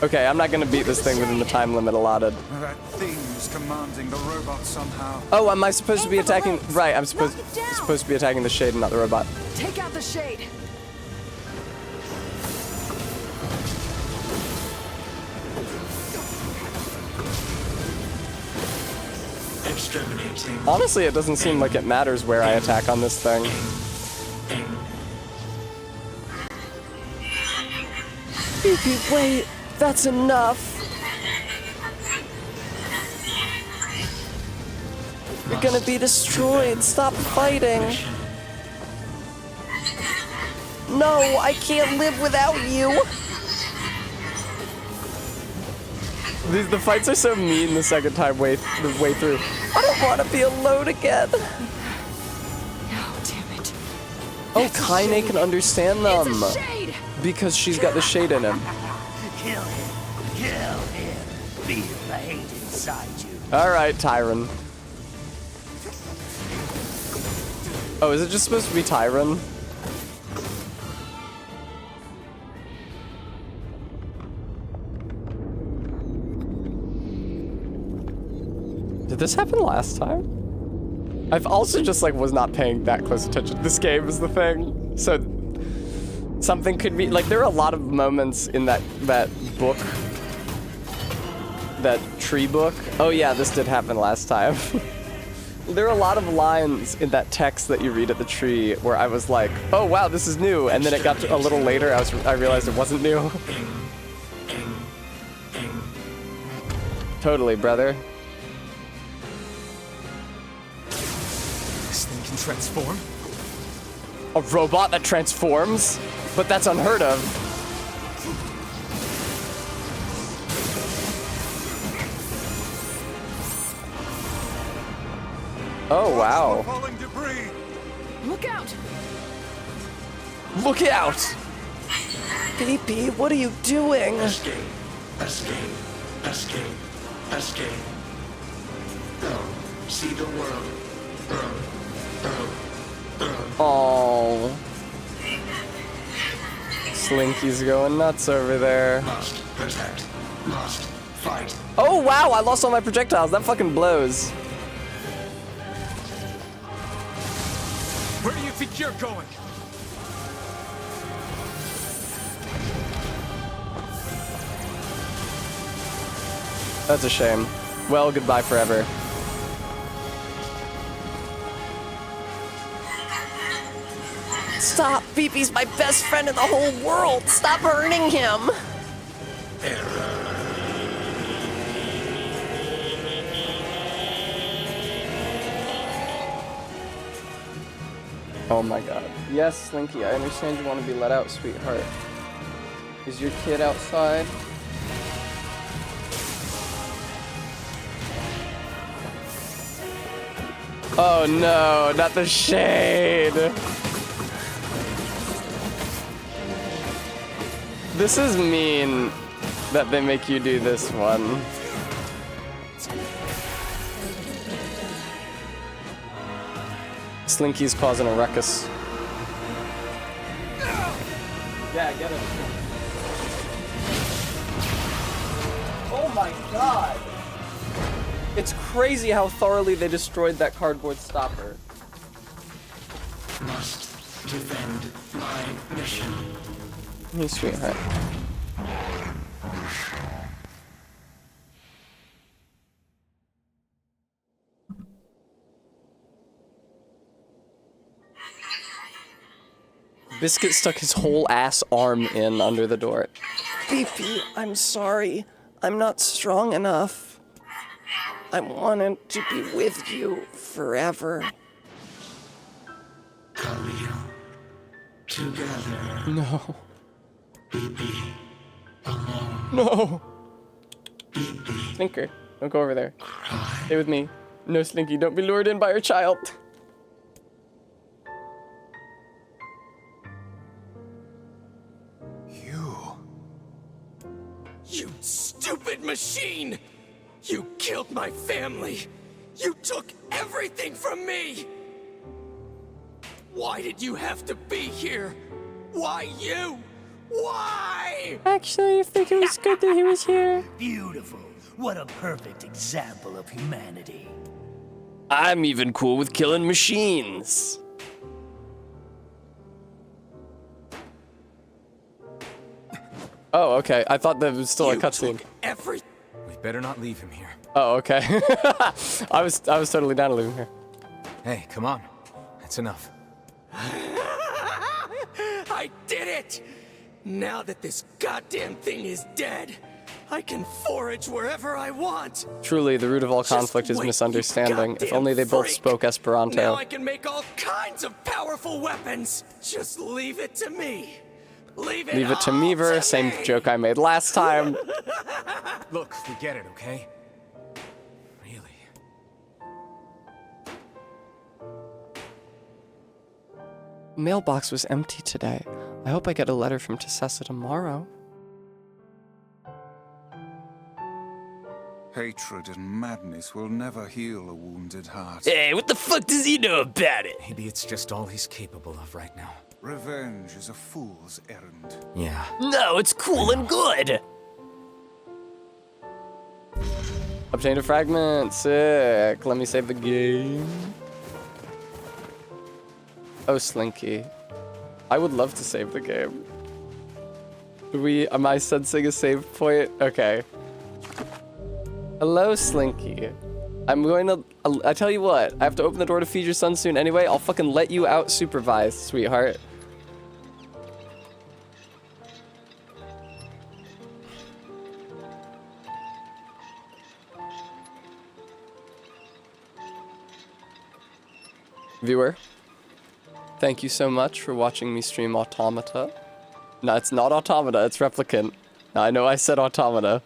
Okay, I'm not gonna beat this thing within the time limit allotted. That thing's commanding the robot somehow. Oh, am I supposed to be attacking? Right, I'm supposed to be attacking the shade and not the robot. Take out the shade. Exterminating. Honestly, it doesn't seem like it matters where I attack on this thing. Beepy, wait, that's enough. You're gonna be destroyed. Stop fighting. No, I can't live without you. The fights are so mean the second time the way through. I don't want to be alone again. No, damn it. Oh, Kaine can understand them. It's a shade. Because she's got the shade in him. Kill him. Kill him. Feel the hate inside you. Alright, Tyron. Oh, is it just supposed to be Tyron? Did this happen last time? I've also just like was not paying that close attention. This game is the thing. So something could be like there are a lot of moments in that book. That tree book. Oh yeah, this did happen last time. There are a lot of lines in that text that you read at the tree where I was like, oh wow, this is new, and then it got to a little later, I realized it wasn't new. Totally, brother. This thing can transform? A robot that transforms? But that's unheard of. Oh, wow. Look out! Look out! BP, what are you doing? Escape. Escape. Escape. Escape. Go. See the world. Oh. Slinky's going nuts over there. Must protect. Must fight. Oh, wow, I lost all my projectiles. That fucking blows. Where do you think you're going? That's a shame. Well, goodbye forever. Stop! BP's my best friend in the whole world! Stop hurting him! Oh my god. Yes, Slinky, I understand you want to be let out, sweetheart. Is your kid outside? Oh no, not the shade! This is mean that they make you do this one. Slinky's causing a ruckus. Yeah, get him. Oh my god! It's crazy how thoroughly they destroyed that cardboard stopper. Must defend my mission. Hey, sweetheart. Biscuit stuck his whole ass arm in under the door. BP, I'm sorry. I'm not strong enough. I wanted to be with you forever. Khalil. Together. No. BP. Alone. No. Slinker, don't go over there. Stay with me. No, Slinky, don't be lured in by your child. You stupid machine! You killed my family! You took everything from me! Why did you have to be here? Why you? Why? Actually, I think it was good that he was here. Beautiful. What a perfect example of humanity. I'm even cool with killing machines. Oh, okay. I thought that was still a cutscene. We better not leave him here. Oh, okay. I was totally down to leave him here. Hey, come on. That's enough. I did it! Now that this goddamn thing is dead, I can forage wherever I want. Truly, the root of all conflict is misunderstanding. If only they both spoke Now Esperanto. I can make all kinds of powerful weapons. Just leave it to me. Leave it To me, same joke I made last time. Look, we get it, okay? Mailbox was empty today. I hope I get a letter from Tessa tomorrow. Hatred and madness will never heal a wounded heart. Hey, what the fuck does he know about it? Maybe it's just all he's capable of right now. Revenge is a fool's errand. Yeah. No, it's cool and good. Obtained a fragment. Sick. Let me save the game. Oh, Slinky. I would love to save the game. Am I sensing a save point? Okay. Hello, Slinky. I tell you what, I have to open the door to feed your son soon anyway. I'll fucking let you out supervised, sweetheart. Viewer, thank you so much for watching me stream Automata. No, it's not Automata, it's Replicant. Now, I know I said Automata.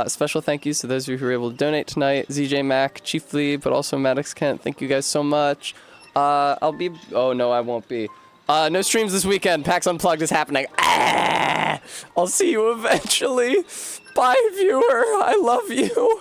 Special thank yous to those of you who were able to donate tonight. ZJ Mac, chiefly, but also Maddox Kent. Thank you guys so much. Oh no, I won't be. No streams this weekend. PAX Unplugged is happening. I'll see you eventually. Bye, viewer. I love you.